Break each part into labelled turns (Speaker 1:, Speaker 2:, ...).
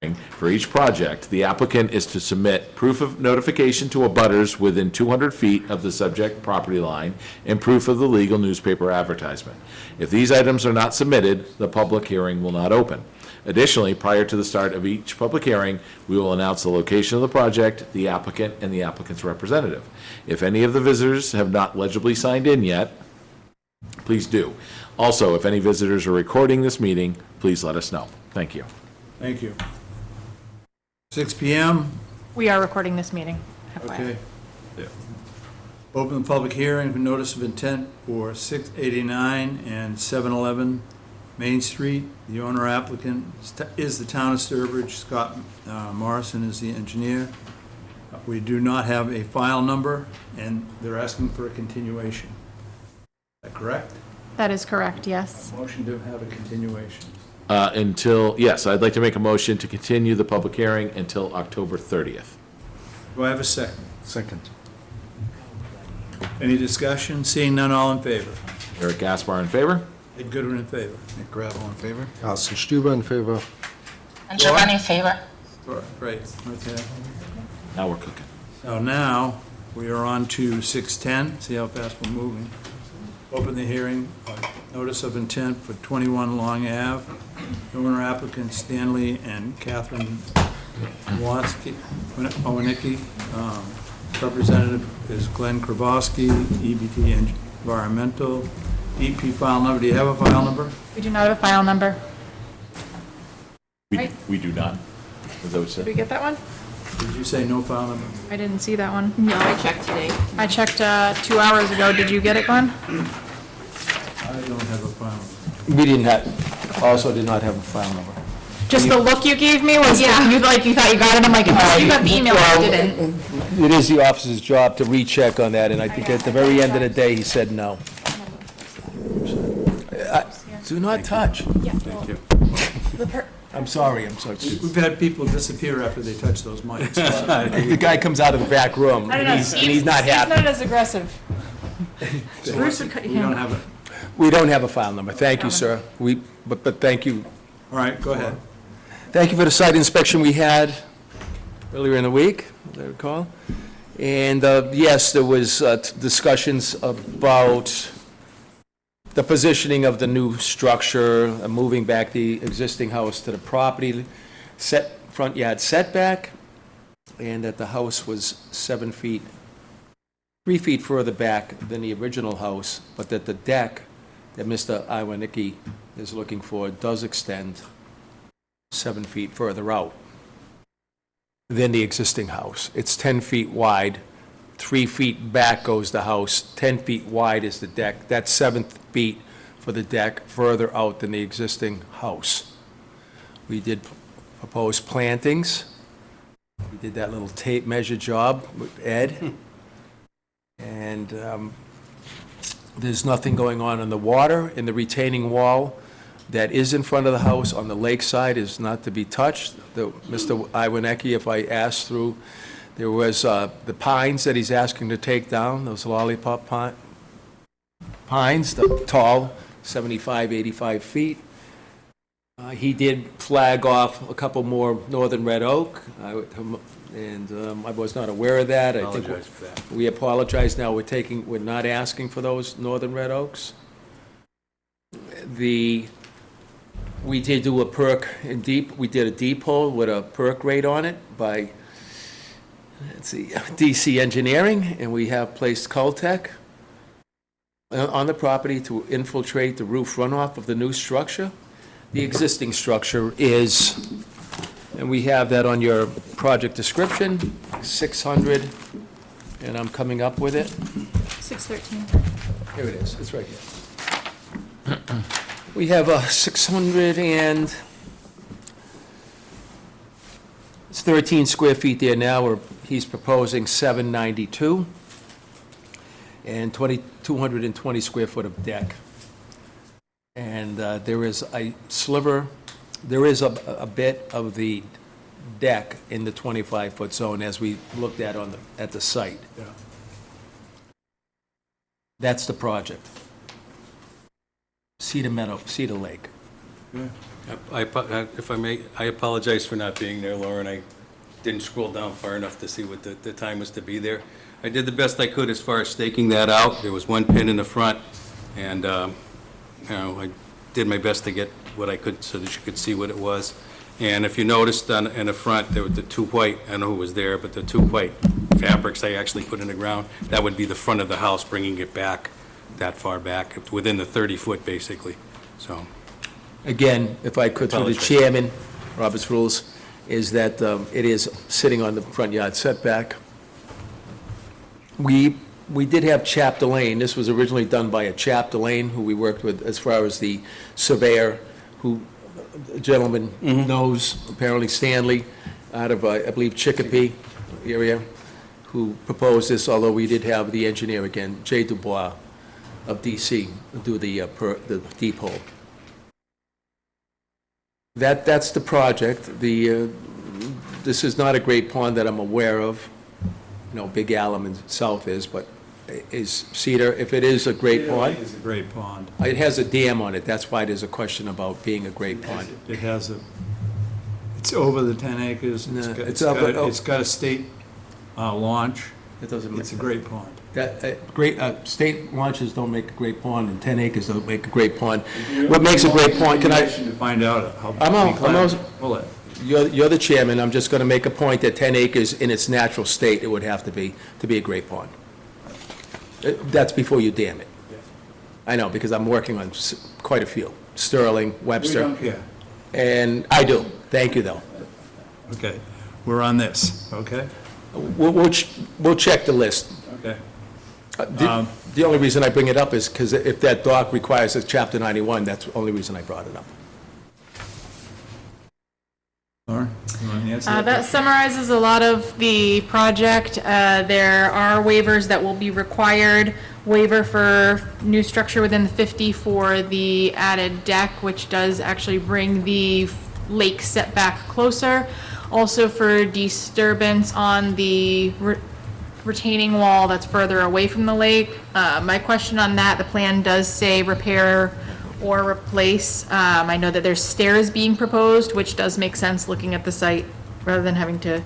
Speaker 1: For each project, the applicant is to submit proof of notification to abutters within 200 feet of the subject property line and proof of the legal newspaper advertisement. If these items are not submitted, the public hearing will not open. Additionally, prior to the start of each public hearing, we will announce the location of the project, the applicant, and the applicant's representative. If any of the visitors have not legibly signed in yet, please do. Also, if any visitors are recording this meeting, please let us know. Thank you.
Speaker 2: Thank you. 6 PM,
Speaker 3: We are recording this meeting. FYI.
Speaker 2: okay. Open the public hearing for notice of intent for 689 and 711 Main Street. The owner applicant is the town of Sturbridge. Scott Morrison is the engineer. We do not have a file number, and they're asking for a continuation. Is that correct?
Speaker 3: That is correct, yes.
Speaker 2: Motion to have a continuation.
Speaker 1: Yes, I'd like to make a motion to continue the public hearing until October 30th.
Speaker 2: Do I have a second?
Speaker 4: Second.
Speaker 2: Any discussion? Seeing none, all in favor?
Speaker 1: Eric Gaspar in favor?
Speaker 2: Ed Goodwin in favor.
Speaker 4: Nick Gravel in favor? Alison Stuber in favor.
Speaker 5: And Giovanni in favor.
Speaker 2: Right, okay.
Speaker 1: Now we're cooking.
Speaker 2: So now, we are on to 610, see how fast we're moving. Open the hearing, notice of intent for 21 Long Ave. Owner applicant Stanley and Catherine Owanicki. Representative is Glenn Krabowski, EBT Environmental. EP file number, do you have a file number?
Speaker 3: We do not have a file number. Right.
Speaker 1: We do not. Is that what you
Speaker 3: Did
Speaker 1: said?
Speaker 3: we get that one?
Speaker 2: Did you say no file number?
Speaker 3: I didn't see that one.
Speaker 5: No, I checked today.
Speaker 3: I checked 2 hours ago. Did you get it, Glenn?
Speaker 2: I don't have a file number.
Speaker 4: We didn't have, also did not have a file number.
Speaker 3: Just the look you gave me was, you thought you got it. I'm like, you got the email, I didn't.
Speaker 4: It is the officer's job to recheck on that, and I think at the very end of the day, he said no. Do not touch.
Speaker 2: Thank you.
Speaker 4: I'm sorry.
Speaker 2: We've had people disappear after they touch those mics.
Speaker 4: The guy comes out of the back room,
Speaker 3: I don't
Speaker 4: and
Speaker 3: know.
Speaker 4: he's not
Speaker 3: Steve's
Speaker 4: happy.
Speaker 3: not as aggressive. Bruce would cut
Speaker 2: We
Speaker 3: you
Speaker 2: don't
Speaker 3: down.
Speaker 2: have it.
Speaker 4: We don't have a file number. Thank you, sir. But thank you.
Speaker 2: All right, go ahead.
Speaker 4: Thank you for the site inspection we had earlier in the week, as I recall. And yes, there was discussions about the positioning of the new structure, moving back the existing house to the property, front yard setback, and that the house was 7 feet, 3 feet further back than the original house, but that the deck that Mr. Iwanicki is looking for does extend 7 feet further out than the existing house. It's 10 feet wide, 3 feet back goes the house, 10 feet wide is the deck. That's 7 feet for the deck further out than the existing house. We did propose plantings. We did that little tape measure job with Ed. And there's nothing going on the water, in the retaining wall that is in front of the house on the lakeside is not to be touched. Mr. Iwanicki, if I asked through, there was the pines that he's asking to take down, those lollipop pines, the tall, 75, 85 feet. He did flag off a couple more northern red oak, and I was not aware of that. I think we apologize now. We're not asking for those northern red oaks. We did do a perk in deep. We did a deep hole with a perk rate on it by, let's see, DC Engineering, and we have placed Cultec on the property to infiltrate the roof runoff of the new structure. The existing structure is, and we have that on your project description, 600, and I'm coming up with it.
Speaker 3: 613.
Speaker 4: Here it is, it's right here. We have a 600 and, it's 13 square feet there now, or he's proposing 792, and 220 square foot of deck. And there is a sliver, there is a bit of the deck in the 25-foot zone as we looked at at the site.
Speaker 2: Yeah.
Speaker 4: That's the project. Cedar Lake.
Speaker 6: If I may, I apologize for not being there, Lauren. I didn't scroll down far enough to see what the time was to be there. I did the best I could as far as staking that out. There was one pin in the front, and, I did my best to get what I could so that you could see what it was. And if you noticed in the front, there were the two white, I don't know who was there, but the two white fabrics I actually put in the ground, that would be the front of the house, bringing it back that far back, within the 30-foot, basically, so.
Speaker 4: Again, if I could, through the
Speaker 6: Apologize.
Speaker 4: chairman, Robert's rules, is that it is sitting on the front yard setback. We did have Chapter Lane. This was originally done by a Chapter Lane, who we worked with as far as the surveyor, who, a gentleman knows, apparently Stanley, out of, I believe, Chicopee area, who proposed this, although we did have the engineer again, Jay Dubois of DC, do the deep hole. That's the project. This is not a great pond that I'm aware of. Big Alum in South is, but is Cedar, if it is a great pond,
Speaker 2: It's a great pond.
Speaker 4: it has a dam on it. That's why there's a question about being a great pond.
Speaker 2: It has it's over the 10 acres.
Speaker 4: No,
Speaker 2: got-
Speaker 4: it's up-
Speaker 2: It's got a state launch.
Speaker 4: It doesn't
Speaker 2: It's a great pond.
Speaker 4: State launches don't make a great pond, and 10 acres don't make a great pond. What makes a great pond, can I,
Speaker 2: To find out how.
Speaker 4: I'm
Speaker 2: Pull it.
Speaker 4: you're the chairman, I'm just going to make a point that 10 acres in its natural state, it would have to be a great pond. That's before you dam it. I know, because I'm working on quite a few, Sterling,
Speaker 2: We
Speaker 4: Webster,
Speaker 2: don't care.
Speaker 4: and I do. Thank you, though.
Speaker 2: Okay, we're on this, okay?
Speaker 4: We'll check the list.
Speaker 2: Okay.
Speaker 4: The only reason I bring it up is because if that dock requires a Chapter 91, that's the only reason I brought it up.
Speaker 2: Lauren, you want to answer
Speaker 3: That summarizes a lot of the project. There are waivers that will be required. Waiver for new structure within the 50 for the added deck, which does actually bring the lake setback closer. Also for disturbance on the retaining wall that's further away from the lake. My question on that, the plan does say repair or replace. I know that there's stairs being proposed, which does make sense looking at the site rather than having to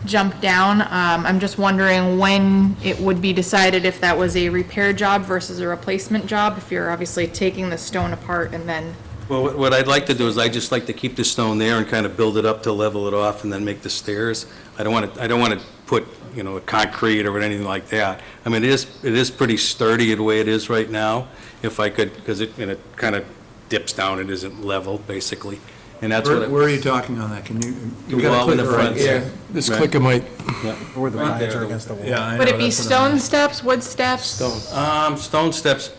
Speaker 3: jump down. I'm just wondering when it would be decided if that was a repair job versus a replacement job, if you're obviously taking the stone apart and then,
Speaker 6: Well, what I'd like to do is I'd just like to keep the stone there and kind of build it up to level it off and then make the stairs. I don't want to put, a concrete or anything like that. I mean, it is pretty sturdy the way it is right now, if I could, because it kind of dips down, it isn't level, basically. And that's what,
Speaker 2: Where are you talking on that? Can you?
Speaker 6: The
Speaker 2: you gotta
Speaker 6: wall in the
Speaker 2: click
Speaker 6: front.
Speaker 2: right there.
Speaker 4: This clicker might,
Speaker 7: Or the
Speaker 6: Right
Speaker 7: tires
Speaker 6: there.
Speaker 7: are against the wall.
Speaker 2: Yeah, I know.
Speaker 3: would it be
Speaker 2: that's what I mean.
Speaker 3: stone steps, wood steps?
Speaker 6: stone steps,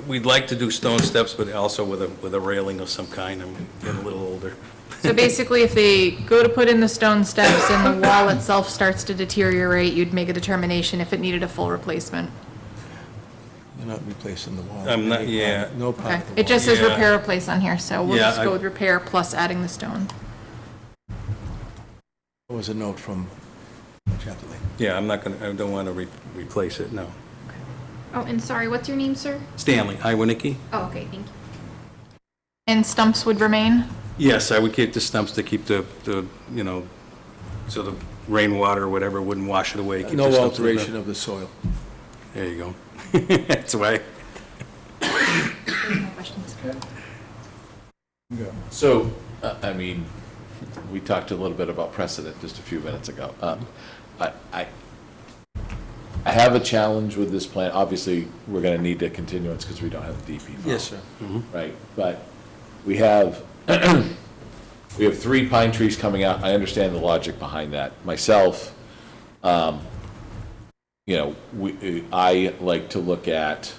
Speaker 6: we'd like to do stone steps, but also with a railing of some kind. I'm getting a little older.
Speaker 3: So basically, if they go to put in the stone steps and the wall itself starts to deteriorate, you'd make a determination if it needed a full replacement.
Speaker 4: you're not replacing the wall.
Speaker 6: I'm not- yeah.
Speaker 4: No part
Speaker 3: Okay,
Speaker 4: of the wall.
Speaker 3: it just says
Speaker 6: Yeah.
Speaker 3: repair, replace on here, so we'll
Speaker 6: Yeah,
Speaker 3: just
Speaker 6: I-
Speaker 3: go with repair plus adding the stone.
Speaker 4: There was a note from Chapter Lane.
Speaker 6: Yeah, I don't want to replace it, no.
Speaker 8: Oh, and sorry, what's your name, sir?
Speaker 6: Stanley, Iwanicki?
Speaker 8: Oh, okay, thank you.
Speaker 3: And stumps would remain?
Speaker 6: Yes, I would keep the stumps to keep the so the rainwater or whatever wouldn't wash it away. Keep the
Speaker 4: No
Speaker 6: stumps in the-
Speaker 4: alteration of the soil.
Speaker 6: There you go. That's why.
Speaker 8: No questions.
Speaker 1: So, I mean, we talked a little bit about precedent just a few minutes ago. I have a challenge with this plan. Obviously, we're going to need a continuance because we don't have the DP file.
Speaker 4: Yes, sir.
Speaker 1: Right, but we have, we have 3 pine trees coming out. I understand the logic behind that. Myself, I like to look at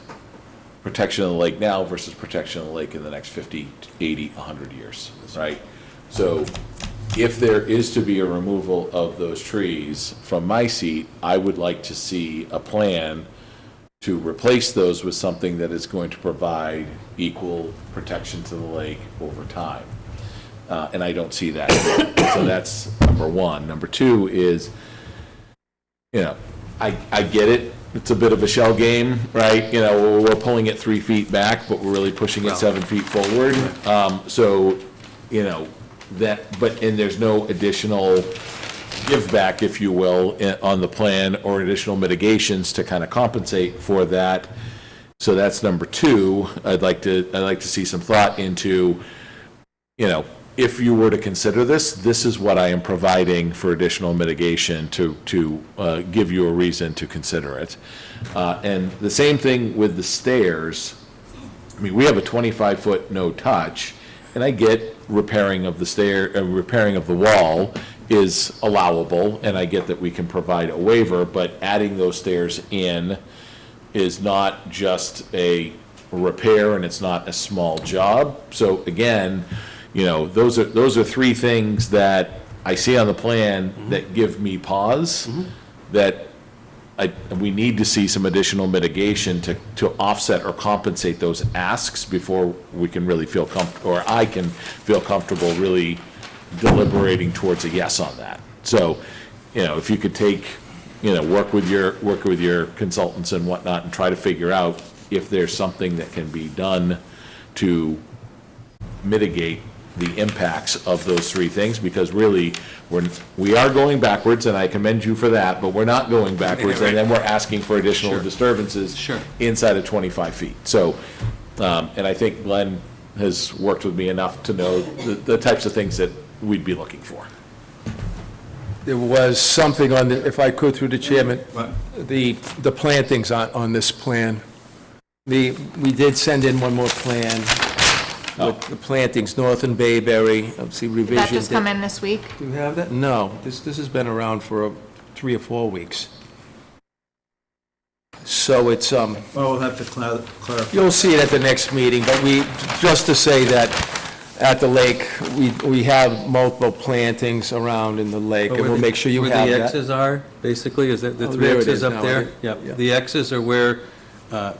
Speaker 1: protection of the lake now versus protection of the lake in the next 50, 80, 100 years, right? So if there is to be a removal of those trees, from my seat, I would like to see a plan to replace those with something that is going to provide equal protection to the lake over time. And I don't see that. So that's number one. Number two is, I get it. it's a bit of a shell game, right? You know, we're pulling it 3 feet back, but we're really pushing it 7 feet forward. So, you know, and there's no additional give back, if you will, on the plan or additional mitigations to kind of compensate for that. So that's number 2. I'd like to see some thought into, you know, if you were to consider this, this is what I am providing for additional mitigation to give you a reason to consider it. And the same thing with the stairs. I mean, we have a 25-foot no-touch, and I get repairing of the wall is allowable, and I get that we can provide a waiver, but adding those stairs in is not just a repair, and it's not a small job. So again, you know, those are 3 things that I see on the plan that give me pause, that we need to see some additional mitigation to offset or compensate those asks before we can really feel or I can feel comfortable really deliberating towards a yes on that. So, you know, if you could take, you know, work with your consultants and whatnot and try to figure out if there's something that can be done to mitigate the impacts of those 3 things, because really, we are going backwards, and I commend you for that, but we're not going backwards, and then we're asking for additional disturbances inside of 25 feet. So, and I think Glenn has worked with me enough to know the types of things that we'd be looking for.
Speaker 4: There was something on the, if I could through the chairman, the plantings on this plan. We did send in one more plan with the plantings, North and Bayberry, obviously
Speaker 3: Did
Speaker 4: revision.
Speaker 3: that just come in this week?
Speaker 4: Do you have that? No, this has been around for 3 or 4 weeks. So it's,
Speaker 2: Well, we'll have to clarify.
Speaker 4: you'll see it at the next meeting, but just to say that at the lake, we have multiple plantings around in the lake, and we'll make sure you have
Speaker 6: Where the
Speaker 4: that.
Speaker 6: X's are, basically, is that the
Speaker 4: Oh,
Speaker 6: 3
Speaker 4: there it
Speaker 6: X's
Speaker 4: is
Speaker 6: up
Speaker 4: now,
Speaker 6: there?
Speaker 4: right?
Speaker 6: Yep,
Speaker 4: Yeah.
Speaker 6: the X's are where, the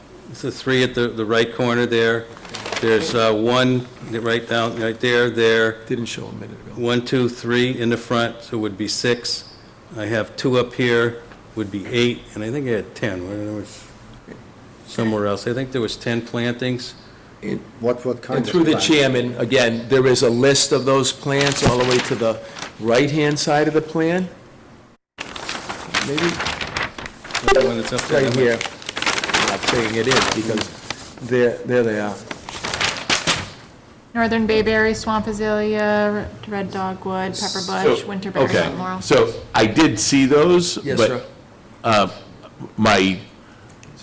Speaker 6: 3 at the right corner there. There's 1 right there,
Speaker 4: Didn't show a minute ago.
Speaker 6: 1, 2, 3 in the front, so it would be 6. I have 2 up here, would be 8, and I think I had 10, there was somewhere else. I think there was 10 plantings.
Speaker 7: What kind
Speaker 4: And
Speaker 7: of
Speaker 4: through the
Speaker 7: plant?
Speaker 4: chairman, again, there is a list of those plants all the way to the right-hand side of the plan. Maybe
Speaker 6: The one that's up there.
Speaker 4: right here. I'm not saying it is, because there they are.
Speaker 3: Northern Bayberry, Swamp Azalea, Red Dogwood, Pepper Bush, Winterberry,
Speaker 1: Okay,
Speaker 3: Mount Laurel.
Speaker 1: so I did see those,
Speaker 4: Yes,
Speaker 1: but
Speaker 4: sir.
Speaker 1: my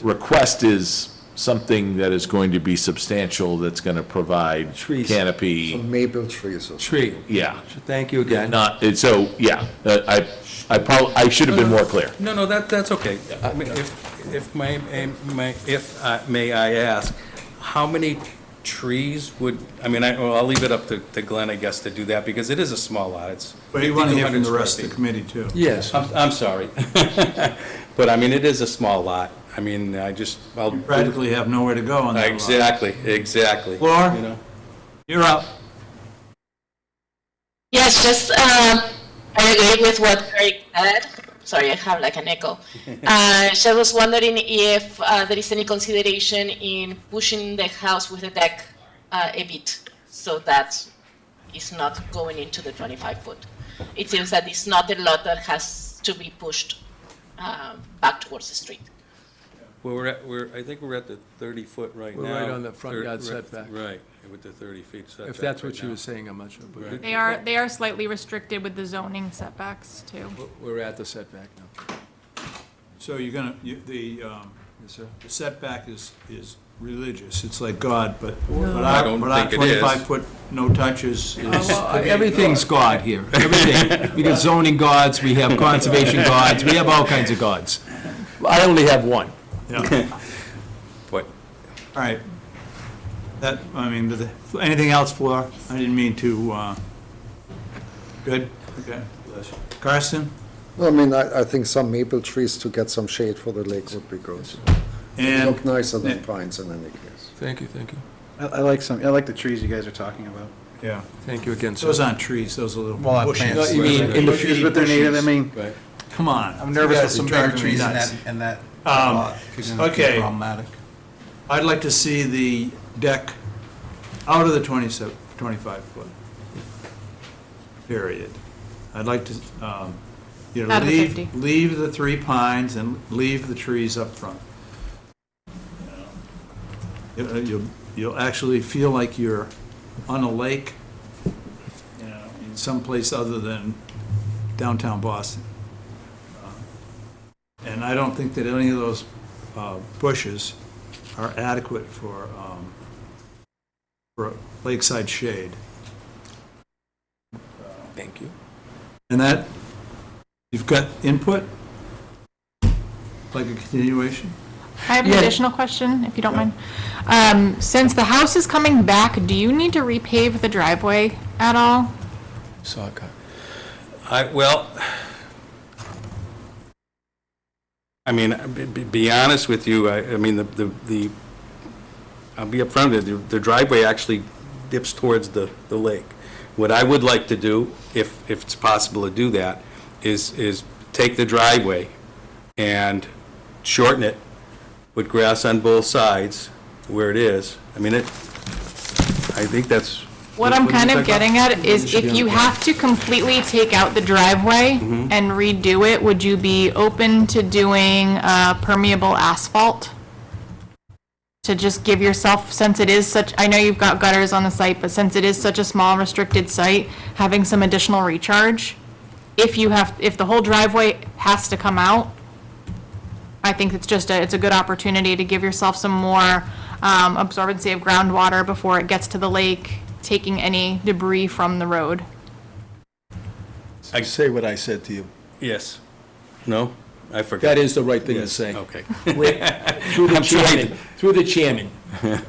Speaker 1: request is something that is going to be substantial, that's going to provide
Speaker 4: Trees.
Speaker 1: canopy,
Speaker 7: Some maple trees or
Speaker 4: Tree.
Speaker 1: yeah.
Speaker 4: Thank you again.
Speaker 1: So, yeah, I should have been more clear.
Speaker 6: No, that's okay. I mean, if may I ask, how many trees would, I mean, I'll leave it up to Glenn, I guess, to do that, because it is a small lot, it's
Speaker 2: But you want to hear from
Speaker 6: 5,200
Speaker 2: the rest of the
Speaker 6: square
Speaker 2: committee, too.
Speaker 4: Yes.
Speaker 6: feet. I'm sorry. But I mean, it is a small lot. I mean, I'll.
Speaker 2: You practically have nowhere to go on that lot.
Speaker 6: Exactly.
Speaker 2: Laura?
Speaker 6: You know?
Speaker 2: You're up.
Speaker 5: Yes, just, I agree with what Craig said. Sorry, I have like an echo. So I was wondering if there is any consideration in pushing the house with the deck a bit, so that it's not going into the 25-foot. It seems that it's not a lot that has to be pushed back towards the street.
Speaker 6: Well, I think we're at the 30-foot right now.
Speaker 4: We're right on the front yard
Speaker 6: We're at-
Speaker 4: setback.
Speaker 6: Right, with the 30 feet setback.
Speaker 4: If that's what
Speaker 6: right
Speaker 4: she
Speaker 6: now.
Speaker 4: was saying, I'm not sure. But
Speaker 3: They are slightly restricted with the zoning setbacks, too.
Speaker 4: we're at the setback now.
Speaker 2: So you're gonna, the
Speaker 4: Yes, sir.
Speaker 2: the setback is religious, it's like God, but
Speaker 6: I don't
Speaker 2: our
Speaker 6: think it is.
Speaker 2: 25-foot no-touch is.
Speaker 4: Everything's God here, everything. We got zoning gods, we have conservation gods, we have all kinds of gods. I only have one.
Speaker 2: Yeah.
Speaker 6: But
Speaker 2: All right. That, I mean, anything else, Flora? I didn't mean to, good? Okay. Karsten?
Speaker 7: No, I mean, I think some maple trees to get some shade for the lake would be good.
Speaker 2: And
Speaker 7: Look nicer than pines in any case.
Speaker 4: Thank you, thank you.
Speaker 9: I like the trees you guys are talking about.
Speaker 2: yeah,
Speaker 4: Thank you again, sir.
Speaker 2: those aren't trees, those are little
Speaker 9: Well,
Speaker 2: bushes.
Speaker 9: plants.
Speaker 4: You mean in the
Speaker 9: Bushes, but they're native, I mean,
Speaker 2: Come on.
Speaker 9: I'm nervous
Speaker 2: You
Speaker 9: with
Speaker 2: guys
Speaker 9: some
Speaker 2: are driving
Speaker 9: bigger
Speaker 2: me
Speaker 9: trees
Speaker 2: nuts.
Speaker 9: in that
Speaker 2: Okay.
Speaker 9: Problematic.
Speaker 2: I'd like to see the deck out of the 25-foot period. I'd like to,
Speaker 3: Out of the 50.
Speaker 2: leave the 3 pines and leave the trees up front. You'll actually feel like you're on a lake, in someplace other than downtown Boston. And I don't think that any of those bushes are adequate for lakeside shade.
Speaker 4: Thank you.
Speaker 2: And that, you've got input? Like a continuation?
Speaker 3: I have an additional question, if you don't mind. Since the house is coming back, do you need to repave the driveway at all?
Speaker 4: Saca.
Speaker 6: Well, I mean, be honest with you, I mean, I'll be upfront with you, the driveway actually dips towards the lake. What I would like to do, if it's possible to do that, is take the driveway and shorten it with grass on both sides where it is. I mean, I think that's.
Speaker 3: What I'm
Speaker 6: do you
Speaker 3: kind of
Speaker 6: think?
Speaker 3: getting at is if you have to completely take out the driveway and redo it, would you be open to doing permeable asphalt? To just give yourself, since it is such, I know you've got gutters on the site, but since it is such a small restricted site, having some additional recharge? If the whole driveway has to come out, I think it's a good opportunity to give yourself some more absorbency of groundwater before it gets to the lake, taking any debris from the road.
Speaker 4: I say what I said to you.
Speaker 6: Yes. No? I forgot.
Speaker 4: That is the right thing to
Speaker 6: Yes,
Speaker 4: say.
Speaker 6: okay.
Speaker 4: Through the chairman,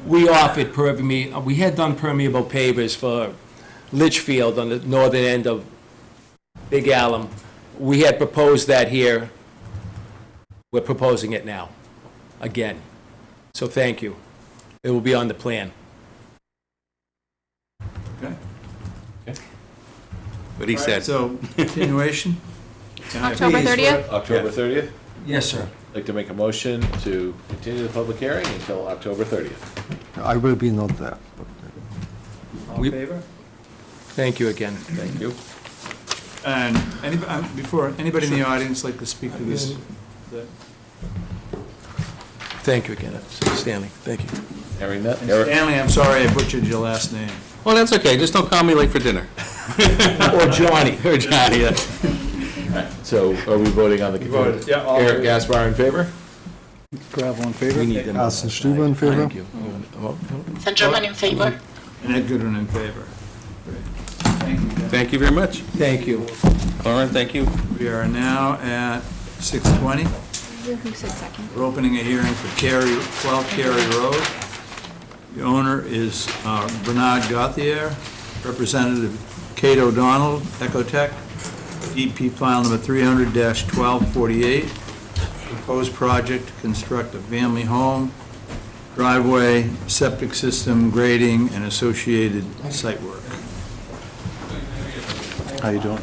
Speaker 4: we offered we had done permeable pavers for Litchfield on the northern end of Big Alum. We had proposed that here. We're proposing it now, again. So thank you. It will be on the plan.
Speaker 2: Okay.
Speaker 6: What he said.
Speaker 2: So, continuation? Can I-
Speaker 3: October 30th?
Speaker 1: October 30th?
Speaker 4: Yes, sir.
Speaker 1: I'd like to make a motion to continue the public hearing until October 30th.
Speaker 7: I will be not there.
Speaker 2: All in favor?
Speaker 4: Thank you again.
Speaker 1: Thank you.
Speaker 2: And anybody in the audience like to speak to this?
Speaker 4: Thank you again, Stanley. Thank you.
Speaker 1: Hearing that, Eric,
Speaker 2: Stanley, I'm sorry I butchered your last name.
Speaker 6: Well, that's okay, just don't call me late for dinner.
Speaker 4: Or Johnny.
Speaker 6: Or Johnny, yeah.
Speaker 1: so are we voting on the continuance?
Speaker 2: Yeah, all
Speaker 1: Eric
Speaker 2: three.
Speaker 1: Gaspar in favor?
Speaker 9: Gravel in favor?
Speaker 4: We need them.
Speaker 7: Carsten Stuber in favor?
Speaker 4: Thank you.
Speaker 5: St. German in favor.
Speaker 2: And Ed Goodwin in favor. Great. Thank you. guys.
Speaker 6: Thank you very much.
Speaker 4: Thank you.
Speaker 6: Lauren, thank you.
Speaker 2: We are now at 6:20.
Speaker 8: Who said second?
Speaker 2: We're opening a hearing for 12 Cary Road. The owner is Bernard Gauthier, Representative Kate O'Donnell, Ecotech, EP file number 300-1248. Proposed project to construct a family home, driveway, septic system, grading, and associated site work.
Speaker 9: How you doing?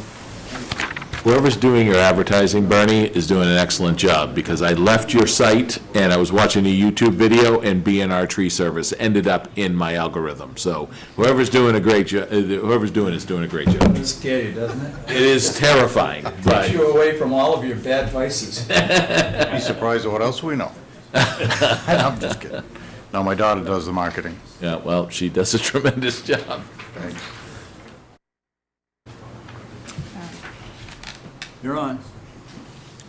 Speaker 1: Whoever's doing your advertising, Bernie, is doing an excellent job, because I left your site and I was watching a YouTube video and B&R Tree Service ended up in my algorithm. So whoever's doing a great job, whoever's doing is doing a great job.
Speaker 2: It scares you, doesn't it?
Speaker 1: It is terrifying, but
Speaker 2: Takes you away from all of your bad vices.
Speaker 10: Be surprised at what else we know. I'm just kidding. No, my daughter does the marketing.
Speaker 1: yeah, well, she does a tremendous job.
Speaker 10: Thanks.
Speaker 2: You're on.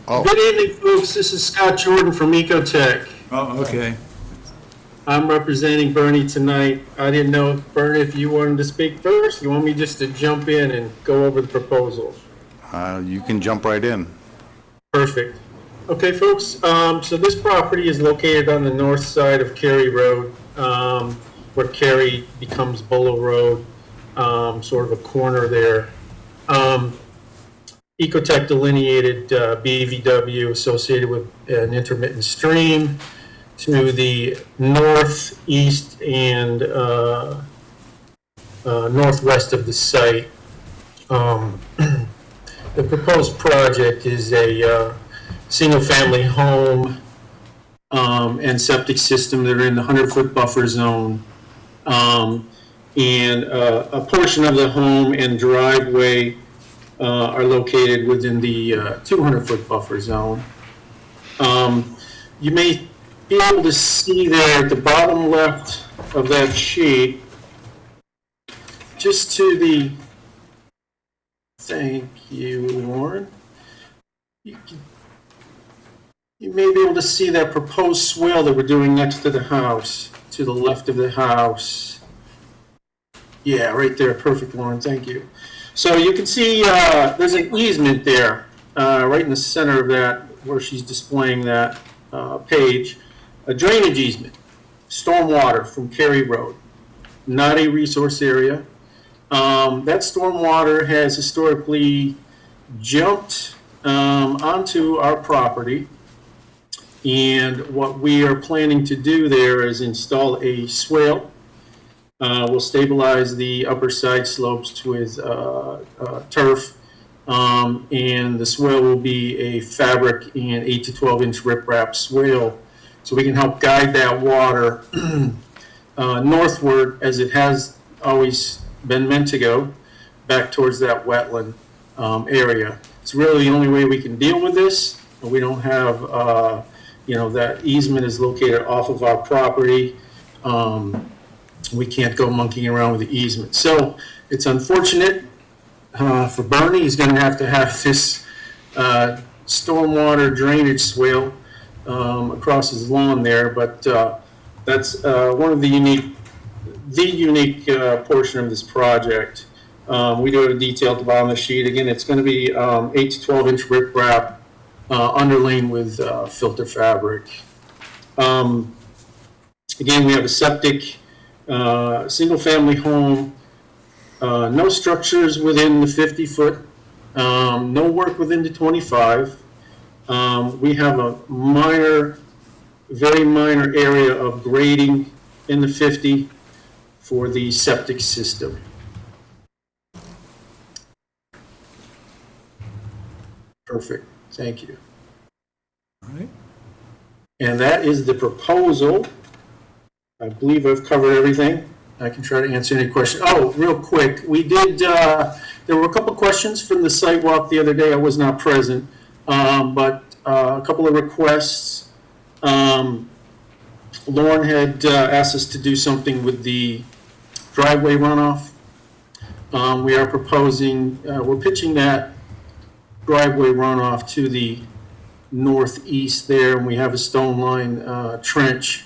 Speaker 11: Good evening, folks. This is Scott Jordan from Ecotech.
Speaker 2: Oh, okay.
Speaker 11: I'm representing Bernie tonight. I didn't know, Bernie, if you wanted to speak first. You want me just to jump in and go over the proposal?
Speaker 10: You can jump right in.
Speaker 11: Perfect. Okay, folks. So this property is located on the north side of Cary Road, where Cary becomes Buller Road, sort of a corner there. Ecotech delineated BVW associated with an intermittent stream to the northeast and northwest of the site. The proposed project is a single-family home and septic system that are in the 100-foot buffer zone. And a portion of the home and driveway are located within the 200-foot buffer zone. You may be able to see there at the bottom left of that sheet, just to the, thank you, Lauren. You may be able to see that proposed swale that we're doing next to the house, to the left of the house. Yeah, right there, perfect, Lauren, thank you. So you can see there's an easement there, right in the center of that, where she's displaying that page. A drainage easement, stormwater from Cary Road, not a resource area. That stormwater has historically jumped onto our property. And what we are planning to do there is install a swale. We'll stabilize the upper side slopes with turf. And the swale will be a fabric and 8 to 12 inch riprap swale. So we can help guide that water northward, as it has always been meant to go, back towards that wetland area. It's really the only way we can deal with this. We don't have, that easement is located off of our property. We can't go monkeying around with the easement. So it's unfortunate for Bernie. He's going to have this stormwater drainage swale across his lawn there, but that's one of the unique portion of this project. We do have a detail at the bottom of the sheet. Again, it's going to be 8 to 12 inch riprap underlain with filter fabric. Again, we have a septic, single family home, no structures within the 50-foot, no work within the 25. We have a very minor area of grading in the 50 for the septic system. Perfect, thank you.
Speaker 2: All right.
Speaker 11: And that is the proposal. I believe I've covered everything. I can try to answer any questions. Oh, real quick, we did, there were a couple questions from the site walk the other day. I was not present, but a couple of requests. Lauren had asked us to do something with the driveway runoff. We are proposing, we're pitching that driveway runoff to the northeast there, and we have a stone line trench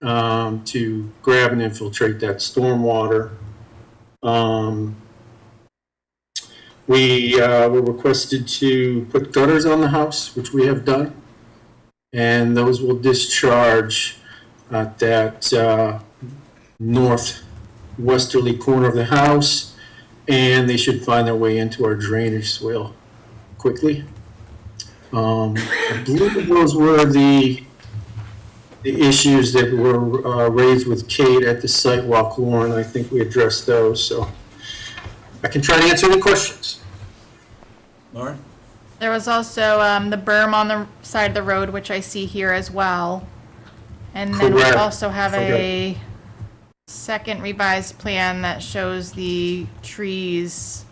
Speaker 11: to grab and infiltrate that stormwater. We were requested to put gutters on the house, which we have done, and those will discharge at that northwesterly corner of the house, and they should find their way into our drainage swale quickly. I believe those were the issues that were raised with Kate at the site walk, Lauren. I think we addressed those, so I can try to answer any questions.
Speaker 2: Lauren?
Speaker 3: There was also the berm on the side of the road, which I see here as well. And then we
Speaker 11: Correct.
Speaker 3: also have a second revised plan that shows the trees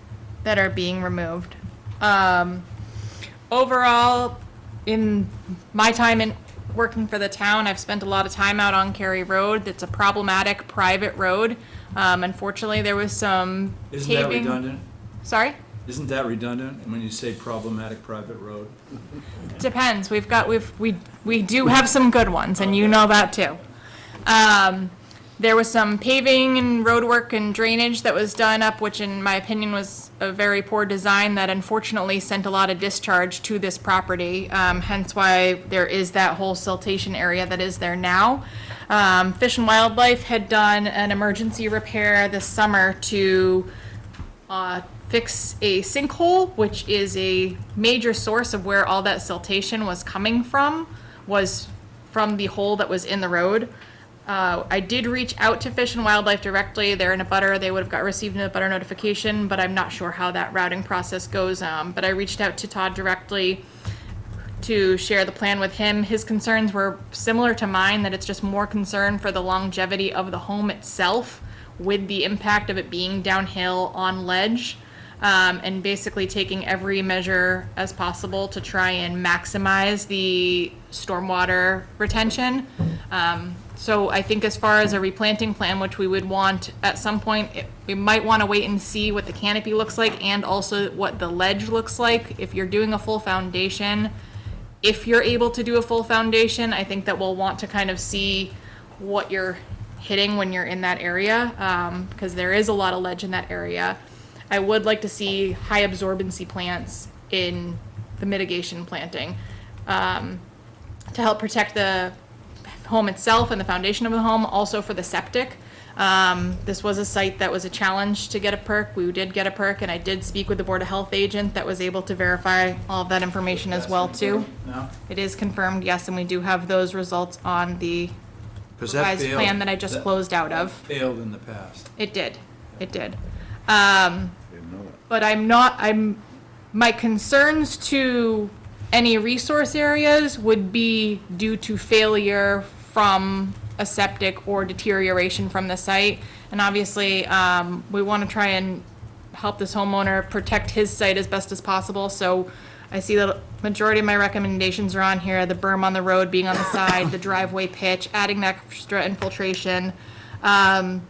Speaker 3: that are being removed. Overall, in my time in working for the town, I've spent a lot of time out on Cary Road. It's a problematic private road. Unfortunately, there was some
Speaker 2: Isn't that
Speaker 3: paving.
Speaker 2: redundant?
Speaker 3: Sorry?
Speaker 2: Isn't that redundant when you say problematic private road?
Speaker 3: Depends. We do have some good ones, and you know that too. There was some paving and road work and drainage that was done up, which in my opinion was a very poor design that unfortunately sent a lot of discharge to this property, hence why there is that whole siltation area that is there now. Fish and Wildlife had done an emergency repair this summer to fix a sinkhole, which is a major source of where all that siltation was coming from, was from the hole that was in the road. I did reach out to Fish and Wildlife directly. They're in a butter. They would have received a butter notification, but I'm not sure how that routing process goes. But I reached out to Todd directly to share the plan with him. His concerns were similar to mine, that it's just more concern for the longevity of the home itself with the impact of it being downhill on ledge, and basically taking every measure as possible to try and maximize the stormwater retention. So I think as far as a replanting plan, which we would want at some point, we might want to wait and see what the canopy looks like and also what the ledge looks like. If you're doing a full foundation, if you're able to do a full foundation, I think that we'll want to kind of see what you're hitting when you're in that area, because there is a lot of ledge in that area. I would like to see high absorbency plants in the mitigation planting, to help protect the home itself and the foundation of the home, also for the septic. This was a site that was a challenge to get a perk. We did get a perk, and I did speak with the Board of Health agent that was able to verify all of that information as well too.
Speaker 2: No?
Speaker 3: It is confirmed, yes, and we do have those results on the
Speaker 2: 'Cause that
Speaker 3: revised
Speaker 2: failed-
Speaker 3: plan that I just
Speaker 2: that-
Speaker 3: closed out of.
Speaker 2: Failed in the past.
Speaker 3: It did, it did.
Speaker 10: Didn't know that.
Speaker 3: But my concerns to any resource areas would be due to failure from a septic or deterioration from the site. And obviously, we want to try and help this homeowner protect his site as best as possible. So I see the majority of my recommendations are on here, the berm on the road being on the side, the driveway pitch, adding that extra infiltration. I'd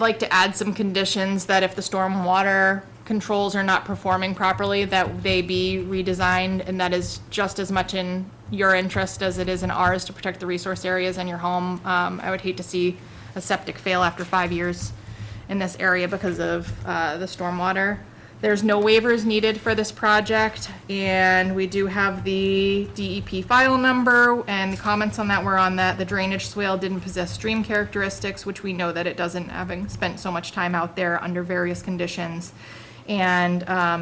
Speaker 3: like to add some conditions that if the stormwater controls are not performing properly, that they be redesigned, and that is just as much in your interest as it is in ours to protect the resource areas in your home. I would hate to see a septic fail after 5 years in this area because of the stormwater. There's no waivers needed for this project, and we do have the DEP file number, and the comments on that were on that the drainage swale didn't possess stream characteristics, which we know that it doesn't, having spent so much time out there under various conditions, and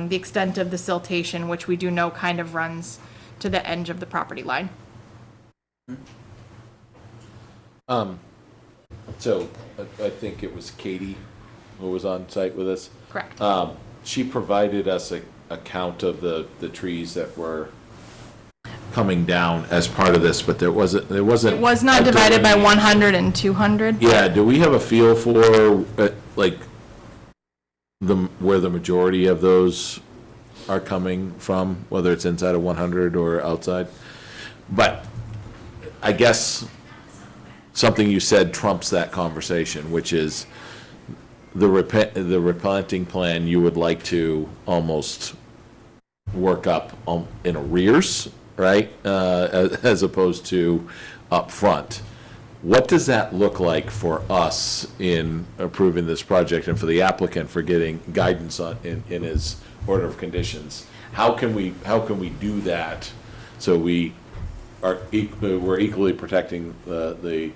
Speaker 3: the extent of the siltation, which we do know kind of runs to the edge of the property line.
Speaker 1: So I think it was Katie who was on site with us.
Speaker 3: Correct.
Speaker 1: She provided us a count of the trees that were coming down as part of this, but there wasn't.
Speaker 3: It was not divided by 100 and 200.
Speaker 1: Yeah, do we have a feel for, like, where the majority of those are coming from, whether it's inside of 100 or outside? But I guess something you said trumps that conversation, which is the replanting plan you would like to almost work up in arrears, right? As opposed to up front. What does that look like for us in approving this project and for the applicant for getting guidance on in his order of conditions? How can we do that so we're equally protecting the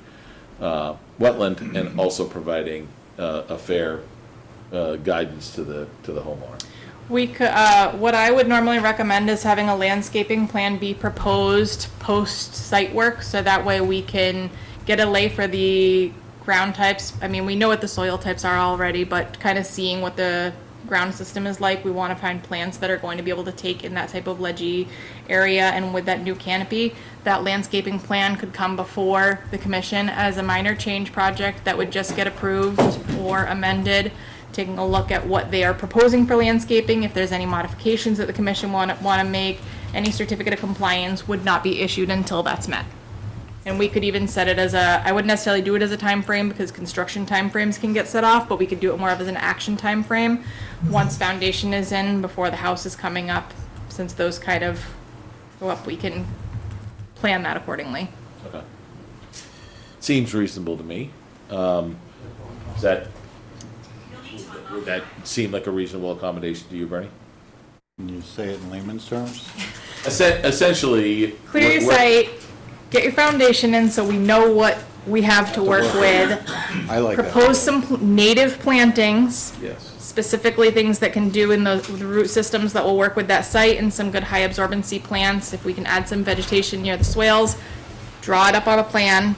Speaker 1: wetland and also providing a fair guidance to the homeowner?
Speaker 3: We could, what I would normally recommend is having a landscaping plan be proposed post-site work, so that way we can get a lay for the ground types. I mean, we know what the soil types are already, but kind of seeing what the ground system is like, we want to find plants that are going to be able to take in that type of ledgy area, and with that new canopy, that landscaping plan could come before the commission as a minor change project that would just get approved or amended, taking a look at what they are proposing for landscaping. If there's any modifications that the commission want to make, any certificate of compliance would not be issued until that's met. And we could even set it as I wouldn't necessarily do it as a time frame because construction time frames can get set off, but we could do it more of as an action time frame once foundation is in, before the house is coming up. Since those kind of go up, we can plan that accordingly.
Speaker 1: Okay. Seems reasonable to me. Would that seem like a reasonable accommodation to you, Bernie?
Speaker 10: Can you say it in layman's terms?
Speaker 1: Essentially.
Speaker 3: Clear your site, get your foundation in so we know what we have to work with.
Speaker 10: I like that.
Speaker 3: Propose some native plantings.
Speaker 1: Yes.
Speaker 3: Specifically things that can do in the root systems that will work with that site, and some good high absorbency plants. If we can add some vegetation near the swales, draw it up on a plan,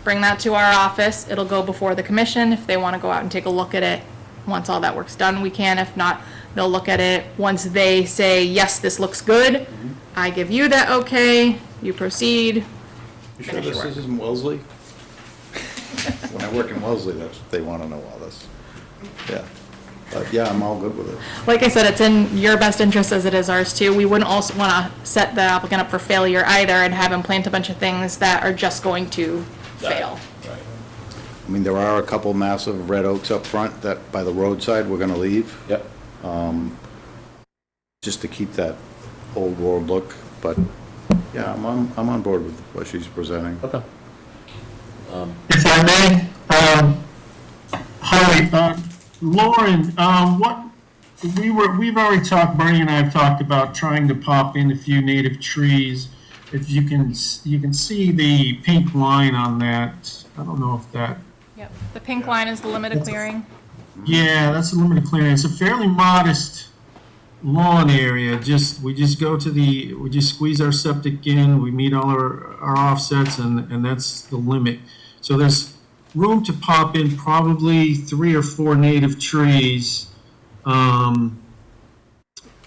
Speaker 3: bring that to our office. It'll go before the commission. If they want to go out and take a look at it, once all that work's done, we can. If not, they'll look at it. Once they say, yes, this looks good, I give you that okay, you proceed.
Speaker 10: You sure this isn't Wellesley? When I work in Wellesley, that's, they want to know all this. Yeah. But yeah, I'm all good with it.
Speaker 3: Like I said, it's in your best interest as it is ours too. We wouldn't also want to set the applicant up for failure either and have him plant a bunch of things that are just going to fail.
Speaker 10: I mean, there are a couple massive red oaks up front that by the roadside we're gonna leave.
Speaker 1: Yep.
Speaker 10: Just to keep that old world look, but yeah, I'm on board with what she's presenting.
Speaker 1: Okay.
Speaker 11: If I may, hi, Lauren, we've already talked, Bernie and I have talked about trying to pop in a few native trees. If you can see the pink line on that, I don't know if that,
Speaker 3: Yep. The pink line is the limit of clearing.
Speaker 11: yeah, that's a limited clearance. It's a fairly modest lawn area. We just squeeze our septic in, we meet all our offsets, and that's the limit. So there's room to pop in probably 3 or 4 native trees, while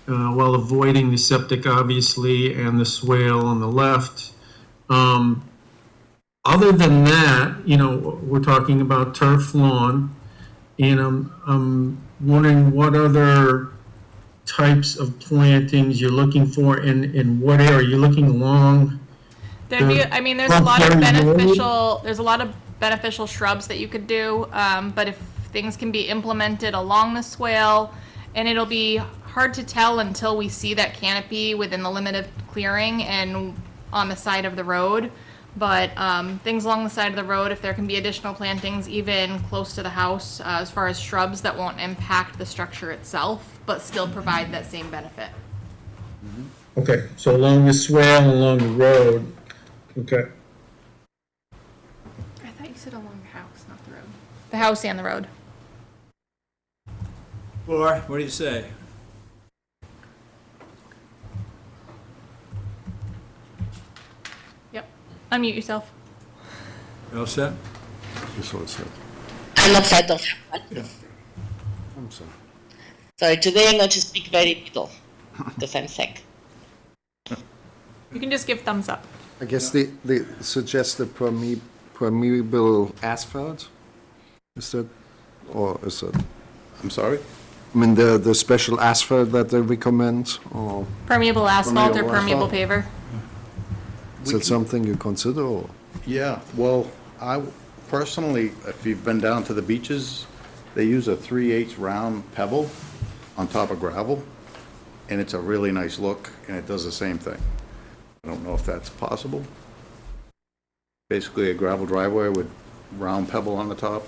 Speaker 11: avoiding the septic, obviously, and the swale on the left. Other than that, we're talking about turf lawn, and I'm wondering what other types of plantings you're looking for, and what area you're looking along.
Speaker 3: There's a lot of beneficial shrubs that you could do, but if things can be implemented along the swale, and it'll be hard to tell until we see that canopy within the limit of clearing and on the side of the road. But things along the side of the road, if there can be additional plantings even close to the house, as far as shrubs that won't impact the structure itself, but still provide that same benefit.
Speaker 11: Okay, so along the swale, along the road, okay.
Speaker 3: I thought you said along the house, not the road. The house and the road.
Speaker 2: Laura, what do you say?
Speaker 3: Yep. Unmute yourself.
Speaker 2: You all set?
Speaker 7: Just what it said.
Speaker 5: I'm upset, don't have one.
Speaker 7: I'm sorry.
Speaker 5: Sorry, today I'm going to speak very little because I'm sick.
Speaker 3: You can just give thumbs up.
Speaker 7: I guess they suggested permeable asphalt? Is that, or is it,
Speaker 10: I'm sorry?
Speaker 7: I mean, the special asphalt that they recommend, or
Speaker 3: Permeable asphalt or
Speaker 10: Permeable
Speaker 3: permeable
Speaker 10: asphalt?
Speaker 3: paver.
Speaker 7: is it something you consider, or?
Speaker 10: Yeah, well, I personally, if you've been down to the beaches, they use a 3/8 round pebble on top of gravel, and it's a really nice look, and it does the same thing. I don't know if that's possible. Basically a gravel driveway with round pebble on the top.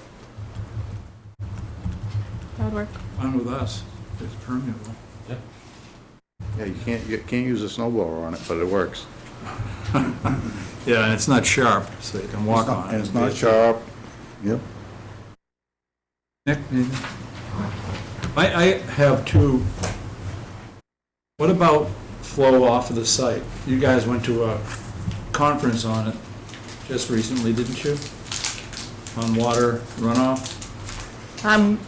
Speaker 3: That would work.
Speaker 2: Fine with us. It's permeable.
Speaker 10: Yeah, you can't use a snow blower on it, but it works.
Speaker 2: Yeah, and it's not sharp, so you can walk on it.
Speaker 10: And it's not sharp. Yep.
Speaker 2: Nick, anything? I have two. What about flow off of the site? You guys went to a conference on it just recently, didn't you? On water runoff?
Speaker 3: I'm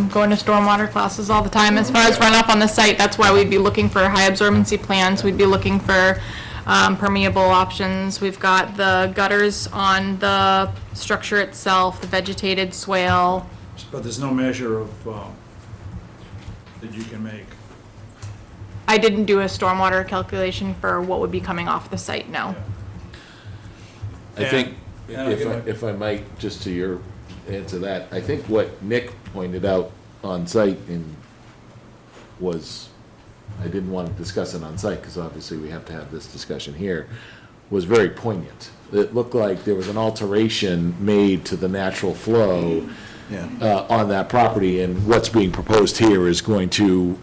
Speaker 3: going to stormwater classes all the time. As far as runoff on the site, that's why we'd be looking for high absorbency plants. We'd be looking for permeable options. We've got the gutters on the structure itself, the vegetated swale.
Speaker 2: But there's no measure of, that you can make.
Speaker 3: I didn't do a stormwater calculation for what would be coming off the site, no.
Speaker 1: I think,
Speaker 2: And-
Speaker 1: if I might, just to your answer that, I think what Nick pointed out on site was, I didn't want to discuss it on site, because obviously we have to have this discussion here, was very poignant. It looked like there was an alteration made to the natural flow on that property, and what's being proposed here is going to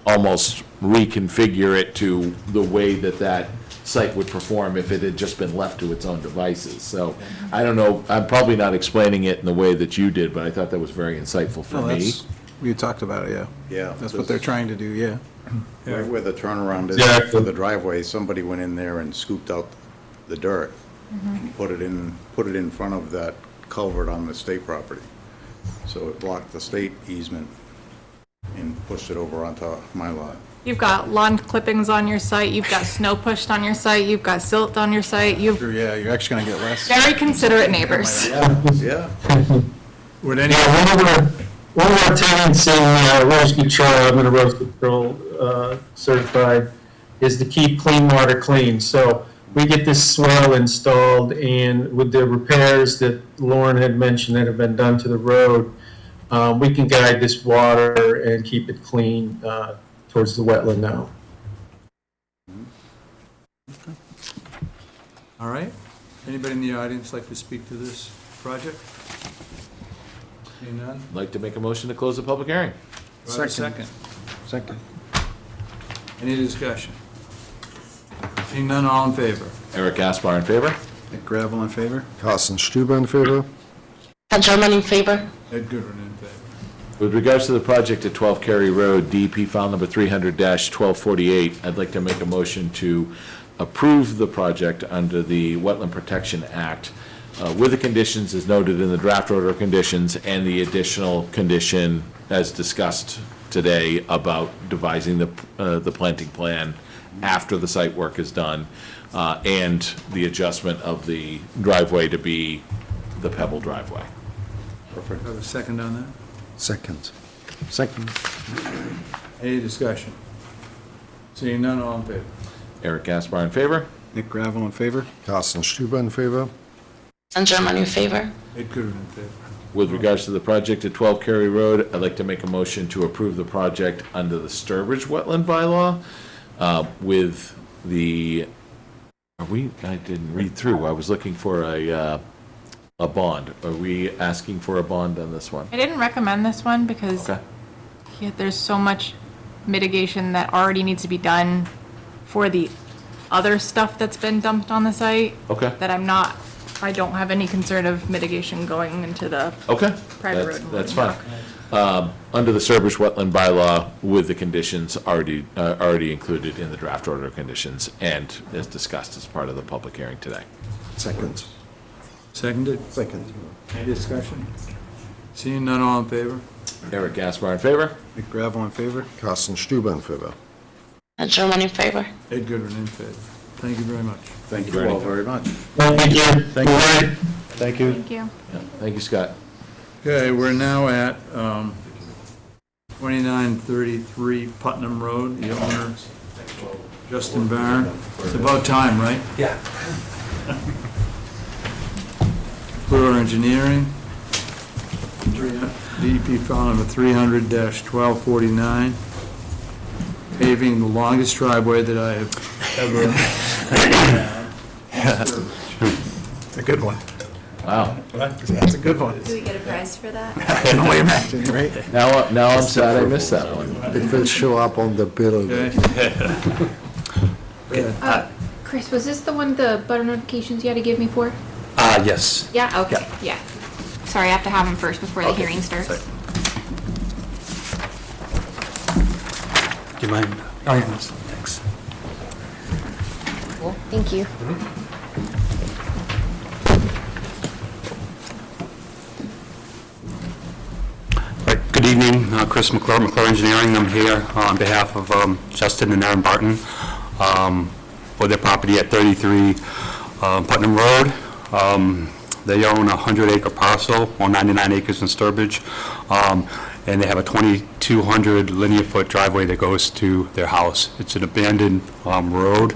Speaker 1: almost reconfigure it to the way that site would perform if it had just been left to its own devices. So, I don't know, I'm probably not explaining it in the way that you did, but I thought that was very insightful for me.
Speaker 9: We talked about it, yeah.
Speaker 10: Yeah.
Speaker 9: That's what they're trying to do, yeah.
Speaker 10: Right where the turnaround is
Speaker 11: Yeah.
Speaker 10: for the driveway, somebody went in there and scooped out the dirt and put it in front of that culvert on the state property. So it blocked the state easement and pushed it over onto my lot.
Speaker 3: You've got lawn clippings on your site, you've got snow pushed on your site, you've got silt on your site, you've
Speaker 9: Yeah, you're actually gonna get less.
Speaker 3: very considerate neighbors.
Speaker 10: Yeah.
Speaker 2: Would any,
Speaker 11: One of our tenants in Rose Control, I'm in a Rose Control certified, is to keep clean water clean. So we get this swale installed, and with the repairs that Lauren had mentioned that have been done to the road, we can guide this water and keep it clean towards the wetland now.
Speaker 2: all right? Anybody in the audience like to speak to this project? Seeing none?
Speaker 1: I'd like to make a motion to close the public hearing.
Speaker 2: Do I have a second?
Speaker 7: Second.
Speaker 2: Any discussion? Seeing none, all in favor?
Speaker 1: Eric Gaspar in favor?
Speaker 9: Nick Gravel in favor?
Speaker 7: Carsten Stuber in favor?
Speaker 5: Van German in favor.
Speaker 2: Ed Goodwin in favor.
Speaker 1: With regards to the project at 12 Cary Road, DEP file number 300-1248, I'd like to make a motion to approve the project under the Wetland Protection Act with the conditions as noted in the draft order of conditions and the additional condition as discussed today about devising the planting plan after the site work is done, and the adjustment of the driveway to be the pebble driveway.
Speaker 2: Do I have a second on that?
Speaker 7: Second. Second.
Speaker 2: Any discussion? Seeing none, all in favor?
Speaker 1: Eric Gaspar in favor?
Speaker 9: Nick Gravel in favor?
Speaker 7: Carsten Stuber in favor?
Speaker 5: Van German in favor.
Speaker 2: Ed Goodwin in favor.
Speaker 1: With regards to the project at 12 Cary Road, I'd like to make a motion to approve the project under the Sturbridge Wetland Bylaw with the, I didn't read through, I was looking for a bond. Are we asking for a bond on this one?
Speaker 3: I didn't recommend this one because
Speaker 1: Okay.
Speaker 3: there's so much mitigation that already needs to be done for the other stuff that's been dumped on the site.
Speaker 1: Okay.
Speaker 3: That I don't have any concern of mitigation going into the
Speaker 1: Okay.
Speaker 3: private
Speaker 1: That's-
Speaker 3: road.
Speaker 1: That's fine. Under the Sturbridge Wetland Bylaw with the conditions already included in the draft order of conditions and as discussed as part of the public hearing today.
Speaker 7: Second.
Speaker 2: Seconded?
Speaker 7: Second.
Speaker 2: Any discussion? Seeing none, all in favor?
Speaker 1: Eric Gaspar in favor?
Speaker 9: Nick Gravel in favor?
Speaker 7: Carsten Stuber in favor?
Speaker 5: Van German in favor.
Speaker 2: Ed Goodwin in favor. Thank you very much.
Speaker 10: Thank you all very much.
Speaker 11: Thank you.
Speaker 10: Thank you. Thank you.
Speaker 3: Thank you.
Speaker 1: Thank you, Scott.
Speaker 2: Okay, we're now at 2933 Putnam Road, the owner, Justin Barron. It's about time, right?
Speaker 4: Yeah.
Speaker 2: Fluor Engineering, DEP file number 300-1249, paving the longest driveway that I have ever
Speaker 9: A good one.
Speaker 1: Wow.
Speaker 9: That's a good one.
Speaker 8: Do we get a prize for that?
Speaker 9: Can only imagine, right?
Speaker 1: Now I'm sad I missed that one.
Speaker 7: It will show up on the bill.
Speaker 2: Okay.
Speaker 8: Chris, was this the one, the butter notifications you had to give me for?
Speaker 4: Yes.
Speaker 8: Yeah, okay, yeah. Sorry, I have to have them first before the hearing starts.
Speaker 4: Do you mind? Oh, yeah, thanks.
Speaker 8: Cool, thank you.
Speaker 12: Right, good evening, Chris McClure, McClure Engineering. I'm here on behalf of Justin and Aaron Barton for their property at 33 Putnam Road. They own a 100-acre parcel, or 99 acres in Sturbridge, and they have a 2,200 linear foot driveway that goes to their house. It's an abandoned road,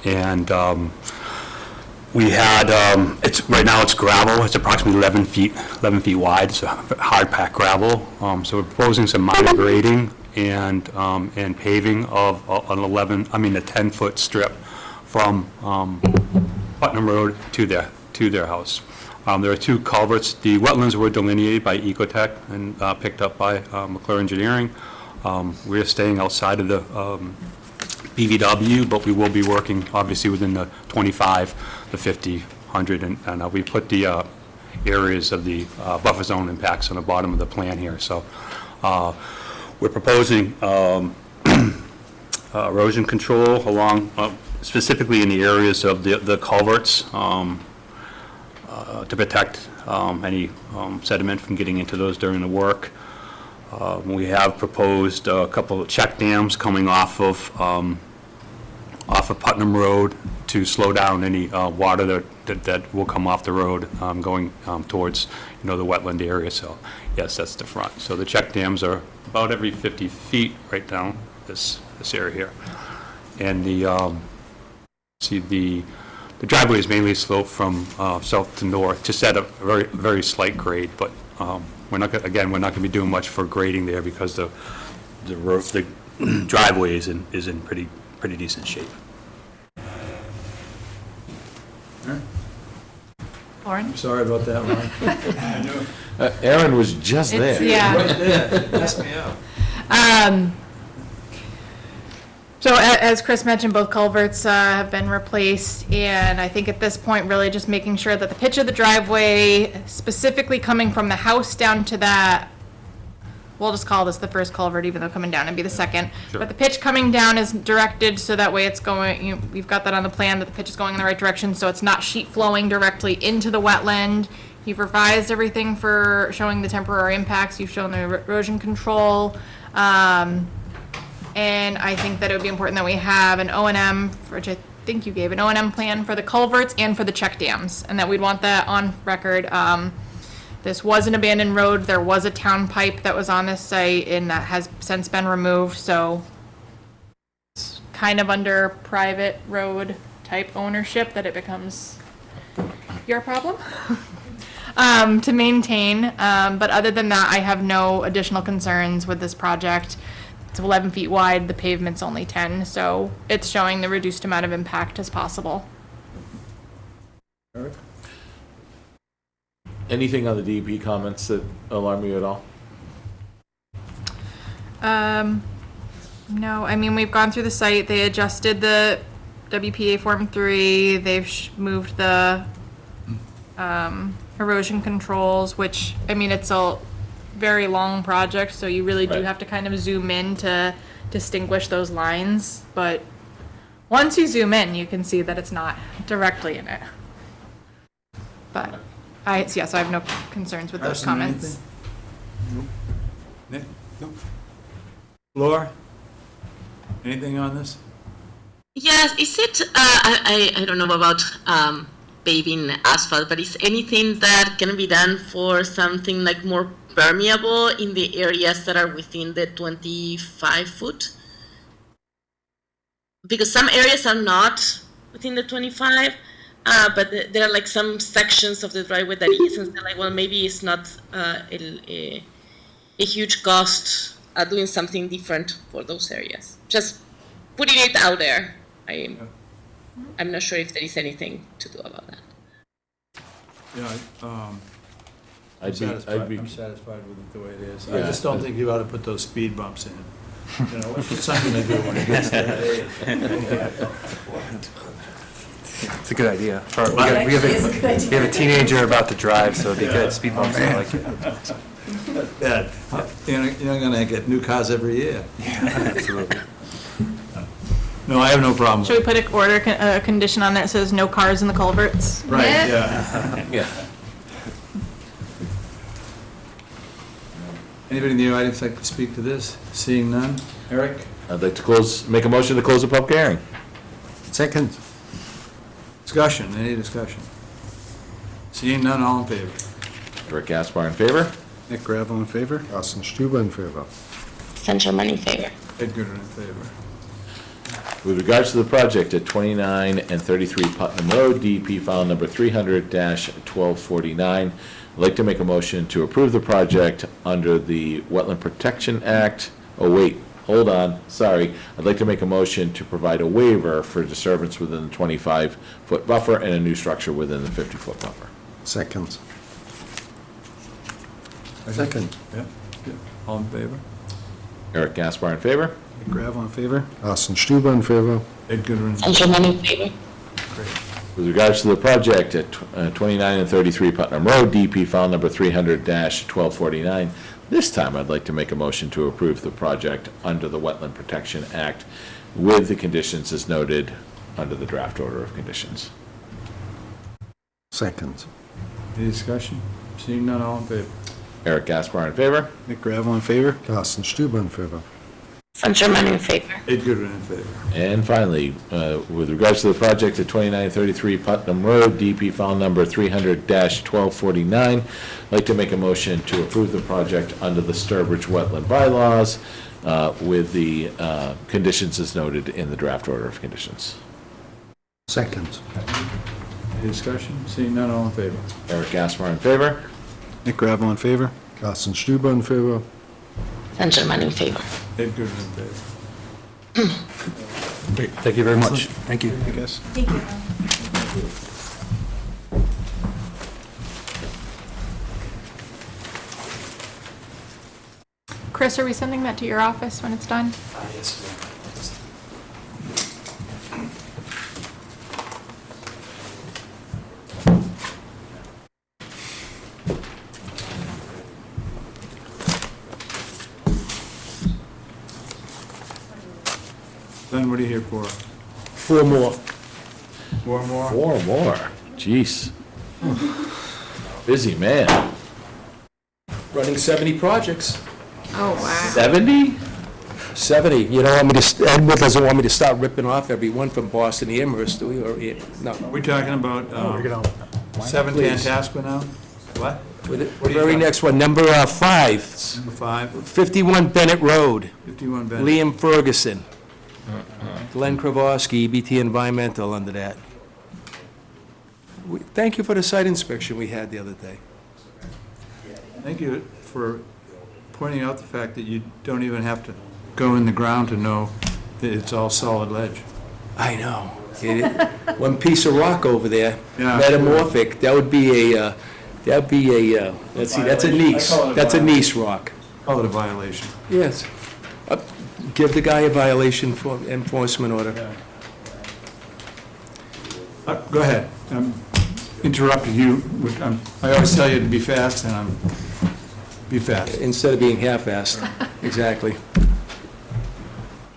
Speaker 12: and we had, right now it's gravel, it's approximately 11 feet wide, so hard packed gravel. So we're proposing some minor grading and paving of a 10-foot strip from Putnam Road to their house. There are two culverts. The wetlands were delineated by Ecotech and picked up by McClure Engineering. We're staying outside of the BVW, but we will be working obviously within the 25, the 50, 100, and we put the areas of the buffer zone impacts on the bottom of the plan here. So we're proposing erosion control along, specifically in the areas of the culverts to protect any sediment from getting into those during the work. We have proposed a couple of check dams coming off of Putnam Road to slow down any water that will come off the road going towards, the wetland area. So, yes, that's the front. So the check dams are about every 50 feet right down this area here. And the driveway is mainly sloped from south to north, just at a very, very slight grade, but we're not going to be doing much for grading there because the driveway is in pretty decent shape.
Speaker 3: Lauren?
Speaker 2: Sorry about that, Ron.
Speaker 1: Aaron was just there.
Speaker 3: Yeah.
Speaker 2: Right there, messed me up.
Speaker 3: So as Chris mentioned, both culverts have been replaced, and I think at this point, really just making sure that the pitch of the driveway, specifically coming from the house down to that, we'll just call this the first culvert, even though coming down would be the second.
Speaker 12: Sure.
Speaker 3: But the pitch coming down is directed, so that way it's going, we've got that on the plan, that the pitch is going in the right direction, so it's not sheet flowing directly into the wetland. You've revised everything for showing the temporary impacts, you've shown the erosion control. And I think that it would be important that we have an O&M, which I think you gave, an O&M plan for the culverts and for the check dams, and that we'd want that on record. This was an abandoned road, there was a town pipe that was on this site, and that has since been removed, so it's kind of under private road type ownership that it becomes your problem to maintain. But other than that, I have no additional concerns with this project. It's 11 feet wide, the pavement's only 10, so it's showing the reduced amount of impact as possible.
Speaker 2: Eric?
Speaker 1: Anything on the DEP comments that alarm you at all?
Speaker 3: No, I mean, we've gone through the site, they adjusted the WPA Form 3, they've moved the erosion controls, which, I mean, it's a very long project, so you really do
Speaker 1: Right.
Speaker 3: have to kind of zoom in to distinguish those lines, but once you zoom in, you can see that it's not directly in it. But so I have no concerns with those
Speaker 2: Carson,
Speaker 3: comments.
Speaker 2: anything? Nick? No. Laura? Anything on this?
Speaker 5: Yes, is it, I don't know about paving asphalt, but is anything that can be done for something like more permeable in the areas that are within the 25 foot? Because some areas are not within the 25, but there are like some sections of the driveway that is, and they're like, well, maybe it's not a huge cost doing something different for those areas. Just putting it out there. I'm not sure if there is anything to do about that.
Speaker 2: Yeah,
Speaker 1: I'm
Speaker 2: I'm satisfied with it the way it is. I
Speaker 1: Yeah.
Speaker 2: just don't think you ought to put those speed bumps in. You know, what's something to do when it gets to that age?
Speaker 9: It's a good idea. We have a teenager about to drive, so it'd be good. Speed bumps, I like it.
Speaker 2: Yeah, you're gonna get new cars every year.
Speaker 9: Absolutely.
Speaker 2: No, I have no problem.
Speaker 3: Should we put a condition on there that says no cars in the culverts?
Speaker 2: Right, yeah.
Speaker 1: Yeah.
Speaker 2: Anybody in the audience like to speak to this? Seeing none? Eric?
Speaker 1: I'd like to make a motion to close the public hearing.
Speaker 7: Second.
Speaker 2: Discussion, any discussion? Seeing none, all in favor?
Speaker 1: Rick Gaspar in favor?
Speaker 9: Nick Gravel in favor?
Speaker 7: Carsten Stuber in favor.
Speaker 5: Saint Germain in favor.
Speaker 2: Ed Gooder in favor.
Speaker 1: With regards to the project at 29 and 33 Putnam Road, DEP file number 300-1249, I'd like to make a motion to approve the project under the Wetland Protection Act. Oh, wait, hold on, sorry. I'd like to make a motion to provide a waiver for disturbance within the 25-foot buffer and a new structure within the 50-foot buffer.
Speaker 7: Second. Second.
Speaker 2: Yeah, yeah. All in favor?
Speaker 1: Eric Gaspar in favor?
Speaker 9: Nick Gravel in favor?
Speaker 7: Carsten Stuber in favor.
Speaker 2: Ed Gooder in
Speaker 5: Saint
Speaker 2: favor.
Speaker 5: Germain in favor.
Speaker 1: With regards to the project at 29 and 33 Putnam Road, DP file number 300-1249, this time I'd like to make a motion to approve the project under the Wetland Protection Act with the conditions as noted under the draft order of conditions.
Speaker 7: Second.
Speaker 2: Any discussion? Seeing none, all in favor?
Speaker 1: Eric Gaspar in favor.
Speaker 10: Nick Gravel in favor?
Speaker 7: Carsten Stuber in favor.
Speaker 5: San German in favor.
Speaker 2: Ed Goodwin in favor.
Speaker 1: And finally, with regards to the project at 2933 Putnam Road, DP file number 300-1249, I'd like to make a motion to approve the project under the Sturbridge wetland bylaws with the conditions as noted in the draft order of conditions.
Speaker 7: Second.
Speaker 2: Any discussion? Seeing none, all in favor?
Speaker 1: Eric Gaspar in favor.
Speaker 10: Nick Gravel in favor?
Speaker 7: Carsten Stuber in favor.
Speaker 5: San German in favor.
Speaker 2: Ed Goodwin in favor.
Speaker 9: Great, thank you very much. Thank you.
Speaker 10: I guess.
Speaker 8: Thank you.
Speaker 3: Chris, are we sending that to your office when it's done?
Speaker 2: Then what are you here for?
Speaker 4: 4 more.
Speaker 2: 4 more?
Speaker 1: 4 more. Jeez. Busy man.
Speaker 4: Running 70 projects.
Speaker 3: Oh, wow.
Speaker 1: 70?
Speaker 4: 70. You don't want me to, Edward doesn't want me to start ripping off everyone from Boston to Amherst, do we? Or, no.
Speaker 2: We're talking about 7
Speaker 4: Please.
Speaker 2: Tantascwa now? What?
Speaker 4: With the
Speaker 2: What are you
Speaker 4: very
Speaker 2: talking-
Speaker 4: next one, number 5,
Speaker 2: Number 5,
Speaker 4: 51 Bennett Road,
Speaker 2: 51 Bennett.
Speaker 4: Liam Ferguson, Glenn Kravosky, EBT Environmental under that. Thank you for the site inspection we had the other day.
Speaker 2: Thank you for pointing out the fact that you don't even have to go in the ground to know that it's all solid ledge.
Speaker 4: I know. One piece of rock over there,
Speaker 2: Yeah.
Speaker 4: metamorphic, that'd be a, let's see, that's a gneiss.
Speaker 2: I call it a
Speaker 4: That's a
Speaker 2: violation.
Speaker 4: gneiss rock.
Speaker 2: Call it a violation.
Speaker 4: Yes. Give the guy a violation for enforcement order.
Speaker 2: Go ahead. Interrupted you. I always tell you to be fast, and be fast.
Speaker 4: Instead of being half-assed, exactly.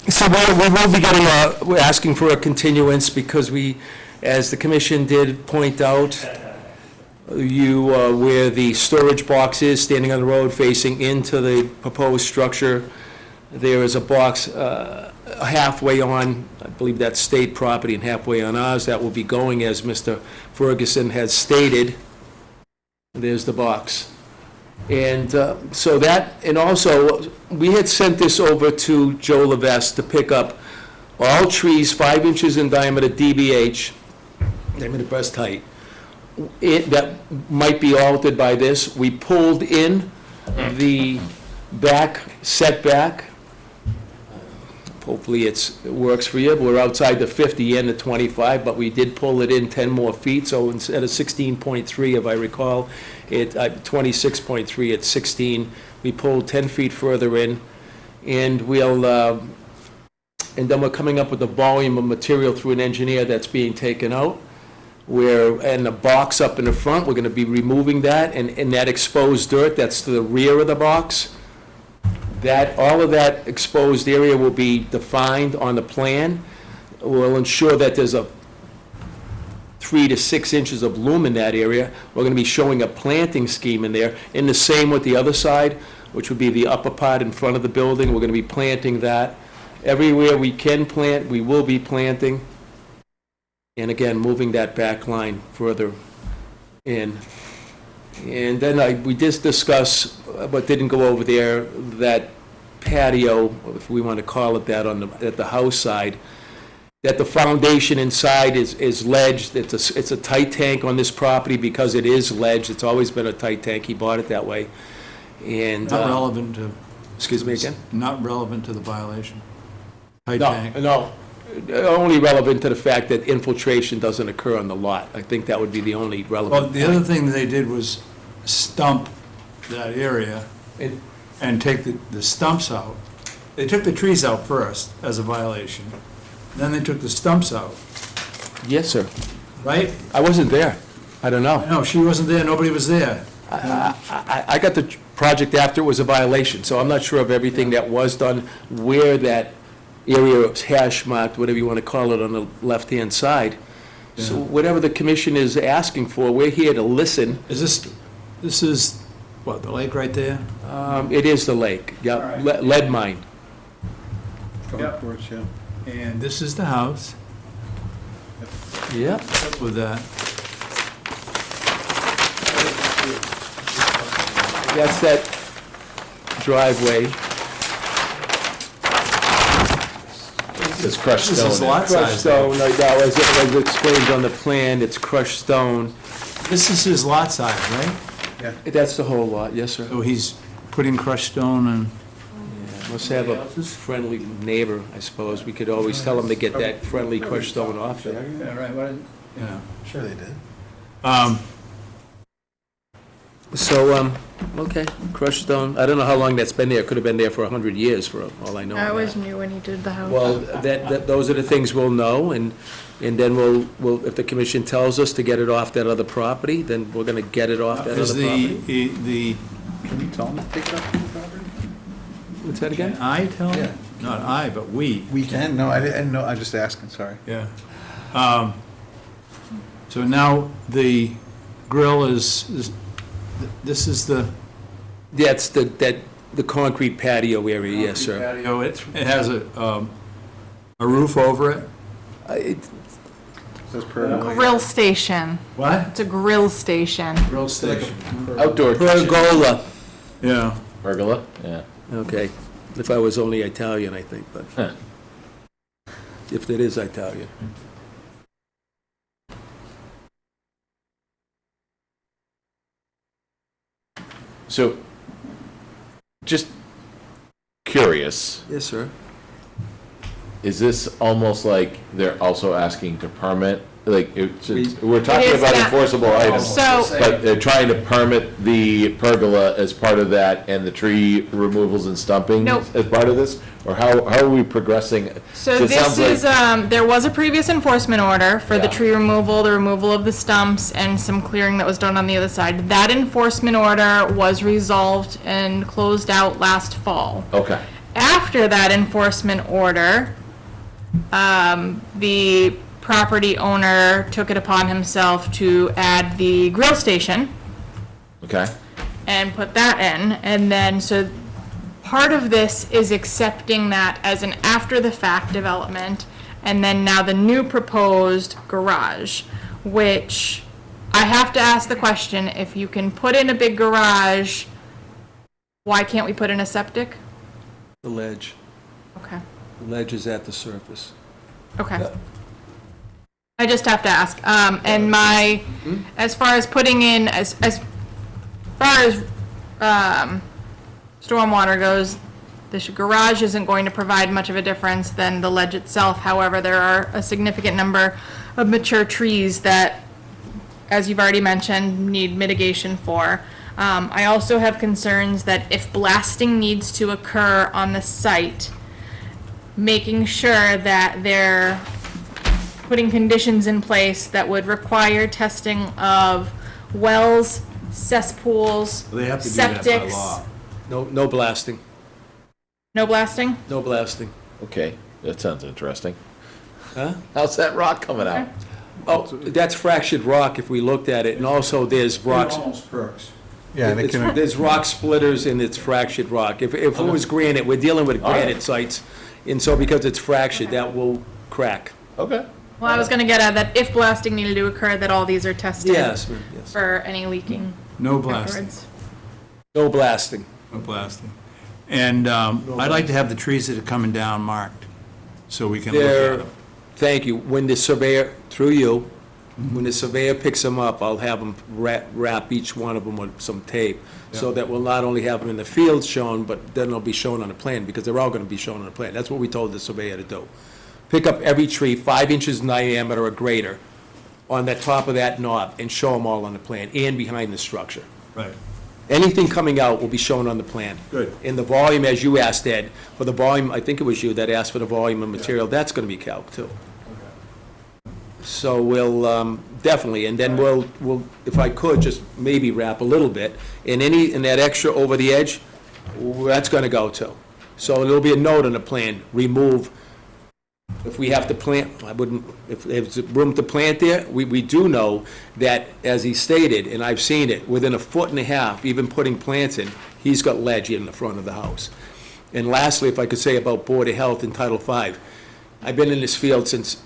Speaker 4: So we will be getting, we're asking for a continuance because we, as the commission did point out, where the storage box is, standing on the road facing into the proposed structure, there is a box halfway on, I believe that's state property, and halfway on ours, that will be going, as Mr. Ferguson has stated. There's the box. And so that, and also, we had sent this over to Joe Levesque to pick up all trees 5 inches in diameter DBH, diameter breast height, that might be altered by this. We pulled in the back setback. Hopefully it works for you. We're outside the 50 and the 25, but we did pull it in 10 more feet, so instead of 16.3, if I recall, 26.3 at 16, we pulled 10 feet further in, and and then we're coming up with a volume of material through an engineer that's being taken out, and the box up in the front, we're gonna be removing that, and that exposed dirt that's to the rear of the box, all of that exposed area will be defined on the plan. We'll ensure that there's a 3 to 6 inches of loom in that area. We're going to be showing a planting scheme in there, and the same with the other side, which would be the upper part in front of the building. We're going to be planting that. Everywhere we can plant, we will be planting. And again, moving that back line further in. And then we just discussed, but didn't go over there, that patio, if we want to call it that, at the house side, that the foundation inside is ledged. It's a tight tank on this property because it is ledged. It's always been a tight tank. He bought it that way. And
Speaker 2: Not relevant to...
Speaker 4: Excuse me again?
Speaker 2: Not relevant to the violation. Tight
Speaker 4: No,
Speaker 2: tank.
Speaker 4: no. Only relevant to the fact that infiltration doesn't occur on the lot. I think that would be the only relevant.
Speaker 2: Well, the other thing they did was stump that area and take the stumps out. They took the trees out first as a violation. Then they took the stumps out,
Speaker 4: Yes, sir.
Speaker 2: right?
Speaker 4: I wasn't there. I don't know.
Speaker 2: No, she wasn't there, nobody was there.
Speaker 4: I got the project after it was a violation, so I'm not sure of everything that was done, where that area was hash marked, whatever you want to call it, on the left-hand side. So whatever the commission is asking for, we're here to listen.
Speaker 2: This is What, the lake right there?
Speaker 4: It is the lake, yeah,
Speaker 2: All right.
Speaker 4: lead mine.
Speaker 2: Yep.
Speaker 10: Towards, yeah.
Speaker 2: And this is the house
Speaker 4: Yeah.
Speaker 2: with that.
Speaker 4: That's that driveway.
Speaker 1: It's crushed
Speaker 2: This is
Speaker 1: stone.
Speaker 2: lot
Speaker 4: Crushed
Speaker 2: size.
Speaker 4: stone, like that, as explained on the plan, it's crushed stone.
Speaker 2: This is his lot size, right?
Speaker 4: That's the whole lot, yes, sir.
Speaker 2: So he's putting crushed stone and,
Speaker 4: Must have a friendly neighbor, I suppose. We could always tell them to get that friendly crushed stone off there.
Speaker 2: yeah, right, yeah.
Speaker 10: Sure they did.
Speaker 4: So, okay, crushed stone. I don't know how long that's been there. Could have been there for 100 years, for all I know.
Speaker 3: I was new when he did the house.
Speaker 4: Well, those are the things we'll know, and then we'll, if the commission tells us to get it off that other property, then we're gonna get it off that
Speaker 2: Is
Speaker 4: other property.
Speaker 2: the,
Speaker 10: Can you tell them to take it up from the property?
Speaker 4: What's that
Speaker 2: can
Speaker 4: again?
Speaker 2: I tell him?
Speaker 10: Yeah.
Speaker 2: Not I, but we.
Speaker 10: We can, no, I didn't know, I'm just asking, sorry.
Speaker 2: Yeah. So now the grill is, this is the
Speaker 4: That's the concrete patio area, yes, sir.
Speaker 2: patio. It has a roof over it?
Speaker 10: Says pergola.
Speaker 3: Grill station.
Speaker 2: What?
Speaker 3: It's a grill station.
Speaker 2: Grill station.
Speaker 1: Outdoor kitchen.
Speaker 4: Pergola.
Speaker 2: Yeah.
Speaker 1: Pergola, yeah.
Speaker 4: Okay, if I was only Italian, I think, but
Speaker 1: Huh.
Speaker 4: if it is Italian.
Speaker 1: So, just curious,
Speaker 4: Yes, sir.
Speaker 1: is this almost like they're also asking to permit? Like, we're talking
Speaker 3: It is
Speaker 1: about
Speaker 3: not-
Speaker 1: enforceable items,
Speaker 3: So,
Speaker 1: but they're trying to permit the pergola as part of that and the tree removals and stumping
Speaker 3: Nope.
Speaker 1: as part of this? Or how are we progressing?
Speaker 3: so
Speaker 1: it
Speaker 3: this
Speaker 1: sounds like-
Speaker 3: is, there was a previous enforcement order for the
Speaker 1: Yeah.
Speaker 3: tree removal, the removal of the stumps, and some clearing that was done on the other side. That enforcement order was resolved and closed out last fall.
Speaker 1: Okay,
Speaker 3: After that enforcement order, the property owner took it upon himself to add the grill station
Speaker 1: okay.
Speaker 3: and put that in. And then, so part of this is accepting that as an after-the-fact development, and then now the new proposed garage, which I have to ask the question, if you can put in a big garage, why can't we put in a septic?
Speaker 4: The ledge.
Speaker 3: Okay,
Speaker 4: The ledge is at the surface.
Speaker 3: okay. I just have to ask, and my, as far as putting in, as far as, stormwater goes, the garage isn't going to provide much of a difference than the ledge itself. However, there are a significant number of mature trees that, as you've already mentioned, need mitigation for. I also have concerns that if blasting needs to occur on the site, making sure that they're putting conditions in place that would require testing of wells, cesspools,
Speaker 2: They have to do that by
Speaker 3: septics.
Speaker 2: law.
Speaker 4: No blasting,
Speaker 3: No blasting?
Speaker 4: no blasting.
Speaker 1: Okay, that sounds interesting.
Speaker 4: Huh?
Speaker 1: How's that rock coming out?
Speaker 4: Oh, that's fractured rock if we looked at it, and also there's rocks.
Speaker 2: Almost perks.
Speaker 10: Yeah, they can,
Speaker 4: There's rock splitters and it's fractured rock. If it was granite, we're dealing with granite sites, and so because it's fractured, that will crack.
Speaker 1: Okay.
Speaker 3: Well, I was gonna get at that if blasting needed to occur, that all these are tested.
Speaker 4: Yes, yes.
Speaker 3: For any leaking
Speaker 2: No blasting.
Speaker 3: afterwards.
Speaker 4: No blasting.
Speaker 2: No blasting. And I'd like to have the trees that are coming down marked, so we can look at
Speaker 4: There,
Speaker 2: them.
Speaker 4: thank you. When the surveyor, through you, when the surveyor picks them up, I'll have them wrap each one of them with some tape, so that we'll not only have them in the field shown, but then they'll be shown on the plan, because they're all gonna be shown on the plan. That's what we told the surveyor to do. Pick up every tree 5 inches in diameter or greater on the top of that knob and show them all on the plan and behind the structure.
Speaker 2: Right.
Speaker 4: Anything coming out will be shown on the plan.
Speaker 2: Good.
Speaker 4: And the volume, as you asked, Ed, for the volume, I think it was you that asked for the volume of material, that's gonna be calc too. So we'll, definitely, and then we'll, if I could, just maybe wrap a little bit, and that extra over the edge, that's gonna go too. So there'll be a note on the plan, remove If we have to plant, I wouldn't, if there's room to plant there, we do know that, as he stated, and I've seen it, within 1.5 feet, even putting plants in, he's got ledge in the front of the house. And lastly, if I could say about Board of Health in Title V, I've been in this field since,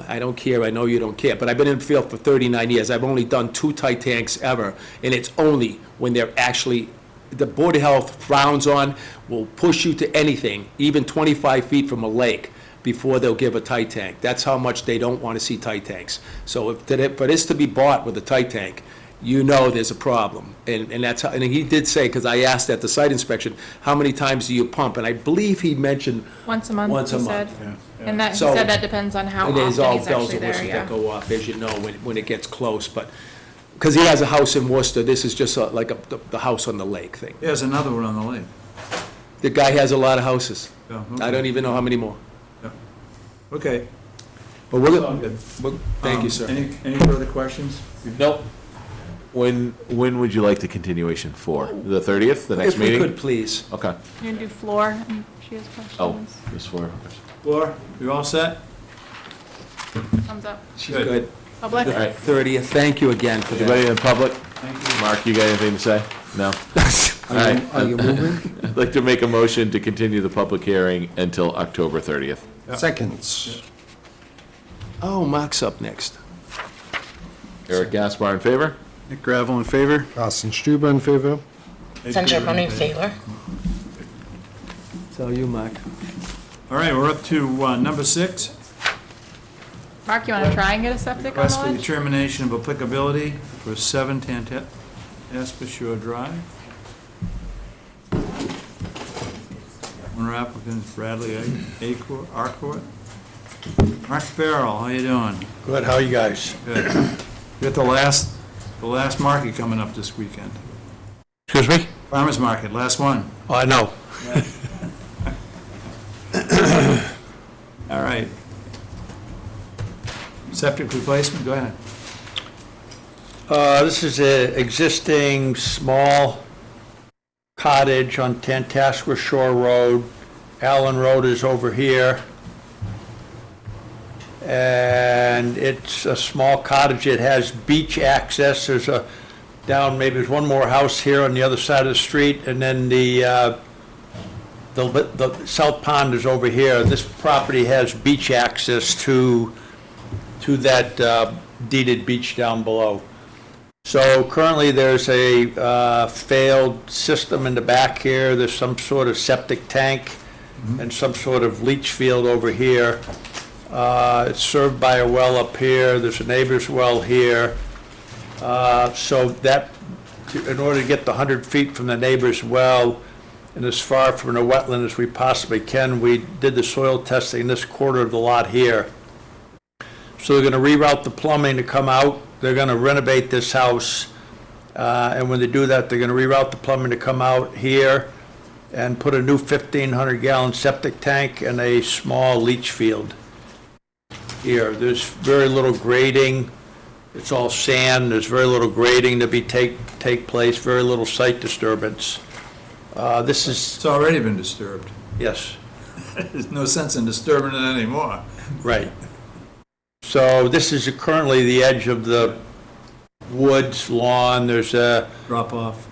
Speaker 4: I don't care, I know you don't care, but I've been in the field for 39 years. I've only done 2 tight tanks ever, and it's only when they're actually, the Board of Health frowns on, will push you to anything, even 25 feet from a lake, before they'll give a tight tank. That's how much they don't want to see tight tanks. So if for this to be bought with a tight tank, you know there's a problem. And that's how, and he did say, because I asked at the site inspection, how many times do you pump? And I believe he mentioned
Speaker 3: Once a month,
Speaker 4: once
Speaker 3: he
Speaker 4: a
Speaker 3: said.
Speaker 4: month.
Speaker 3: And that, he
Speaker 4: So-
Speaker 3: said that depends on how
Speaker 4: And there's
Speaker 3: often
Speaker 4: all
Speaker 3: he's
Speaker 4: bells
Speaker 3: actually
Speaker 4: and
Speaker 3: there,
Speaker 4: whistles that
Speaker 3: yeah.
Speaker 4: go off, as you know, when it gets close. But, because he has a house in Worcester, this is just the house on the lake thing.
Speaker 2: There's another one on the lake.
Speaker 4: The guy has a lot of houses.
Speaker 2: Yeah,
Speaker 4: I don't even know how many more.
Speaker 2: Okay.
Speaker 4: But
Speaker 2: All good.
Speaker 4: thank you, sir.
Speaker 2: Any further questions?
Speaker 1: Nope. When would you like the continuation for? The 30th, the next
Speaker 4: If we
Speaker 1: meeting?
Speaker 4: could, please.
Speaker 1: Okay.
Speaker 3: You gonna do floor, and she has
Speaker 1: Oh,
Speaker 3: questions?
Speaker 1: this for,
Speaker 2: Laura, you all set?
Speaker 3: Thumbs up.
Speaker 4: She's good.
Speaker 3: Public?
Speaker 1: all right.
Speaker 4: 30th, thank you again for that.
Speaker 1: Anybody in the public?
Speaker 2: Thank you.
Speaker 1: Mark, you got anything to say? No? All right.
Speaker 7: Are you moving?
Speaker 1: I'd like to make a motion to continue the public hearing until October 30th.
Speaker 7: Seconds.
Speaker 4: Oh, Mark's up next.
Speaker 1: Eric Gaspar in favor?
Speaker 10: Nick Gravel in favor?
Speaker 7: Carsten Stuber in favor?
Speaker 5: San Germano in favor.
Speaker 4: So you, Mark.
Speaker 2: All right, we're up to number 6.
Speaker 3: Mark, you wanna try and get a septic on
Speaker 2: Request
Speaker 3: the
Speaker 2: for
Speaker 3: ledge?
Speaker 2: determination of applicability for 7 Tantascwa Shore Drive. Owner applicant is Bradley Arcourt. Mark Farrell, how you doing?
Speaker 10: Good, how are you guys?
Speaker 2: Good. We got the last market coming up this weekend.
Speaker 10: Excuse me?
Speaker 2: Farmers Market, last one.
Speaker 10: Oh, I know.
Speaker 2: All right. Septic replacement, go ahead.
Speaker 13: This is an existing small cottage on Tantascwa Shore Road. Allen Road is over here. And it's a small cottage. It has beach access. There's maybe there's one more house here on the other side of the street, and then the South Pond is over here. This property has beach access to that deeded beach down below. So currently, there's a failed system in the back here. There's some sort of septic tank and some sort of leach field over here. It's served by a well up here. There's a neighbor's well here. So that, in order to get the 100 feet from the neighbor's well and as far from the wetland as we possibly can, we did the soil testing in this quarter of the lot here. So they're going to reroute the plumbing to come out. They're going to renovate this house. And when they do that, they're going to reroute the plumbing to come out here and put a new 1,500-gallon septic tank and a small leach field here. There's very little grading. It's all sand. There's very little grading to take place, very little site disturbance. This is,
Speaker 2: It's already been disturbed.
Speaker 13: yes,
Speaker 2: There's no sense in disturbing it anymore.
Speaker 13: right. So this is currently the edge of the woods lawn. There's a,
Speaker 2: Drop off.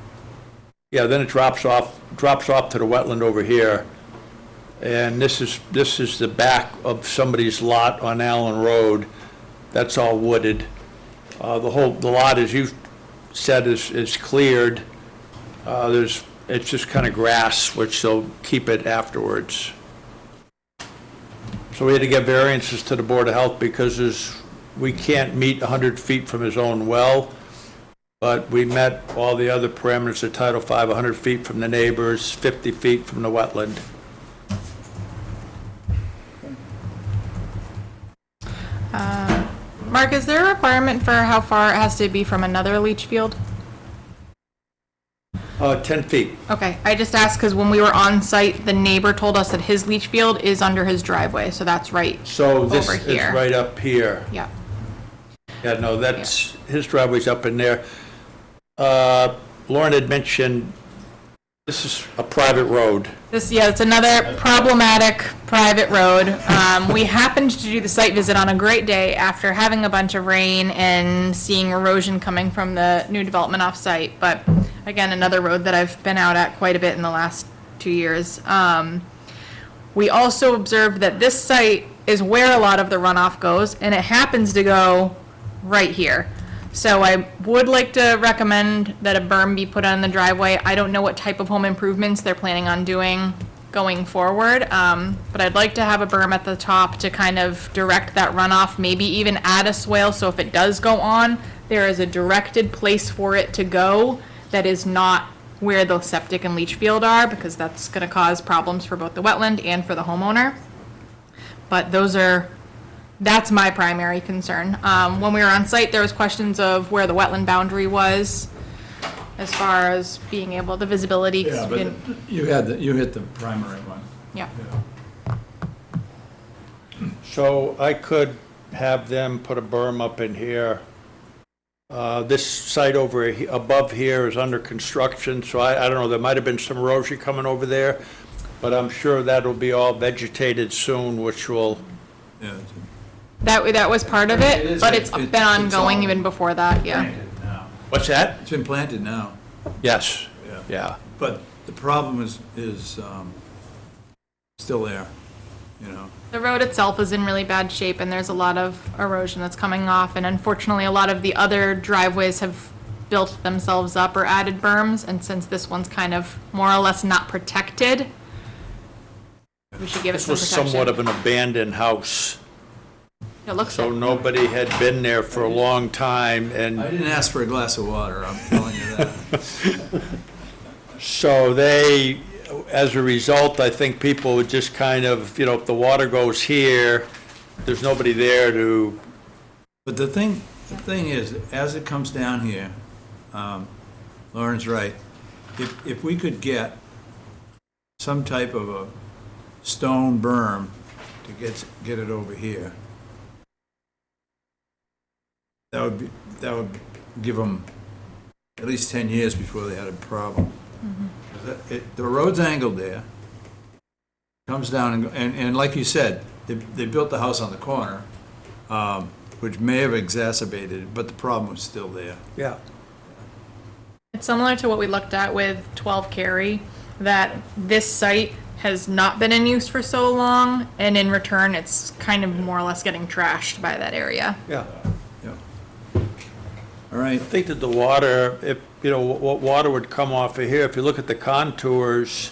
Speaker 13: yeah, then it drops off to the wetland over here. And this is the back of somebody's lot on Allen Road. That's all wooded. The lot, as you said, is cleared. It's just kind of grass, which they'll keep it afterwards. So we had to get variances to the Board of Health because we can't meet 100 feet from his own well, but we met all the other parameters of Title V, 100 feet from the neighbors, 50 feet from the wetland.
Speaker 3: Mark, is there a requirement for how far it has to be from another leach field?
Speaker 13: 10 feet.
Speaker 3: Okay, I just asked because when we were on site, the neighbor told us that his leach field is under his driveway, so that's right
Speaker 13: So this
Speaker 3: over
Speaker 13: is
Speaker 3: here.
Speaker 13: right up here.
Speaker 3: Yeah.
Speaker 13: Yeah, no, his driveway's up in there. Lauren had mentioned This is a private road.
Speaker 3: It's another problematic private road. We happened to do the site visit on a great day after having a bunch of rain and seeing erosion coming from the new development off-site. But again, another road that I've been out at quite a bit in the last 2 years. We also observed that this site is where a lot of the runoff goes, and it happens to go right here. So I would like to recommend that a berm be put on the driveway. I don't know what type of home improvements they're planning on doing going forward, but I'd like to have a berm at the top to kind of direct that runoff, maybe even add a swale, so if it does go on, there is a directed place for it to go that is not where the septic and leach field are, because that's gonna cause problems for both the wetland and for the homeowner. But that's my primary concern. When we were on site, there was questions of where the wetland boundary was, as far as being able, the visibility. 'cause
Speaker 2: Yeah,
Speaker 3: you
Speaker 2: but
Speaker 3: didn't-
Speaker 2: you hit the primary one.
Speaker 3: Yeah.
Speaker 13: So I could have them put a berm up in here. This site above here is under construction, so I don't know, there might have been some erosion coming over there, but I'm sure that'll be all vegetated soon, which will,
Speaker 2: Yeah.
Speaker 3: That was part of it,
Speaker 2: It is,
Speaker 3: but it's
Speaker 2: it's
Speaker 3: been ongoing
Speaker 2: all
Speaker 3: even before that, yeah.
Speaker 2: Planted now.
Speaker 13: what's that?
Speaker 2: It's been planted now.
Speaker 13: Yes,
Speaker 2: Yeah.
Speaker 13: yeah.
Speaker 2: But the problem is still there, you know.
Speaker 3: The road itself is in really bad shape, and there's a lot of erosion that's coming off, and unfortunately, a lot of the other driveways have built themselves up or added berms, and since this one's kind of more or less not protected, we should give it
Speaker 13: This
Speaker 3: some
Speaker 13: was
Speaker 3: protection.
Speaker 13: somewhat of an abandoned house,
Speaker 3: It looks
Speaker 13: so
Speaker 3: like.
Speaker 13: nobody had been there for a long time,
Speaker 2: I
Speaker 13: and
Speaker 2: didn't ask for a glass of water, I'm telling you that.
Speaker 13: so as a result, I think people would just kind of, if the water goes here, there's nobody there to,
Speaker 2: But the thing is, as it comes down here, Lauren's right, if we could get some type of a stone berm to get it over here, that would give them at least 10 years before they had a problem. The road's angled there, comes down and like you said, they built the house on the corner, which may have exacerbated it, but the problem was still there.
Speaker 13: yeah.
Speaker 3: It's similar to what we looked at with 12 Cary, that this site has not been in use for so long, and in return, it's kind of more or less getting trashed by that area.
Speaker 13: Yeah.
Speaker 2: All right,
Speaker 13: I think that the water, if, what water would come off of here, if you look at the contours,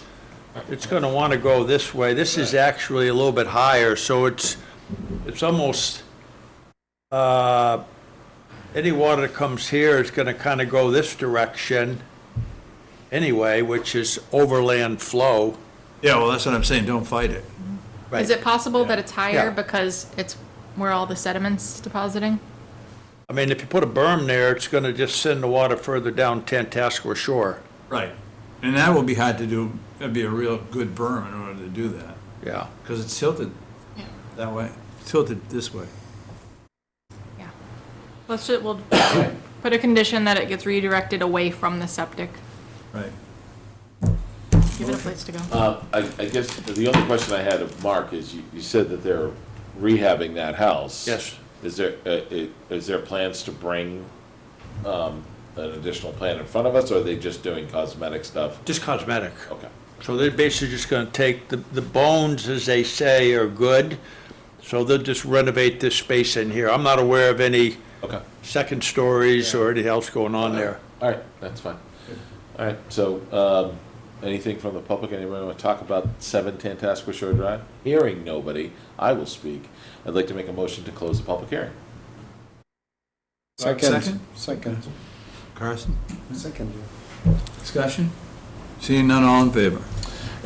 Speaker 13: it's going to want to go this way. This is actually a little bit higher, so it's almost, any water that comes here is going to kind of go this direction anyway, which is overland flow.
Speaker 2: yeah, well, that's what I'm saying, don't fight it.
Speaker 13: Right.
Speaker 3: Is it possible that it's higher
Speaker 13: Yeah.
Speaker 3: because it's where all the sediment's depositing?
Speaker 13: I mean, if you put a berm there, it's going to just send the water further down Tantascwa Shore.
Speaker 2: Right. And that will be hard to do, that'd be a real good berm in order to do that,
Speaker 13: Yeah.
Speaker 2: because it's tilted
Speaker 3: Yeah.
Speaker 2: that way, tilted this way.
Speaker 3: Yeah. We'll put a condition that it gets redirected away from the septic.
Speaker 2: Right.
Speaker 3: Give it a place to go.
Speaker 1: I guess the only question I had of Mark is, you said that they're rehabbing that house.
Speaker 13: Yes.
Speaker 1: Is there plans to bring an additional plan in front of us, or are they just doing cosmetic stuff?
Speaker 13: Just cosmetic.
Speaker 1: Okay.
Speaker 13: So they're basically just gonna take, the bones, as they say, are good, so they'll just renovate this space in here. I'm not aware of any
Speaker 1: Okay.
Speaker 13: second stories or anything else going on there.
Speaker 1: All right, that's fine. All right, so, anything from the public? Anybody want to talk about 7 Tantascwa Shore Drive? Hearing nobody, I will speak. I'd like to make a motion to close the public hearing.
Speaker 2: Second?
Speaker 7: Second.
Speaker 2: Carson,
Speaker 7: Second.
Speaker 2: discussion? Seeing none, all in favor?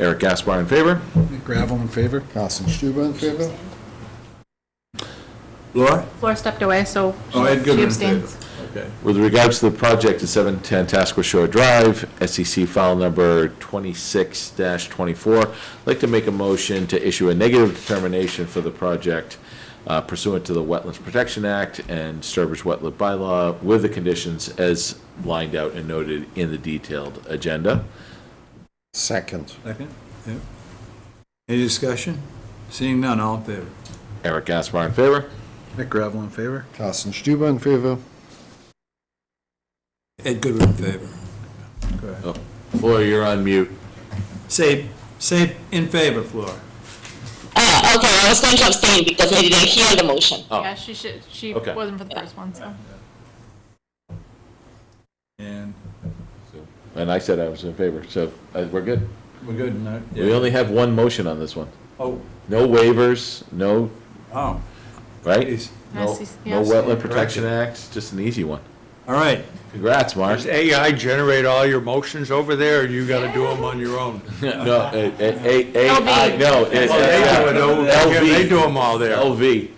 Speaker 1: Eric Gaspar in favor?
Speaker 7: Nick Gravel in favor. Carson Stuber in favor.
Speaker 2: Laura?
Speaker 3: Flora stepped away, so
Speaker 2: Oh, Ed
Speaker 3: she
Speaker 2: Goodman in
Speaker 3: abstains.
Speaker 2: favor. Okay.
Speaker 1: With regards to the project at 7 Tantascwa Shore Drive, SEC file number 26-24, I'd like to make a motion to issue a negative determination for the project pursuant to the Wetlands Protection Act and Sturbridge Wetland Bylaw with the conditions as lined out and noted in the detailed agenda.
Speaker 7: Second.
Speaker 2: Second? Yep. Any discussion? Seeing none, all in favor?
Speaker 1: Eric Gaspar in favor?
Speaker 10: Nick Gravel in favor?
Speaker 7: Carsten Stuber in favor.
Speaker 2: Ed Goodwin in favor. Go ahead.
Speaker 1: Oh, Flora, you're on mute.
Speaker 2: Say in favor, Flora.
Speaker 5: Okay, I was going to abstain because I didn't hear the motion.
Speaker 1: Oh.
Speaker 3: Yeah, she
Speaker 1: Okay.
Speaker 3: wasn't for the first one, so.
Speaker 2: And
Speaker 1: And I said I was in favor, so we're good.
Speaker 2: we're good, no?
Speaker 1: We only have one motion on this one.
Speaker 2: Oh,
Speaker 1: No waivers, no,
Speaker 2: oh,
Speaker 1: right?
Speaker 2: geez.
Speaker 1: No,
Speaker 3: Yes,
Speaker 1: no
Speaker 3: yes.
Speaker 1: Wetland Protection Acts, just an easy one.
Speaker 2: All right.
Speaker 1: Congrats, Mark.
Speaker 13: Does AI generate all your motions over there, or you gotta do them on your own?
Speaker 1: No, AI,
Speaker 3: LV.
Speaker 1: no.
Speaker 13: They do them all there.
Speaker 1: LV.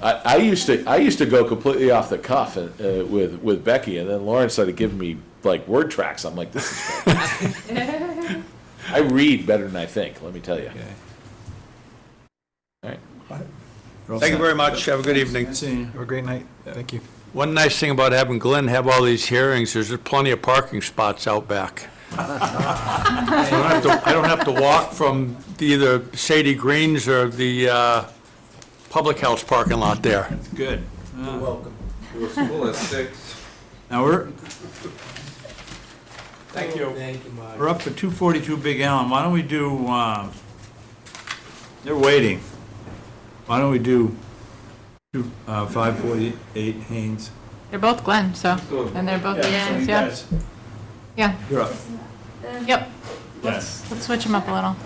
Speaker 1: I used to go completely off the cuff with Becky, and then Lauren started giving me like word tracks. I'm like, this is fantastic. I read better than I think, let me tell you. All right.
Speaker 13: Thank you very much, have a good evening.
Speaker 2: See you.
Speaker 9: Have a great night. Thank you.
Speaker 13: One nice thing about having Glenn have all these hearings is there's plenty of parking spots out back. So I don't have to walk from either Sadie Greens or the Public House parking lot there.
Speaker 2: Good.
Speaker 13: You're welcome.
Speaker 10: It was full at 6.
Speaker 2: Now, we're
Speaker 13: Thank you. Thank you, Mark.
Speaker 2: up for 242 Big Allen. Why don't we do, they're waiting. Why don't we do 548 Haynes?
Speaker 3: They're both Glenn, so, and they're both,
Speaker 2: So you
Speaker 3: yeah.
Speaker 2: guys,
Speaker 3: Yeah,
Speaker 2: You're up.
Speaker 3: yep.
Speaker 2: Yes.
Speaker 3: Let's switch them up a little.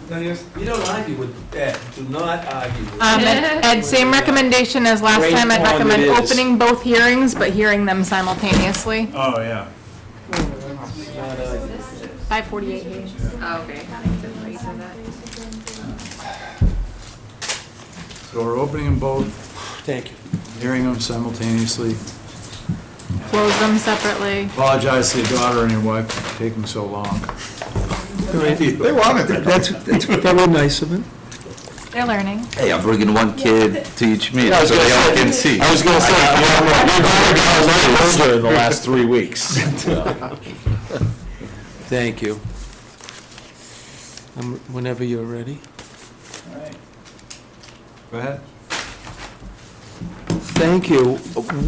Speaker 4: You don't argue with Ed, do not argue with
Speaker 3: Ed, same recommendation as last
Speaker 4: Great
Speaker 3: time. I'd
Speaker 4: point
Speaker 3: recommend
Speaker 4: it is.
Speaker 3: opening both hearings, but hearing them simultaneously.
Speaker 2: Oh, yeah.
Speaker 3: 548 Hayes.
Speaker 8: Oh, okay.
Speaker 2: So we're opening them both,
Speaker 4: Thank you.
Speaker 2: hearing them simultaneously.
Speaker 3: Close them separately.
Speaker 2: Apologize to your daughter and your wife for taking so long.
Speaker 10: They wanted it.
Speaker 4: That's very nice of him.
Speaker 3: They're learning.
Speaker 14: Hey, I'm bringing one kid to each meeting, so they all can see.
Speaker 1: I was gonna say, you're in the last 3 weeks.
Speaker 4: Thank you. Whenever you're ready.
Speaker 2: All right. Go ahead.
Speaker 4: Thank you.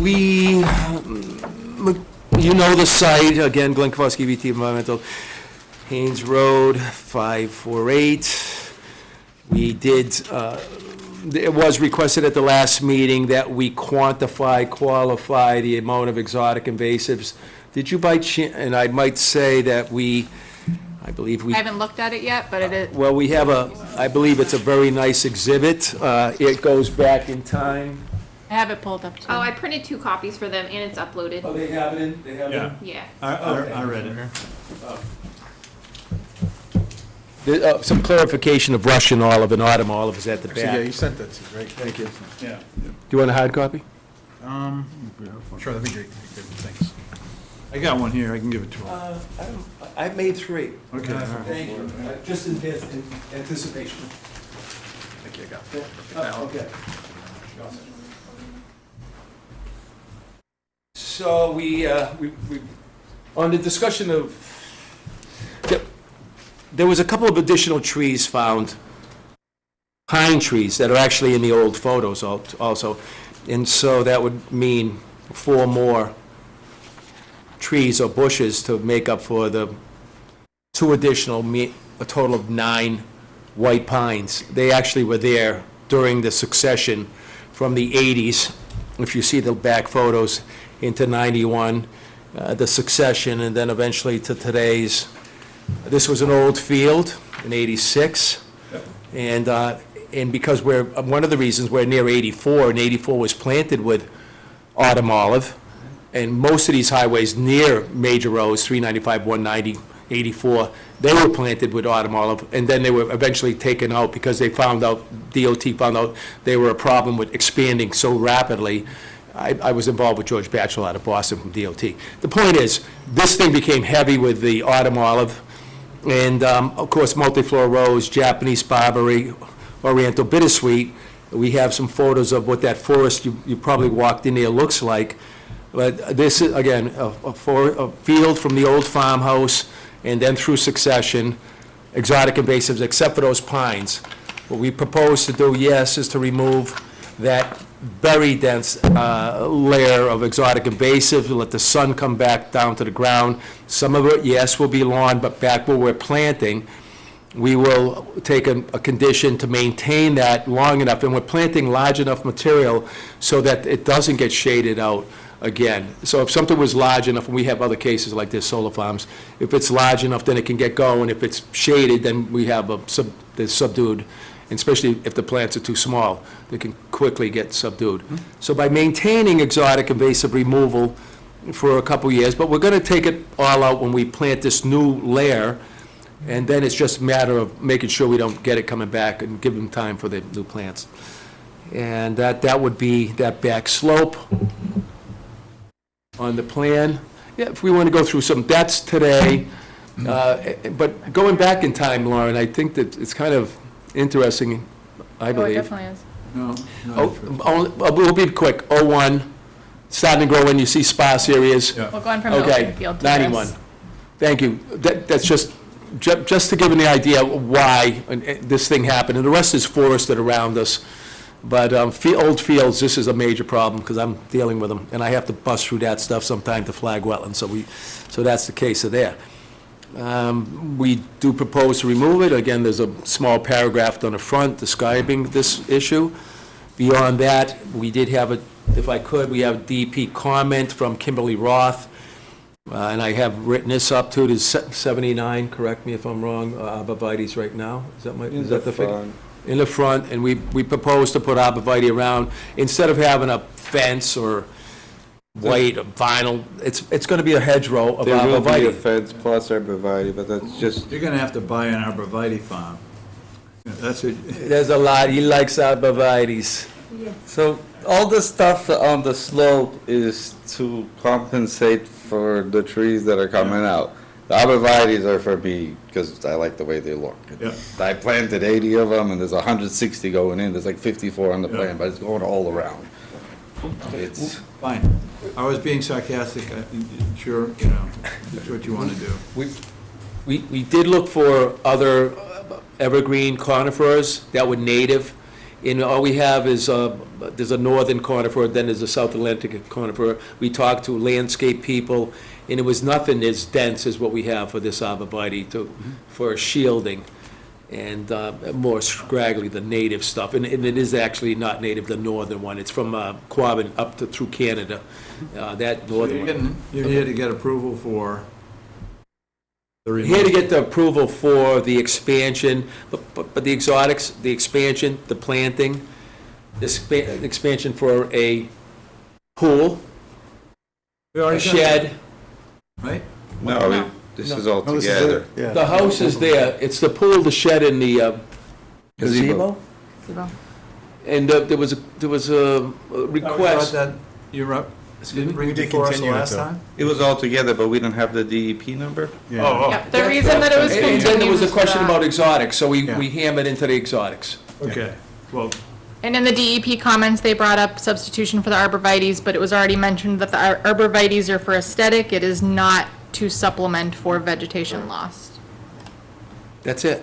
Speaker 4: We, you know the site, again, Glenn Kowalski, VT Environmental, Haynes Road, 548. We did, it was requested at the last meeting that we quantify, qualify the amount of exotic invasives. Did you by chance, and I might say that I believe we.
Speaker 3: I haven't looked at it yet, but it is,
Speaker 4: Well, we have I believe it's a very nice exhibit. It goes back in time.
Speaker 3: I have it pulled up too.
Speaker 8: Oh, I printed 2 copies for them and it's uploaded.
Speaker 4: They have it in, they have
Speaker 2: Yeah.
Speaker 8: Yeah.
Speaker 2: I read it.
Speaker 4: Some clarification of Russian olive and autumn olive is at the
Speaker 10: Yeah,
Speaker 4: back.
Speaker 10: you sent that to me, right? Thank you.
Speaker 2: Yeah.
Speaker 4: Do you want a hard copy?
Speaker 10: Sure, that'd be great. Good, thanks.
Speaker 2: I got one here, I can give it to her.
Speaker 4: I made 3.
Speaker 2: Okay, all right.
Speaker 4: Thank you. Just in anticipation.
Speaker 10: Thank you, I got it.
Speaker 4: Okay. So we, on the discussion of, there was a couple of additional trees found, pine trees, that are actually in the old photos also. And so that would mean 4 more trees or bushes to make up for the 2 additional, a total of 9 white pines. They actually were there during the succession from the 80s, if you see the back photos, into 91, the succession, and then eventually to today's. This was an old field in 86, and because one of the reasons we're near 84, and 84 was planted with autumn olive, and most of these highways near major roads, 395, 190, 84, they were planted with autumn olive, and then they were eventually taken out because they found out, DOT found out they were a problem with expanding so rapidly. I was involved with George Batchel out of Boston from DOT. The point is, this thing became heavy with the autumn olive, and of course, multiflora rose, Japanese barberry, oriental bittersweet. We have some photos of what that forest you probably walked in there looks like. But this is, again, a field from the old farmhouse, and then through succession, exotic invasives except for those pines. What we propose to do, yes, is to remove that very dense layer of exotic invasive, let the sun come back down to the ground. Some of it, yes, will be lawn, but back where we're planting, we will take a condition to maintain that long enough, and we're planting large enough material so that it doesn't get shaded out again. So if something was large enough, and we have other cases like this, solar farms, if it's large enough, then it can get going. If it's shaded, then we have they're subdued, and especially if the plants are too small, they can quickly get subdued. So by maintaining exotic invasive removal for a couple years, but we're gonna take it all out when we plant this new layer, and then it's just a matter of making sure we don't get it coming back and give them time for the new plants. And that would be that back slope on the plan. Yeah, if we want to go through some, that's today. But going back in time, Lauren, I think that it's kind of interesting, I
Speaker 3: Oh, it
Speaker 4: believe.
Speaker 3: definitely is.
Speaker 2: No,
Speaker 4: We'll be quick. 01, starting to grow in, you see sparse areas.
Speaker 2: Yeah.
Speaker 3: We're going from the
Speaker 4: Okay,
Speaker 3: open field to
Speaker 4: 91.
Speaker 3: this.
Speaker 4: Thank you. That's just to give an idea why this thing happened, and the rest is forested around us. But old fields, this is a major problem, because I'm dealing with them, and I have to bust through that stuff sometime to flag wetlands, so that's the case of there. We do propose to remove it. Again, there's a small paragraph on the front describing this issue. Beyond that, we did have if I could, we have a DEP comment from Kimberly Roth, and I have written this up to it is 79, correct me if I'm wrong, arborvitae's right now. Is that the figure? In the front, and we propose to put arborvitae around, instead of having a fence or white or vinyl, it's gonna be a hedgerow of
Speaker 14: There will be a
Speaker 4: arborvitae.
Speaker 14: fence plus arborvitae, but that's just,
Speaker 2: You're gonna have to buy an arborvitae farm. That's what,
Speaker 4: There's a lot, he likes arborvitae's.
Speaker 14: so all the stuff on the slope is to compensate for the trees that are coming out. The arborvitae's are for me, because I like the way they look.
Speaker 2: Yeah.
Speaker 14: I planted 80 of them, and there's 160 going in, there's like 54 on the
Speaker 2: Yeah.
Speaker 14: plan, but it's going all around. It's,
Speaker 2: fine. I was being sarcastic, sure, that's what you wanna do.
Speaker 4: We did look for other evergreen conifers that were native, and all we have is, there's a northern conifer, then there's a South Atlantic conifer. We talked to landscape people, and it was nothing as dense as what we have for this arborvitae for shielding, and more scraggly, the native stuff. And it is actually not native, the northern one. It's from Quabbin up to through Canada, that
Speaker 2: So
Speaker 4: northern one.
Speaker 2: you're here to get approval for the
Speaker 4: Here to
Speaker 2: removal.
Speaker 4: get the approval for the expansion, but the exotics, the expansion, the planting, the expansion for a pool,
Speaker 2: We
Speaker 4: a
Speaker 2: already got
Speaker 4: shed.
Speaker 2: that, right?
Speaker 14: no, this is all
Speaker 7: this is
Speaker 14: together.
Speaker 7: it,
Speaker 4: The house is there. It's the pool, the shed, and the gazebo.
Speaker 3: Gazebo.
Speaker 4: And there was a request.
Speaker 2: You're up,
Speaker 4: Excuse me?
Speaker 2: didn't bring
Speaker 7: We
Speaker 2: it
Speaker 7: did
Speaker 2: before us
Speaker 7: continue it,
Speaker 2: last
Speaker 7: though.
Speaker 2: time?
Speaker 14: It was all together, but we didn't have the DEP number?
Speaker 3: Yep, the reason that it was
Speaker 4: And
Speaker 3: continued
Speaker 4: then there was a
Speaker 3: was
Speaker 4: question
Speaker 3: that-
Speaker 4: about exotics, so we
Speaker 2: Yeah.
Speaker 4: hammered into the exotics.
Speaker 2: Okay, well,
Speaker 3: And in the DEP comments, they brought up substitution for the arborvitae's, but it was already mentioned that the arborvitae's are for aesthetic. It is not to supplement for vegetation loss.
Speaker 4: That's it.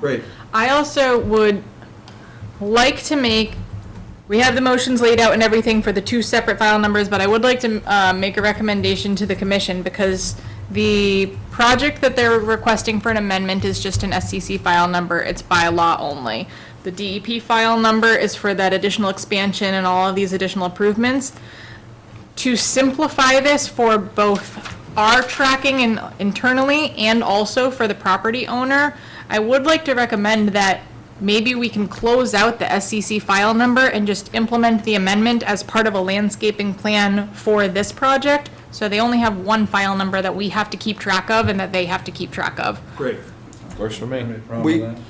Speaker 2: great.
Speaker 3: I also would like to we have the motions laid out and everything for the two separate file numbers, but I would like to make a recommendation to the commission, because the project that they're requesting for an amendment is just an SCC file number. It's by law only. The DEP file number is for that additional expansion and all of these additional improvements. To simplify this for both our tracking and internally and also for the property owner, I would like to recommend that maybe we can close out the SCC file number and just implement the amendment as part of a landscaping plan for this project. So they only have one file number that we have to keep track of and that they have to keep track of.
Speaker 2: Great.
Speaker 1: Works for me.
Speaker 2: Any problem
Speaker 4: We-
Speaker 2: with that?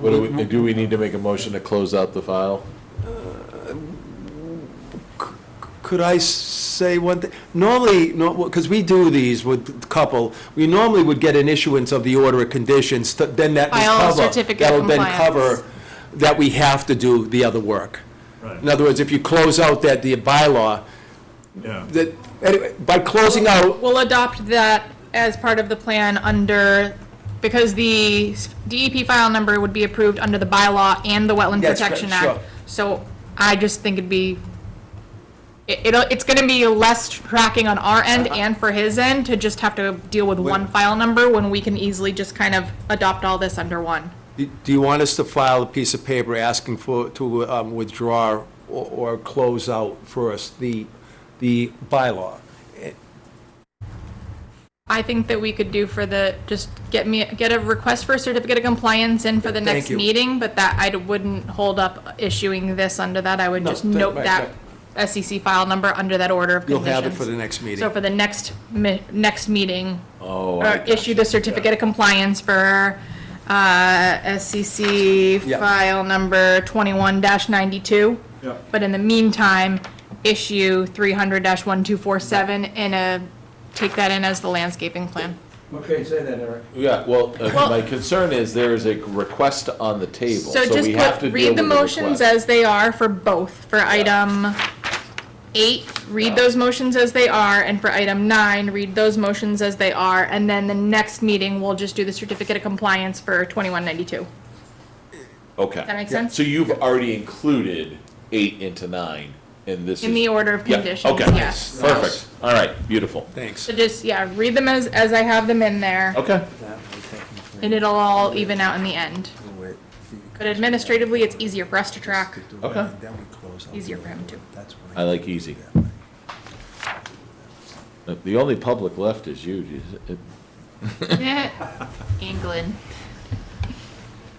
Speaker 1: What do we need to make a motion to close out the file?
Speaker 4: Could I say one thing? Normally, because we do these with a couple, we normally would get an issuance of the order of conditions, then that would
Speaker 3: File a
Speaker 4: cover.
Speaker 3: certificate of
Speaker 4: That would then
Speaker 3: compliance.
Speaker 4: cover that we have to do the other work.
Speaker 2: Right.
Speaker 4: In other words, if you close out the bylaw,
Speaker 2: Yeah.
Speaker 4: anyway, by closing out,
Speaker 3: We'll adopt that as part of the plan under because the DEP file number would be approved under the bylaw and the Wetland
Speaker 4: That's
Speaker 3: Protection
Speaker 4: correct,
Speaker 3: Act. So I just think it'd be, it's gonna be less tracking on our end and for his end to just have to deal with one file number when we can easily just kind of adopt all this under one.
Speaker 4: Do you want us to file a piece of paper asking to withdraw or close out first the bylaw?
Speaker 3: I think that we could do for just get a request for a certificate of compliance in for the
Speaker 4: Thank
Speaker 3: next
Speaker 4: you.
Speaker 3: meeting, but that I wouldn't hold up issuing this under that. I would
Speaker 4: No,
Speaker 3: just
Speaker 4: that-
Speaker 3: note
Speaker 4: right,
Speaker 3: that SEC file number under that order of
Speaker 4: You'll
Speaker 3: conditions.
Speaker 4: have it for the next meeting.
Speaker 3: So for the next meeting,
Speaker 1: Oh,
Speaker 3: or issue the certificate of compliance for SCC
Speaker 4: Yeah.
Speaker 3: file number 21-92.
Speaker 2: Yeah.
Speaker 3: But in the meantime, issue 300-1247 and take that in as the landscaping plan.
Speaker 2: Okay, say that, Eric.
Speaker 1: Yeah, well,
Speaker 3: Well-
Speaker 1: my concern is there is a request on the table,
Speaker 3: So
Speaker 1: so
Speaker 3: just
Speaker 1: we have to
Speaker 3: put,
Speaker 1: deal
Speaker 3: read the
Speaker 1: with the
Speaker 3: motions
Speaker 1: request.
Speaker 3: as they are for both. For item 8, read those motions as they are, and for item 9, read those motions as they are, and then the next meeting, we'll just do the certificate of compliance for 2192.
Speaker 1: Okay.
Speaker 3: that make sense?
Speaker 1: So you've already included 8 into 9 in this.
Speaker 3: In the order of
Speaker 1: Yeah,
Speaker 3: conditions,
Speaker 1: okay.
Speaker 3: yes.
Speaker 1: Perfect. All right, beautiful.
Speaker 4: Thanks.
Speaker 3: So just, yeah, read them as I have them in there,
Speaker 1: Okay.
Speaker 3: and it'll all even out in the end. But administratively, it's easier for us to track,
Speaker 1: Okay.
Speaker 3: easier for him too.
Speaker 1: I like easy. The only public left is you.
Speaker 3: England.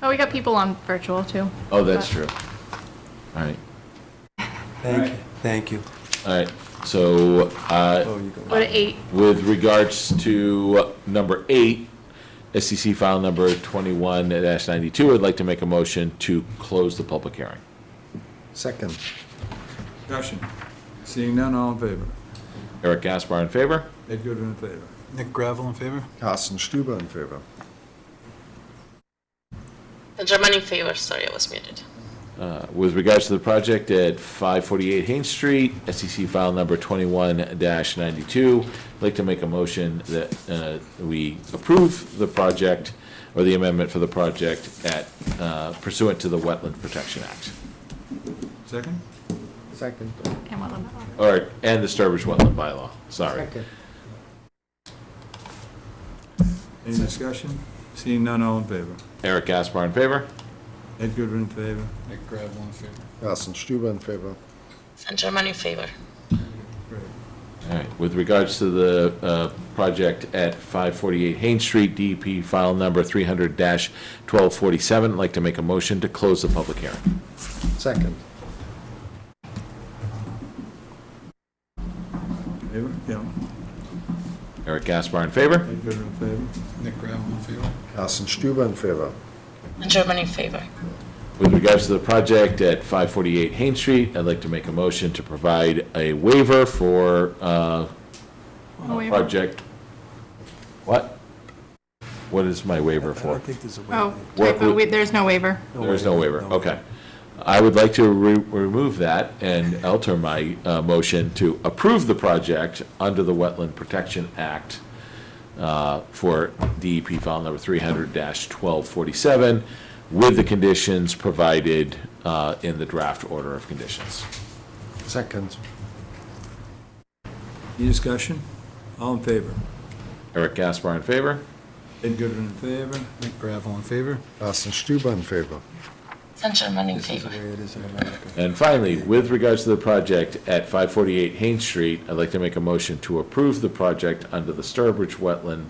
Speaker 3: Oh, we got people on virtual too.
Speaker 1: Oh, that's true. All right,
Speaker 4: Thank you.
Speaker 1: all right. So,
Speaker 3: Go to 8.
Speaker 1: with regards to number 8, SCC file number 21-92, I'd like to make a motion to close the public hearing.
Speaker 7: Second.
Speaker 2: Discussion. Seeing none, all in favor?
Speaker 1: Eric Gaspar in favor?
Speaker 2: Ed Goodwin in favor.
Speaker 11: Nick Gravel in favor?
Speaker 7: Carsten Stuber in favor.
Speaker 5: German in favor, sorry, I was muted.
Speaker 1: With regards to the project at 548 Haynes Street, SEC file number 21-92, I'd like to make a motion that we approve the project or the amendment for the project at pursuant to the Wetland Protection Act.
Speaker 2: Second?
Speaker 7: Second.
Speaker 3: And what about-
Speaker 1: And the Sturbridge Wetland Bylaw, sorry.
Speaker 7: Second.
Speaker 2: Any discussion? Seeing none, all in favor?
Speaker 1: Eric Gaspar in favor?
Speaker 2: Ed Goodwin in favor.
Speaker 11: Nick Gravel in favor.
Speaker 7: Carsten Stuber in favor.
Speaker 5: German in favor.
Speaker 1: All right, with regards to the project at 548 Haynes Street, DEP file number 300-1247, I'd like to make a motion to close the public hearing.
Speaker 7: Second.
Speaker 2: Favor? Yeah.
Speaker 1: Eric Gaspar in favor?
Speaker 2: Ed Goodwin in favor.
Speaker 11: Nick Gravel in favor.
Speaker 7: Carsten Stuber in favor.
Speaker 5: German in favor.
Speaker 1: With regards to the project at 548 Haynes Street, I'd like to make a motion to provide a waiver for
Speaker 3: waiver.
Speaker 1: project. What? What is my waiver for?
Speaker 3: Oh,
Speaker 1: What
Speaker 3: typo,
Speaker 1: would-
Speaker 3: there's no waiver.
Speaker 1: There is no waiver, okay. I would like to remove that and alter my motion to approve the project under the Wetland Protection Act for DEP file number 300-1247 with the conditions provided in the draft order of conditions.
Speaker 7: Second.
Speaker 2: Any discussion? All in favor?
Speaker 1: Eric Gaspar in favor?
Speaker 2: Ed Goodwin in favor.
Speaker 11: Nick Gravel in favor.
Speaker 7: Carsten Stuber in favor.
Speaker 5: German in favor.
Speaker 1: And finally, with regards to the project at 548 Haynes Street, I'd like to make a motion to approve the project under the Sturbridge Wetland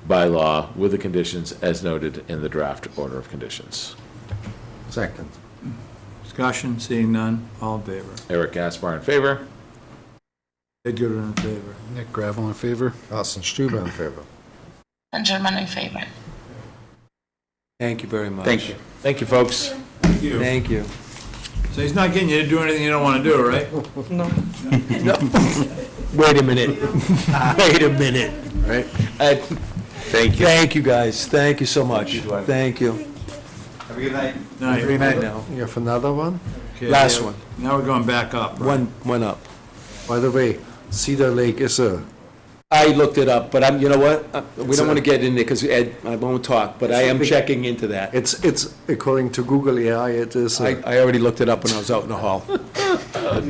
Speaker 1: Bylaw with the conditions as noted in the draft order of conditions.
Speaker 7: Second.
Speaker 2: Discussion, seeing none, all in favor?
Speaker 1: Eric Gaspar in favor?
Speaker 2: Ed Goodwin in favor.
Speaker 11: Nick Gravel in favor.
Speaker 7: Carsten Stuber in favor.
Speaker 5: German in favor.
Speaker 4: Thank you very much.
Speaker 14: Thank you.
Speaker 1: Thank you, folks.
Speaker 4: Thank you.
Speaker 2: So he's not getting you to do anything you don't want to do, right?
Speaker 4: Wait a minute. Wait a minute.
Speaker 7: Right.
Speaker 4: Thank you. Thank you, guys. Thank you so much. Thank you.
Speaker 14: Have a good night.
Speaker 2: Night.
Speaker 4: Good night now.
Speaker 7: You have another one?
Speaker 2: Okay,
Speaker 4: Last one.
Speaker 2: Now we're going back up, right?
Speaker 4: One up.
Speaker 7: By the way, Cedar Lake is a
Speaker 4: I looked it up, but you know what? We don't want to get in there because Ed, I won't talk, but I am checking into that.
Speaker 7: It's, according to Google AI, it is.
Speaker 4: I already looked it up when I was out in the hall.
Speaker 2: You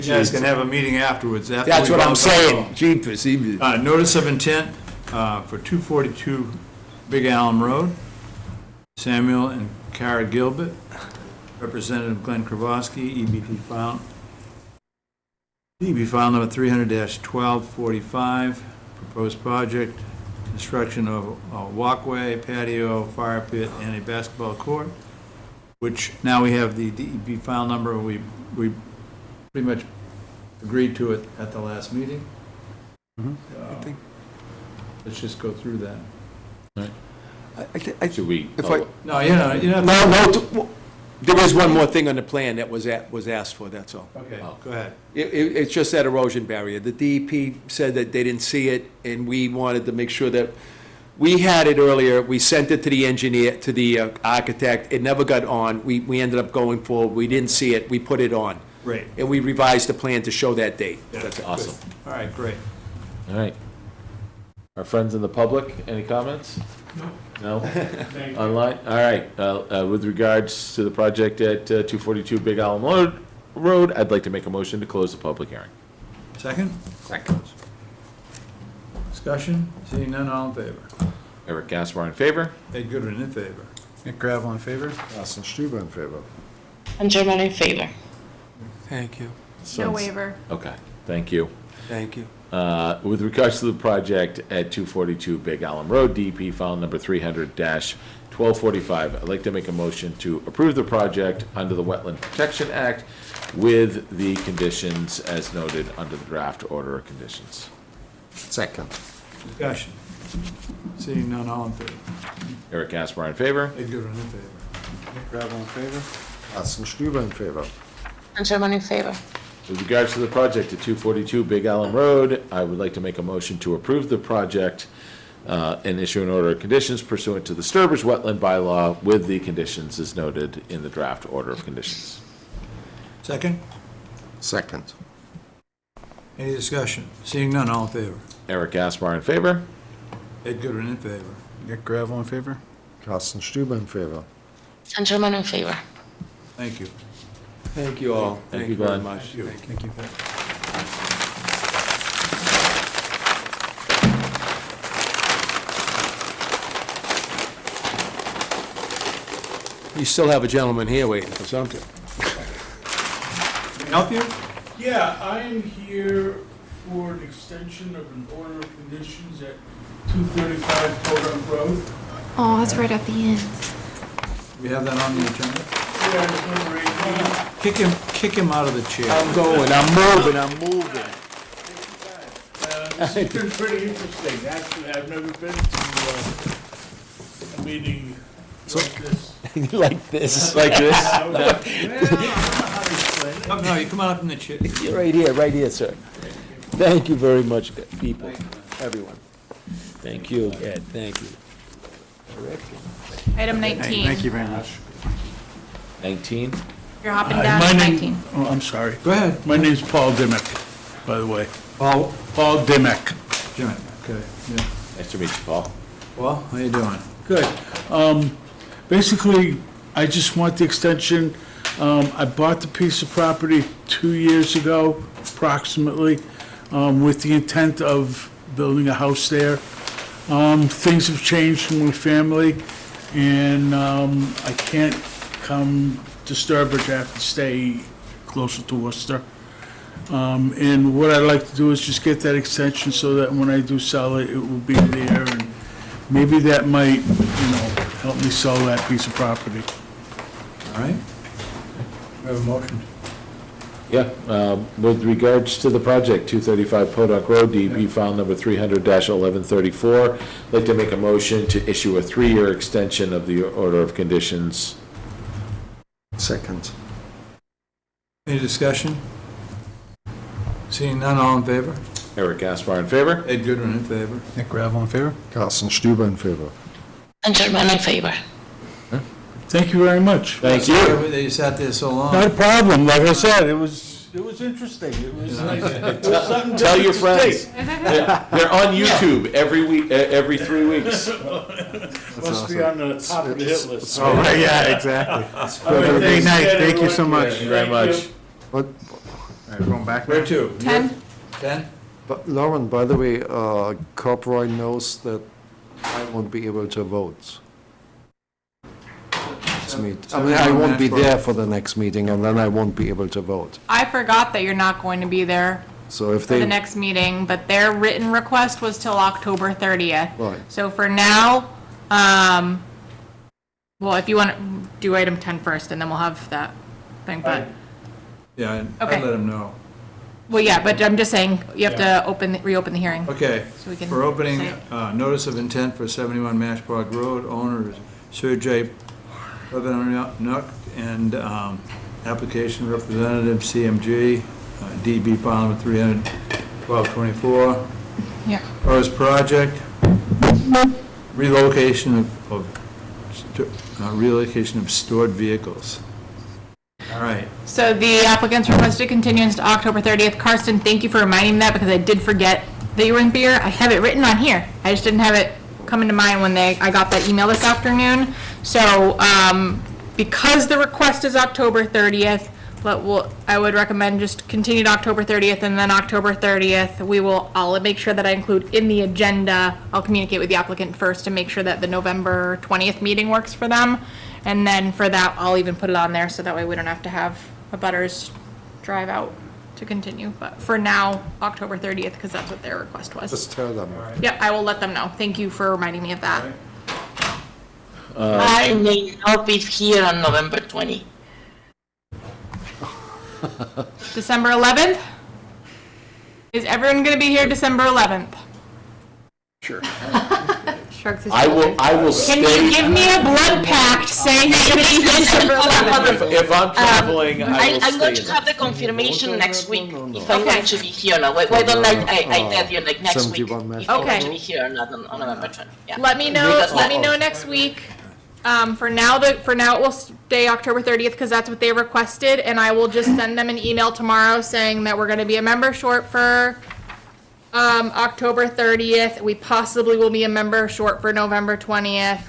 Speaker 2: guys can have a meeting afterwards. after
Speaker 4: That's
Speaker 2: we've
Speaker 4: what
Speaker 2: all
Speaker 4: I'm
Speaker 2: gone
Speaker 4: saying.
Speaker 2: home.
Speaker 4: Jeepers, even.
Speaker 2: Notice of intent for 242 Big Allen Road. Samuel and Kara Gilbert, Representative Glenn Kravosky, EB file number 300-1245, proposed project, construction of a walkway, patio, fire pit, and a basketball court, which now we have the DEP file number. We pretty much agreed to it at the last meeting. Let's just go through that.
Speaker 1: Should we?
Speaker 4: If I,
Speaker 2: No, you know.
Speaker 4: no, there is one more thing on the plan that was asked for, that's all.
Speaker 2: Okay, go ahead.
Speaker 4: It's just that erosion barrier. The DEP said that they didn't see it, and we wanted to make sure that, we had it earlier, we sent it to the engineer, to the architect, it never got on, we ended up going forward, we didn't see it, we put it on.
Speaker 2: Great.
Speaker 4: And we revised the plan to show that date.
Speaker 2: That's
Speaker 1: Awesome.
Speaker 2: All right, great.
Speaker 1: All right. Our friends in the public, any comments? No? Online? All right. With regards to the project at 242 Big Allen Road, I'd like to make a motion to close the public hearing.
Speaker 2: Second?
Speaker 1: Second.
Speaker 2: Discussion? Seeing none, all in favor?
Speaker 1: Eric Gaspar in favor?
Speaker 2: Ed Goodwin in favor.
Speaker 10: Nick Gravel in favor?
Speaker 7: Carsten Stuber in favor.
Speaker 5: And German in favor.
Speaker 4: Thank you,
Speaker 3: No waiver.
Speaker 1: Okay, thank you.
Speaker 4: thank you.
Speaker 1: With regards to the project at 242 Big Allen Road, DEP file number 300-1245, I'd like to make a motion to approve the project under the Wetland Protection Act with the conditions as noted under the draft order of conditions.
Speaker 7: Second.
Speaker 2: Discussion? Seeing none, all in favor?
Speaker 1: Eric Gaspar in favor?
Speaker 2: Ed Goodwin in favor.
Speaker 10: Nick Gravel in favor?
Speaker 7: Carsten Stuber in favor.
Speaker 5: And German in favor.
Speaker 1: With regards to the project at 242 Big Allen Road, I would like to make a motion to approve the project and issue an order of conditions pursuant to the Sturbridge Wetland Bylaw with the conditions as noted in the draft order of conditions.
Speaker 2: Second?
Speaker 7: Second.
Speaker 2: Any discussion? Seeing none, all in favor?
Speaker 1: Eric Gaspar in favor?
Speaker 2: Ed Goodwin in favor.
Speaker 10: Nick Gravel in favor?
Speaker 7: Carsten Stuber in favor.
Speaker 5: And German in favor.
Speaker 2: Thank you.
Speaker 4: Thank you all.
Speaker 1: Thank you,
Speaker 4: very
Speaker 1: Glenn.
Speaker 4: much.
Speaker 2: Thank you.
Speaker 4: You still have a gentleman here waiting for something.
Speaker 2: Can I help you?
Speaker 15: Yeah, I am here for an extension of an order of conditions at 235 Podunk Road.
Speaker 8: Oh, that's right at the end.
Speaker 2: We have that on the agenda?
Speaker 15: Yeah, it's number 18.
Speaker 2: Kick him out of the chair.
Speaker 4: I'm moving.
Speaker 15: This has been pretty interesting. Actually, I've never been to a meeting like this.
Speaker 4: Like this. Like this?
Speaker 15: I don't know how to explain it.
Speaker 2: Oh, no, you come on up in the chair.
Speaker 4: You're right here, sir. Thank you very much, people, everyone. Thank you, Ed, thank you.
Speaker 3: Item 19.
Speaker 10: Thank you very much.
Speaker 1: 19?
Speaker 3: You're hopping
Speaker 15: Hi,
Speaker 3: down
Speaker 15: my
Speaker 3: to
Speaker 15: name-
Speaker 3: 19.
Speaker 15: Oh, I'm sorry.
Speaker 2: Go ahead.
Speaker 15: My name's Paul Dimick, by the way.
Speaker 2: Paul?
Speaker 15: Paul Dimick.
Speaker 2: Jimmy, okay, yeah.
Speaker 1: Nice to meet you, Paul.
Speaker 2: Well, how you doing?
Speaker 15: Good. Basically, I just want the extension. I bought the piece of property 2 years ago, approximately, with the intent of building a house there. Things have changed in my family, and I can't come to Sturbridge. I have to stay closer to Worcester. And what I'd like to do is just get that extension so that when I do sell it, it will be there, and maybe that might, help me sell that piece of property.
Speaker 2: All right. We have a motion.
Speaker 1: Yeah, with regards to the project, 235 Podunk Road, DEP file number 300-1134, I'd like to make a motion to issue a 3-year extension of the order of conditions.
Speaker 7: Second.
Speaker 2: Any discussion? Seeing none, all in favor?
Speaker 1: Eric Gaspar in favor?
Speaker 2: Ed Goodwin in favor.
Speaker 10: Nick Gravel in favor?
Speaker 7: Carsten Stuber in favor.
Speaker 5: And German in favor.
Speaker 15: Thank you very much.
Speaker 1: Thank you.
Speaker 2: Sorry that you sat there so long.
Speaker 15: Not a problem. Like I said, it was It was interesting. It was
Speaker 2: Yeah.
Speaker 15: nice. It was something
Speaker 1: Tell your
Speaker 15: different to
Speaker 1: friends.
Speaker 15: see.
Speaker 1: They're on YouTube every week, every 3 weeks.
Speaker 15: Must be on the top of the hit list.
Speaker 9: Oh, right, yeah, exactly.
Speaker 15: All right,
Speaker 9: Good
Speaker 15: thanks,
Speaker 9: night,
Speaker 15: Ed.
Speaker 9: thank you so
Speaker 15: Good
Speaker 9: much.
Speaker 15: luck.
Speaker 1: Thank you very much.
Speaker 7: But,
Speaker 9: All right, going back now?
Speaker 2: Where to?
Speaker 3: 10?
Speaker 2: 10?
Speaker 7: but Lauren, by the way, Corporoy knows that I won't be able to vote. This meet- I mean, I won't be there for the next meeting, and then I won't be able to vote.
Speaker 3: I forgot that you're not going to be there
Speaker 7: So if
Speaker 3: for the
Speaker 7: they,
Speaker 3: next meeting, but their written request was till October 30th.
Speaker 7: right,
Speaker 3: So for now, well, if you want to do item 10 first, and then we'll have that thing, but,
Speaker 2: Yeah, I'd
Speaker 3: Okay.
Speaker 2: let them know.
Speaker 3: well, yeah, but I'm just saying, you have to reopen the hearing.
Speaker 2: Okay,
Speaker 3: So we can
Speaker 2: we're opening,
Speaker 3: say it.
Speaker 2: notice of intent for 71 Mashpog Road, owner is Sir J. Lebanon, and application representative CMG, DB file number 300-1224.
Speaker 3: Yeah.
Speaker 2: Proposed project, relocation relocation of stored vehicles. All right,
Speaker 3: So the applicants requested continuance to October 30th. Karsten, thank you for reminding me that because I did forget that you were in beer. I have it written on here. I just didn't have it come into mind when I got that email this afternoon. So, because the request is October 30th, I would recommend just continue to October 30th, and then October 30th, I'll make sure that I include in the agenda, I'll communicate with the applicant first to make sure that the November 20th meeting works for them. And then for that, I'll even put it on there, so that way we don't have to have a butters drive out to continue. But for now, October 30th, because that's what their request was.
Speaker 7: just tell them.
Speaker 3: Yep, I will let them know. Thank you for reminding me of that.
Speaker 5: I may not be here on November 20.
Speaker 3: December 11th? Is everyone going to be here December 11th?
Speaker 10: Sure.
Speaker 3: Shrugs his
Speaker 1: I will
Speaker 3: shoulders. Can you
Speaker 1: stay.
Speaker 3: give me a blood pact saying you're going to be here December 11th?
Speaker 1: If I'm traveling, I will
Speaker 5: I'm going
Speaker 1: stay
Speaker 5: to
Speaker 1: there.
Speaker 5: have the confirmation next week if I'm
Speaker 3: Okay.
Speaker 5: going to be here or not. Why don't I tell you like next week
Speaker 7: 71
Speaker 5: if I'm
Speaker 3: Okay.
Speaker 5: going to be here or not on November 20? Yeah.
Speaker 3: Let me know,
Speaker 5: Because
Speaker 3: let me know next week. For now, it will stay October 30th because that's what they requested, and I will just send them an email tomorrow saying that we're gonna be a member short for, October 30th. We possibly will be a member short for November 20th.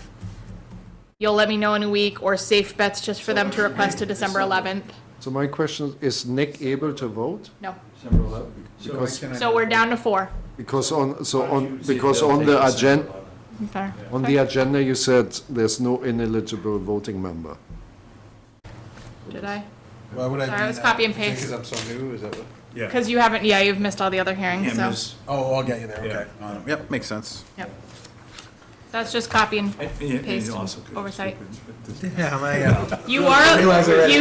Speaker 3: You'll let me know in a week, or safe bets just for them to request to December 11th.
Speaker 7: So my question is Nick able to vote?
Speaker 3: No.
Speaker 2: December 11th.
Speaker 7: Because,
Speaker 3: So we're down to 4.
Speaker 7: because on the agenda,
Speaker 3: Okay.
Speaker 7: on the agenda you said there's no ineligible voting member.
Speaker 3: Did I?
Speaker 9: Why would I
Speaker 3: Sorry,
Speaker 9: do
Speaker 3: it was
Speaker 9: that?
Speaker 3: copy and
Speaker 9: Because
Speaker 3: paste.
Speaker 9: I'm so new, is that what?
Speaker 3: Because you haven't, you've missed all the other hearings, so.
Speaker 9: Oh, I'll get you there, okay. Yep, makes sense.
Speaker 3: Yep. That's just copy and
Speaker 2: Yeah,
Speaker 3: paste
Speaker 2: you also could-
Speaker 3: oversight.
Speaker 9: Yeah,
Speaker 3: You are,
Speaker 9: Realize already.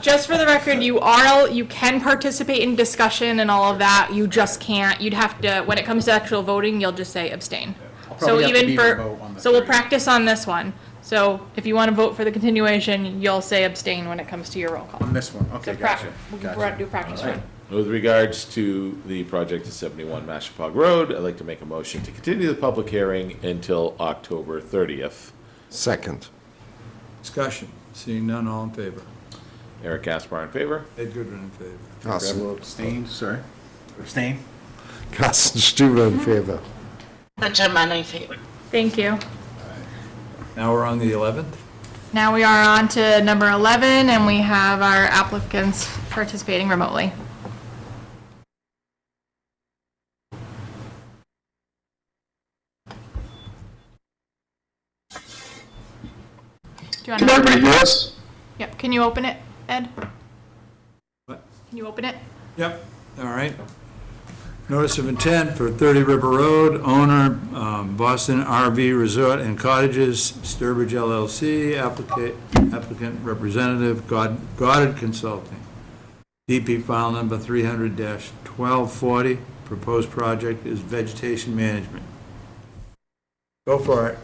Speaker 3: just for the record, you can participate in discussion and all of that, you just can't, you'd have to, when it comes to actual voting, you'll just say abstain. So
Speaker 9: probably have to
Speaker 3: even
Speaker 9: be
Speaker 3: for,
Speaker 9: remote on the
Speaker 3: so we'll
Speaker 9: 30th.
Speaker 3: practice on this one. So if you want to vote for the continuation, you'll say abstain when it comes to your roll call.
Speaker 9: On this one, okay,
Speaker 3: So
Speaker 9: gotcha.
Speaker 3: we'll
Speaker 9: Gotcha.
Speaker 3: do practice run.
Speaker 1: With regards to the project at 71 Mashpog Road, I'd like to make a motion to continue the public hearing until October 30th.
Speaker 7: Second.
Speaker 2: Discussion, seeing none, all in favor.
Speaker 1: Eric Gaspar in favor?
Speaker 2: Ed Goodwin in favor.
Speaker 7: Carsten,
Speaker 9: Abstain, sorry. Abstain?
Speaker 7: Carsten Stuber in favor.
Speaker 5: Germano in favor.
Speaker 3: Thank you.
Speaker 2: Now we're on the 11th?
Speaker 3: Now we are on to number 11, and we have our applicants participating remotely. Do you want to?
Speaker 12: hear us?
Speaker 3: Yep, can you open it, Ed?
Speaker 2: What?
Speaker 3: Can you open it?
Speaker 2: Yep, all right. Notice of intent for 30 River Road, owner, Boston RV Resort and Cottages, Sturbridge LLC, applicant representative, Goddard Consulting. DP file number 300-1240, proposed project is vegetation management. Go for it.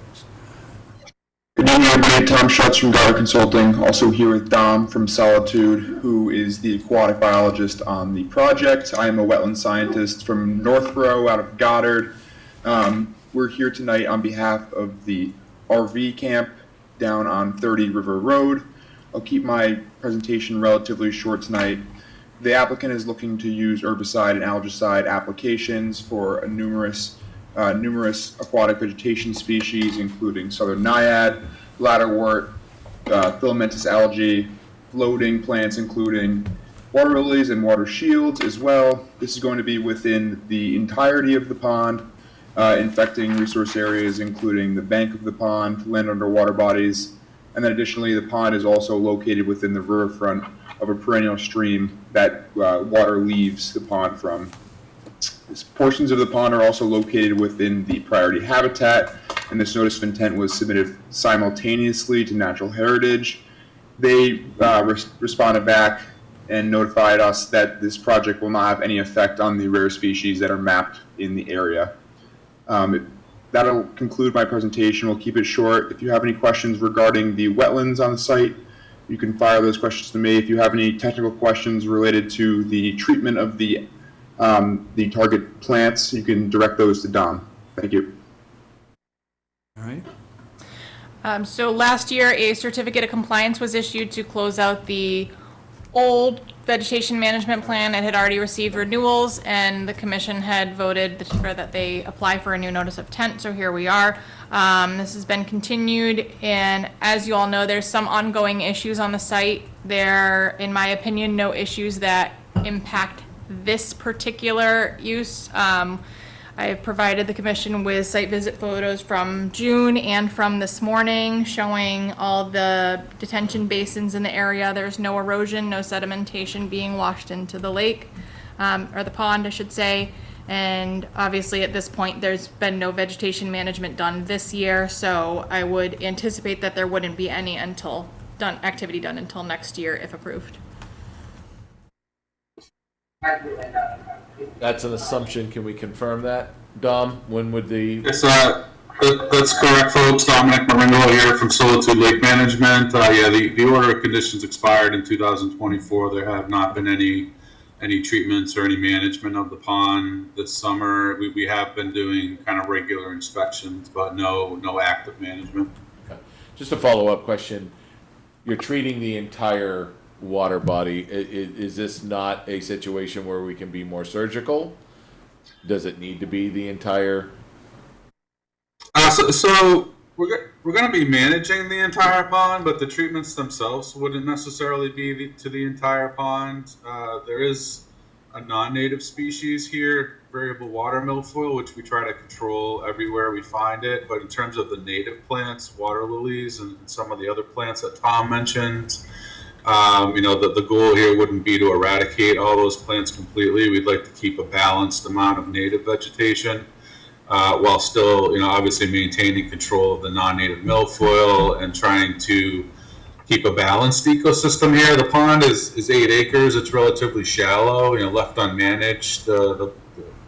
Speaker 12: Good evening, everybody. Tom Schutz from Goddard Consulting, also here with Dom from Solitude, who is the aquatic biologist on the project. I am a wetland scientist from Northborough out of Goddard. We're here tonight on behalf of the RV camp down on 30 River Road. I'll keep my presentation relatively short tonight.
Speaker 16: The applicant is looking to use herbicide and algicide applications for numerous aquatic vegetation species, including southern naiad, ladderwort, filamentous algae, floating plants, including water lilies and water shields as well. This is going to be within the entirety of the pond, infecting resource areas including the bank of the pond, land underwater bodies, and then additionally the pond is also located within the riverfront of a perennial stream that water leaves the pond from. Portions of the pond are also located within the priority habitat, and this notice of intent was submitted simultaneously to Natural Heritage. They responded back and notified us that this project will not have any effect on the rare species that are mapped in the area. That'll conclude my presentation. We'll keep it short. If you have any questions regarding the wetlands on the site, you can fire those questions to me. If you have any technical questions related to the treatment of the target plants, you can direct those to Dom. Thank you.
Speaker 2: All right.
Speaker 3: So last year, a certificate of compliance was issued to close out the old vegetation management plan. It had already received renewals, and the commission had voted for that they apply for a new notice of intent, so here we are. This has been continued, and as you all know, there's some ongoing issues on the site. There, in my opinion, no issues that impact this particular use. I have provided the commission with site visit photos from June and from this morning showing all the detention basins in the area. There's no erosion, no sedimentation being washed into the lake, or the pond, I should say. And obviously at this point, there's been no vegetation management done this year, so I would anticipate that there wouldn't be any activity done until next year if approved.
Speaker 1: That's an assumption. Can we confirm that, Dom? When would the...
Speaker 17: Yes, that's correct, folks. Dominic Maringo here from Solitude Lake Management. Yeah, the order of conditions expired in 2024. There have not been any treatments or any management of the pond this summer. We have been doing kind of regular inspections, but no active management.
Speaker 1: Okay. Just a follow-up question. You're treating the entire water body. Is this not a situation where we can be more surgical? Does it need to be the entire?
Speaker 17: So we're going to be managing the entire pond, but the treatments themselves wouldn't necessarily be to the entire pond. There is a non-native species here, variable water milfoil, which we try to control everywhere we find it. But in terms of the native plants, water lilies and some of the other plants that Tom mentioned, the goal here wouldn't be to eradicate all those plants completely. We'd like to keep a balanced amount of native vegetation, while still, obviously maintaining control of the non-native milfoil and trying to keep a balanced ecosystem here. The pond is 8 acres. It's relatively shallow. Left unmanaged,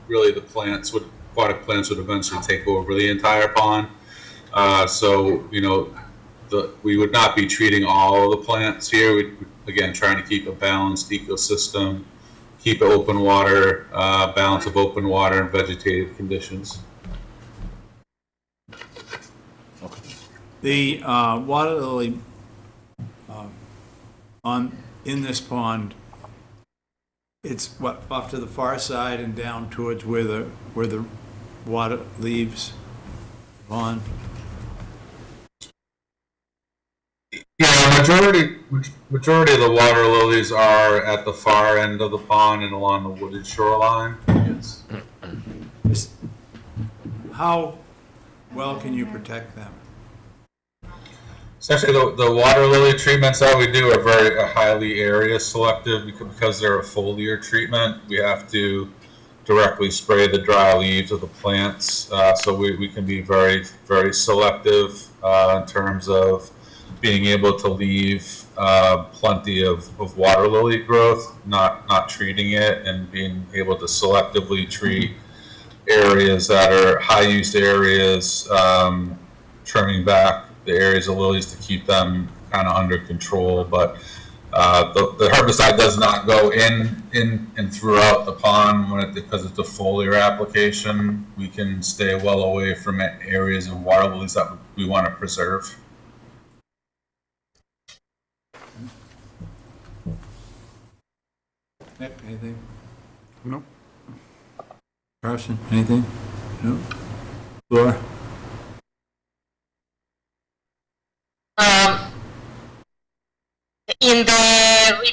Speaker 17: really the aquatic plants would eventually take over the entire pond. We would not be treating all of the plants here. We'd, again, trying to keep a balanced ecosystem, keep open water, balance of open water and vegetative conditions.
Speaker 2: The water lily in this pond, it's off to the far side and down towards where the water leaves the pond.
Speaker 17: Yeah, majority of the water lilies are at the far end of the pond and along the wooded shoreline.
Speaker 2: How well can you protect them?
Speaker 17: Essentially, the water lily treatments that we do are very highly area selective because they're a foliar treatment. We have to directly spray the dry leaves of the plants, so we can be very, very selective in terms of being able to leave plenty of water lily growth, not treating it, and being able to selectively treat areas that are high-use areas, trimming back the areas of lilies to keep them kind of under control. But the herbicide does not go in and throughout the pond because it's a foliar application. We can stay well away from areas of water lilies that we want to preserve.
Speaker 2: Nick, anything?
Speaker 10: Nope.
Speaker 2: Carson, anything? No? Laura?
Speaker 5: In the,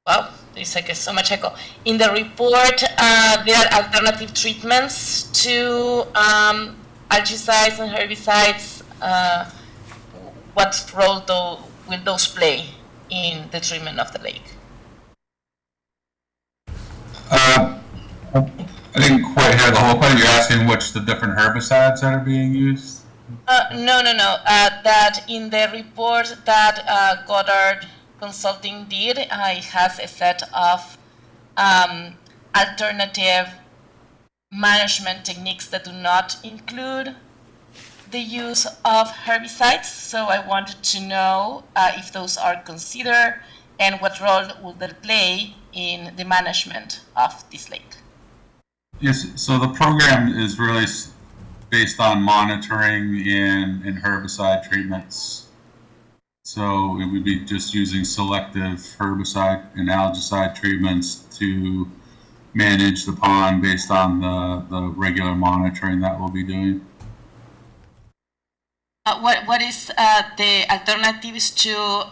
Speaker 5: wow, there's like so much echo. In the report, there are alternative treatments to algicides and herbicides. What role will those play in the treatment of the lake?
Speaker 17: I didn't quite hear the whole point. You're asking which the different herbicides that are being used?
Speaker 5: No. That in the report that Goddard Consulting did, it has a set of alternative management techniques that do not include the use of herbicides. So I wanted to know if those are considered and what role will they play in the management of this lake.
Speaker 17: Yes, so the program is really based on monitoring and herbicide treatments. So it would be just using selective herbicide and algicide treatments to manage the pond based on the regular monitoring that we'll be doing.
Speaker 5: What is the alternatives to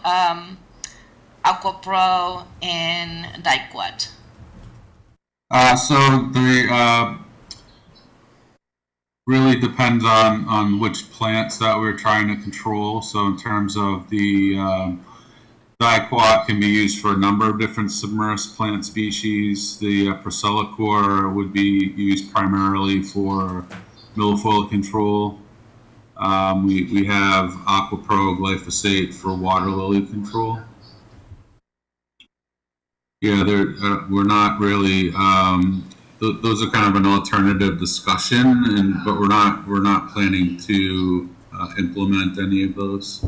Speaker 5: AquaPro and Dicot?
Speaker 17: So the really depends on which plants that we're trying to control. So in terms of the Dicot can be used for a number of different submersed plant species. The Procelicor would be used primarily for milfoil control. We have AquaPro glyphosate for water lily control. Yeah, we're not really. Those are kind of an alternative discussion, but we're not planning to implement any of those.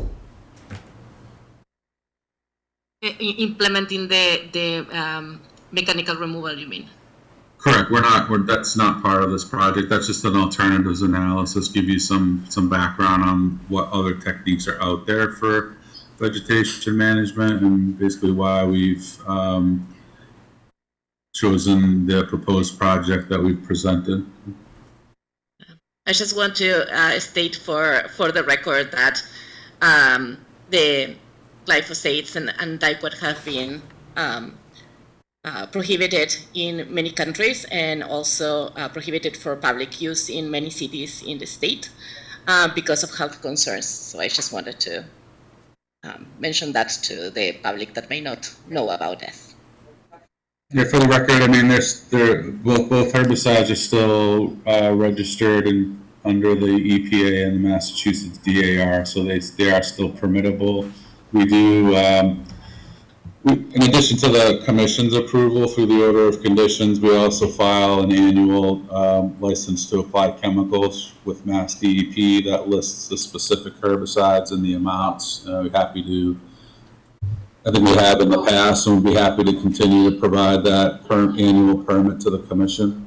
Speaker 5: Implementing the mechanical removal, you mean?
Speaker 17: Correct. That's not part of this project. That's just an alternatives analysis. Give you some background on what other techniques are out there for vegetation management, and basically why we've chosen the proposed project that we've presented.
Speaker 5: I just want to state for the record that the glyphosates and Dicot have been prohibited in many countries and also prohibited for public use in many cities in the state because of health concerns. So I just wanted to mention that to the public that may not know about this.
Speaker 17: Yeah, for the record, I mean, both herbicides are still registered under the EPA and the Massachusetts DAR, so they are still permittable. We do, in addition to the Commission's approval through the order of conditions, we also file an annual license to apply chemicals with Mass DEP that lists the specific herbicides and the amounts. We're happy to. I think we have in the past, and we'll be happy to continue to provide that annual permit to the Commission.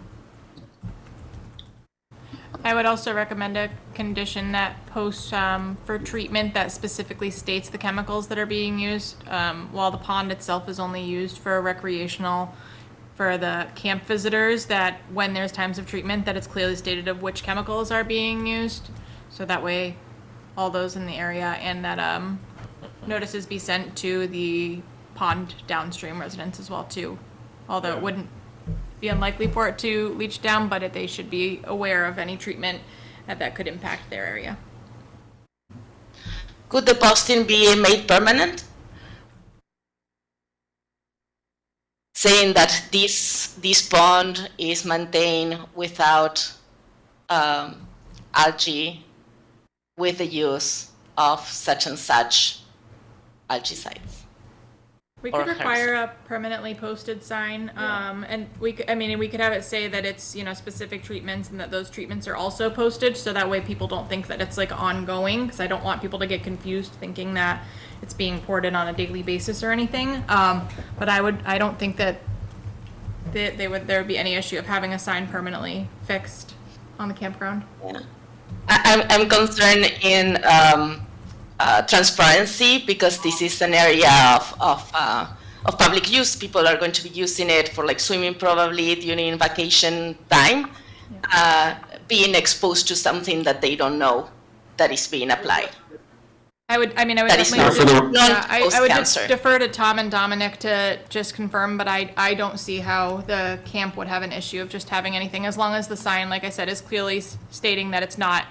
Speaker 3: I would also recommend a condition that posts for treatment that specifically states the chemicals that are being used, while the pond itself is only used for recreational, for the camp visitors, that when there's times of treatment, that it's clearly stated of which chemicals are being used. So that way, all those in the area, and that notices be sent to the pond downstream residents as well too. Although it wouldn't be unlikely for it to leach down, but they should be aware of any treatment that could impact their area.
Speaker 5: Could the posting be made permanent? Saying that this pond is maintained without algae with the use of such and such algicides.
Speaker 3: We could require a permanently posted sign, and we could have it say that it's, specific treatments and that those treatments are also posted, so that way people don't think that it's like ongoing, because I don't want people to get confused thinking that it's being poured in on a daily basis or anything. But I don't think that there would be any issue of having a sign permanently fixed on the campground.
Speaker 5: Yeah. I'm concerned in transparency, because this is an area of of public use. People are going to be using it for like swimming probably during vacation time, being exposed to something that they don't know that is being applied.
Speaker 3: I would
Speaker 5: That is
Speaker 3: definitely,
Speaker 5: not
Speaker 3: I would
Speaker 5: post-cancer.
Speaker 3: defer to Tom and Dominic to just confirm, but I don't see how the camp would have an issue of just having anything, as long as the sign, like I said, is clearly stating that it's not,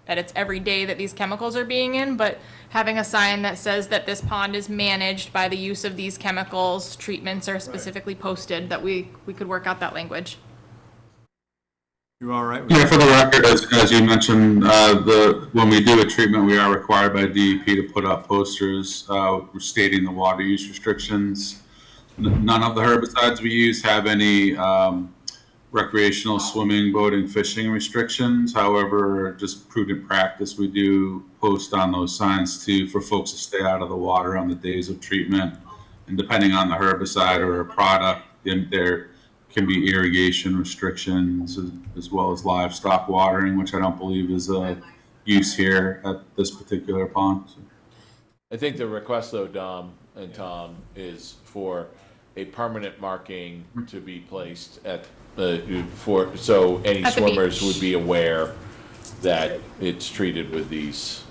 Speaker 3: that it's every day that these chemicals are being in, but having a sign that says that this pond is managed by the use of these chemicals, treatments are specifically posted, that we could work out that language.
Speaker 2: You all right with
Speaker 17: Yeah,
Speaker 2: that?
Speaker 17: for the record, as you mentioned, when we do a treatment, we are required by DEP to put up posters stating the water use restrictions. None of the herbicides we use have any recreational swimming, boating, fishing restrictions. However, just prudent practice, we do post on those signs for folks to stay out of the water on the days of treatment. And depending on the herbicide or a product, there can be irrigation restrictions as well as livestock watering, which I don't believe is a use here at this particular pond.
Speaker 1: I think the request though, Dom and Tom, is for a permanent marking to be placed at so any
Speaker 3: At the
Speaker 1: swimmers
Speaker 3: beach.
Speaker 1: would be aware that it's treated with these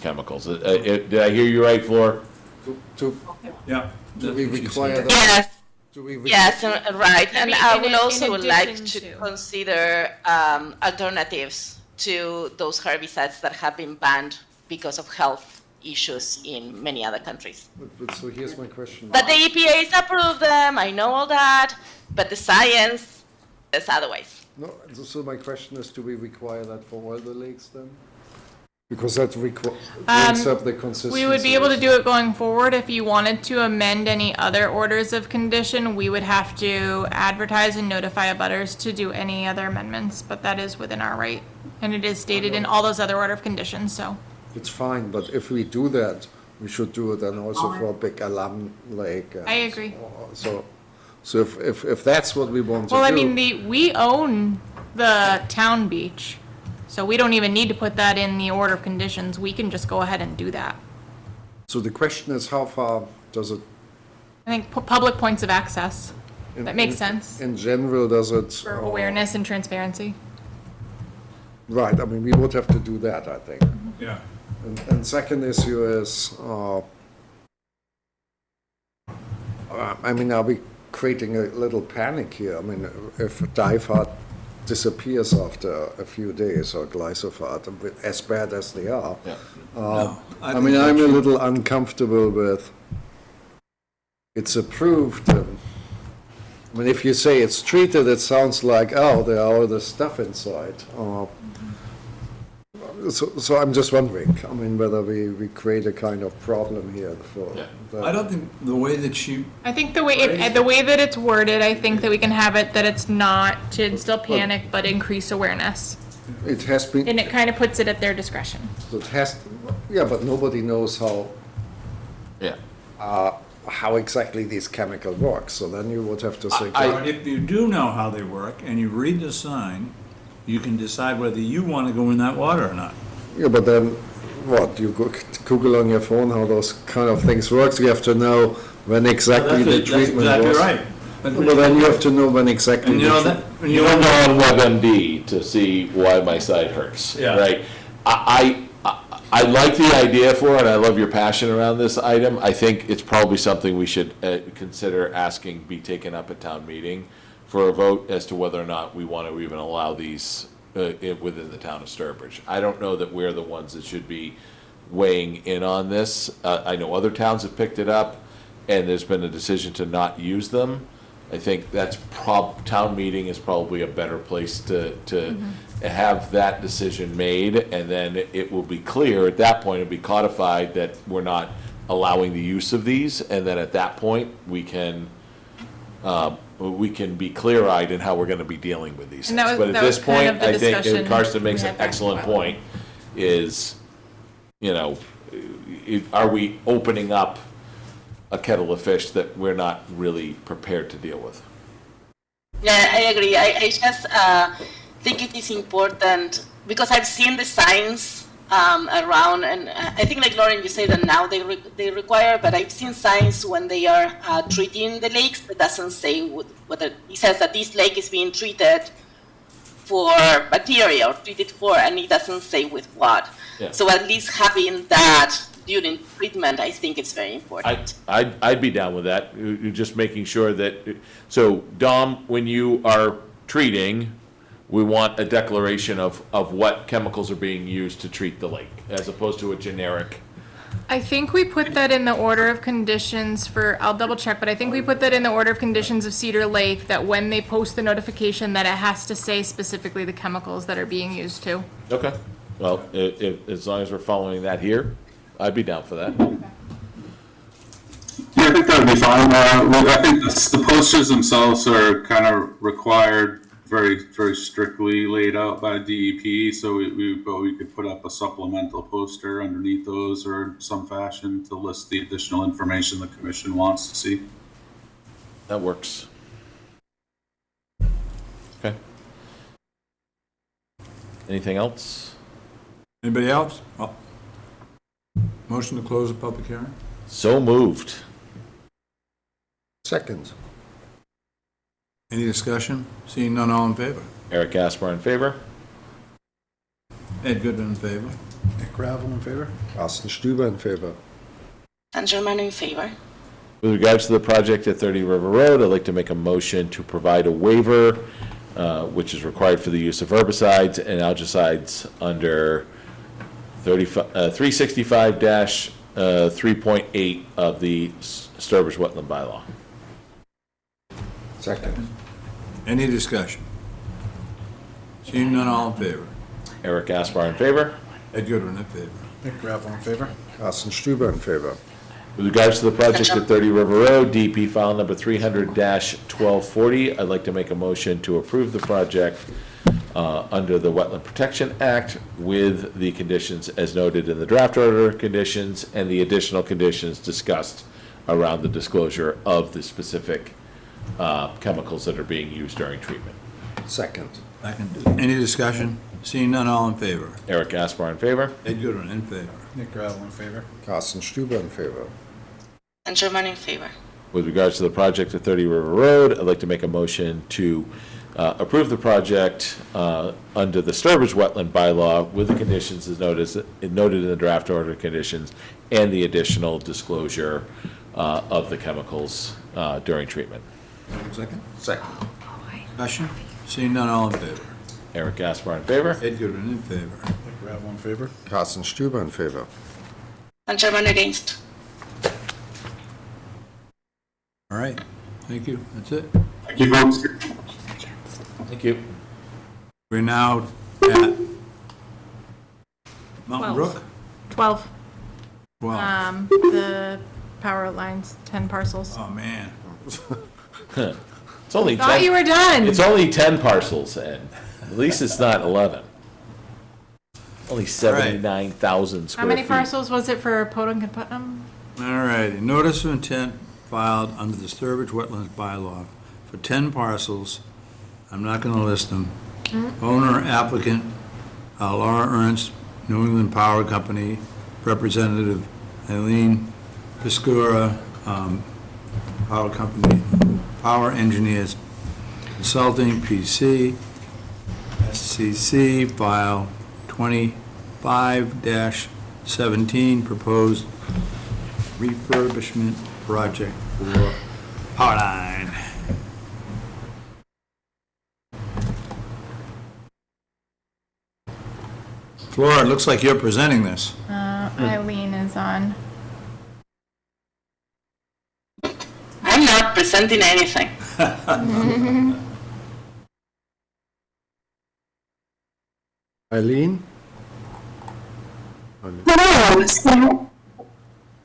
Speaker 1: chemicals. Did I hear you right, Flor?
Speaker 2: Yeah.
Speaker 7: Do we require that?
Speaker 5: Yes.
Speaker 7: Do we
Speaker 5: Yes, right. And I would also
Speaker 3: in
Speaker 5: like
Speaker 3: addition
Speaker 5: to
Speaker 3: to-
Speaker 5: consider alternatives to those herbicides that have been banned because of health issues in many other countries.
Speaker 7: But so here's my question.
Speaker 5: But the EPA has approved them, I know all that, but the science is otherwise.
Speaker 7: No, so my question is, do we require that for all the lakes then? Because that brings up the consistency.
Speaker 3: We would be able to do it going forward. If you wanted to amend any other orders of condition, we would have to advertise and notify abutters to do any other amendments, but that is within our right. And it is stated in all those other order of conditions, so.
Speaker 7: It's fine, but if we do that, we should do it then also for a big alum lake.
Speaker 3: I agree.
Speaker 7: So if that's what we want to do.
Speaker 3: Well, I mean, we own the town beach, so we don't even need to put that in the order of conditions. We can just go ahead and do that.
Speaker 7: So the question is, how far does it?
Speaker 3: I think public points of access, that makes sense,
Speaker 7: In general, does it?
Speaker 3: for awareness and transparency.
Speaker 7: Right, I mean, we would have to do that, I think.
Speaker 2: Yeah.
Speaker 7: And second issue is, I mean, are we creating a little panic here? I mean, if Difart disappears after a few days, or glyphosate, as bad as they are, I mean, I'm a little uncomfortable with it's approved. I mean, if you say it's treated, it sounds like, oh, there are all this stuff inside. So I'm just wondering, I mean, whether we create a kind of problem here for.
Speaker 2: I don't think the way that she,
Speaker 3: I think the way that it's worded, I think that we can have it that it's not to instill panic, but increase awareness.
Speaker 7: It has been.
Speaker 3: And it kind of puts it at their discretion.
Speaker 7: So it has, yeah, but nobody knows how. How exactly these chemicals work, so then you would have to say.
Speaker 2: if you do know how they work and you read the sign, you can decide whether you want to go in that water or not.
Speaker 7: Yeah, but then, what, you Google on your phone how those kind of things work, you have to know when exactly the treatment was.
Speaker 2: That's exactly right.
Speaker 7: But then you have to know when exactly.
Speaker 2: And you know that,
Speaker 1: You don't go on WebMD to see why my site hurts,
Speaker 2: Yeah.
Speaker 1: right? I like the idea for it, and I love your passion around this item. I think it's probably something we should consider asking be taken up at town meeting for a vote as to whether or not we want to even allow these within the town of Sturbridge. I don't know that we're the ones that should be weighing in on this. I know other towns have picked it up, and there's been a decision to not use them. I think that's town meeting is probably a better place to have that decision made, and then it will be clear, at that point, it'll be codified that we're not allowing the use of these, and then at that point, we can be clear-eyed in how we're gonna be dealing with these
Speaker 3: And
Speaker 1: things.
Speaker 3: that
Speaker 1: But
Speaker 3: was-
Speaker 1: at
Speaker 3: that
Speaker 1: this
Speaker 3: was kind
Speaker 1: point,
Speaker 3: of the
Speaker 1: I think
Speaker 3: discussion
Speaker 1: Karsten makes
Speaker 3: we
Speaker 1: an
Speaker 3: had back
Speaker 1: excellent
Speaker 3: in the
Speaker 1: point, is, are we opening up a kettle of fish that we're not really prepared to deal with?
Speaker 5: Yeah, I agree. I just think it is important because I've seen the signs around, and I think like Lauren, you say that now they require, but I've seen signs when they are treating the lakes that doesn't say whether it says that this lake is being treated for bacteria or treated for, and it doesn't say with what.
Speaker 1: Yeah.
Speaker 5: So at least having that during treatment, I think it's very important.
Speaker 1: I'd be down with that. You're just making sure that, so Dom, when you are treating, we want a declaration of what chemicals are being used to treat the lake, as opposed to a generic.
Speaker 3: I think we put that in the order of conditions for, I'll double check, but I think we put that in the order of conditions of Cedar Lake, that when they post the notification, that it has to say specifically the chemicals that are being used too.
Speaker 1: Okay. Well, as long as we're following that here, I'd be down for that.
Speaker 17: Yeah, I think that would be fine. I think the posters themselves are kind of required, very, very strictly laid out by DEP, so we could put up a supplemental poster underneath those or in some fashion to list the additional information the commission wants to see.
Speaker 1: That works. Okay. Anything else?
Speaker 2: Anybody else? Oh. Motion to close the public hearing?
Speaker 1: So moved.
Speaker 7: Second.
Speaker 2: Any discussion? Seeing none, all in favor?
Speaker 1: Eric Gaspar in favor.
Speaker 2: Ed Goodman in favor.
Speaker 10: Nick Gravel in favor?
Speaker 7: Carsten Stüber in favor.
Speaker 5: And German in favor.
Speaker 1: With regards to the project at 30 River Road, I'd like to make a motion to provide a waiver, which is required for the use of herbicides and algicides under 365-3.8 of the Sturbridge Wetland Bylaw.
Speaker 7: Second.
Speaker 2: Any discussion? Seeing none, all in favor?
Speaker 1: Eric Gaspar in favor.
Speaker 2: Ed Goodwin in favor.
Speaker 10: Nick Gravel in favor?
Speaker 7: Carsten Stüber in favor.
Speaker 1: With regards to the project at 30 River Road, DP file number 300-1240, I'd like to make a motion to approve the project under the Wetland Protection Act with the conditions as noted in the draft order of conditions and the additional conditions discussed around the disclosure of the specific chemicals that are being used during treatment.
Speaker 7: Second.
Speaker 2: Any discussion? Seeing none, all in favor?
Speaker 1: Eric Gaspar in favor.
Speaker 2: Ed Goodwin in favor.
Speaker 10: Nick Gravel in favor?
Speaker 7: Carsten Stüber in favor.
Speaker 5: And German in favor.
Speaker 1: With regards to the project at 30 River Road, I'd like to make a motion to approve the project under the Sturbridge Wetland Bylaw with the conditions as noted in the draft order conditions and the additional disclosure of the chemicals during treatment.
Speaker 2: Second?
Speaker 7: Second.
Speaker 2: Discussion? Seeing none, all in favor?
Speaker 1: Eric Gaspar in favor.
Speaker 2: Ed Goodwin in favor.
Speaker 10: Nick Gravel in favor?
Speaker 7: Carsten Stüber in favor.
Speaker 5: And German against.
Speaker 2: All right, thank you, that's it.
Speaker 17: Thank you, folks.
Speaker 1: Thank you.
Speaker 2: We're now at Mountain
Speaker 3: 12.
Speaker 2: Brook?
Speaker 3: 12.
Speaker 2: Wow.
Speaker 3: The power lines, 10 parcels.
Speaker 2: Oh, man.
Speaker 1: It's only
Speaker 3: Thought
Speaker 1: 10.
Speaker 3: you were done.
Speaker 1: It's only 10 parcels, Ed. At least it's not 11. Only 79,000 square
Speaker 3: How many
Speaker 1: feet.
Speaker 3: parcels was it for Podunk and Putnam?
Speaker 2: All righty, notice of intent filed under the Sturbridge Wetlands Bylaw for 10 parcels. I'm not going to list them. Owner applicant, Laura Ernst, New England Power Company, Representative Eileen Piscura, Power Company, Power Engineers Consulting, PC, SCC, file 25-17, proposed refurbishment project for power line. Flora, it looks like you're presenting this.
Speaker 3: Eileen is on.
Speaker 5: I'm not presenting anything.
Speaker 7: Eileen?
Speaker 18: Hello. So,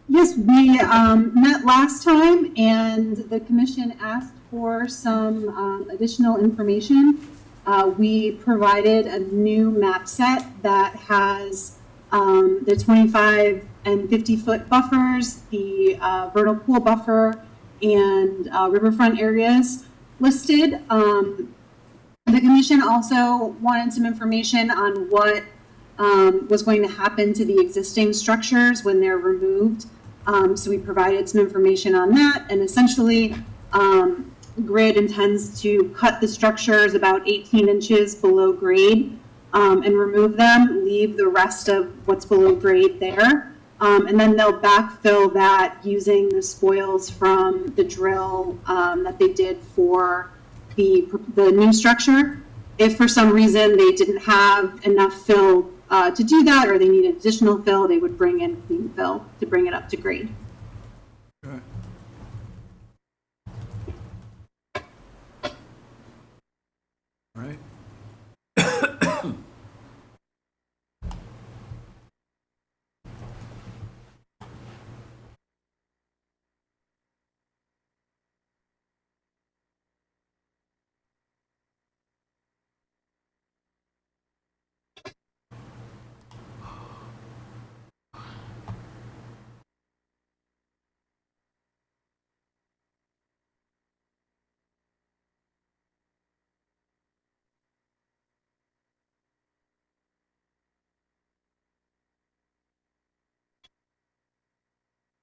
Speaker 18: yes, we met last time, and the commission asked for some additional information. We provided a new map set that has the 25 and 50-foot buffers, the vernal pool buffer, and riverfront areas listed. The commission also wanted some information on what was going to happen to the existing structures when they're removed. So we provided some information on that, and essentially, Grid intends to cut the structures about 18 inches below grade and remove them, leave the rest of what's below grade there. And then they'll backfill that using the spoils from the drill that they did for the new structure. If for some reason they didn't have enough fill to do that, or they needed additional fill, they would bring in clean fill to bring it up to grade.
Speaker 2: All right.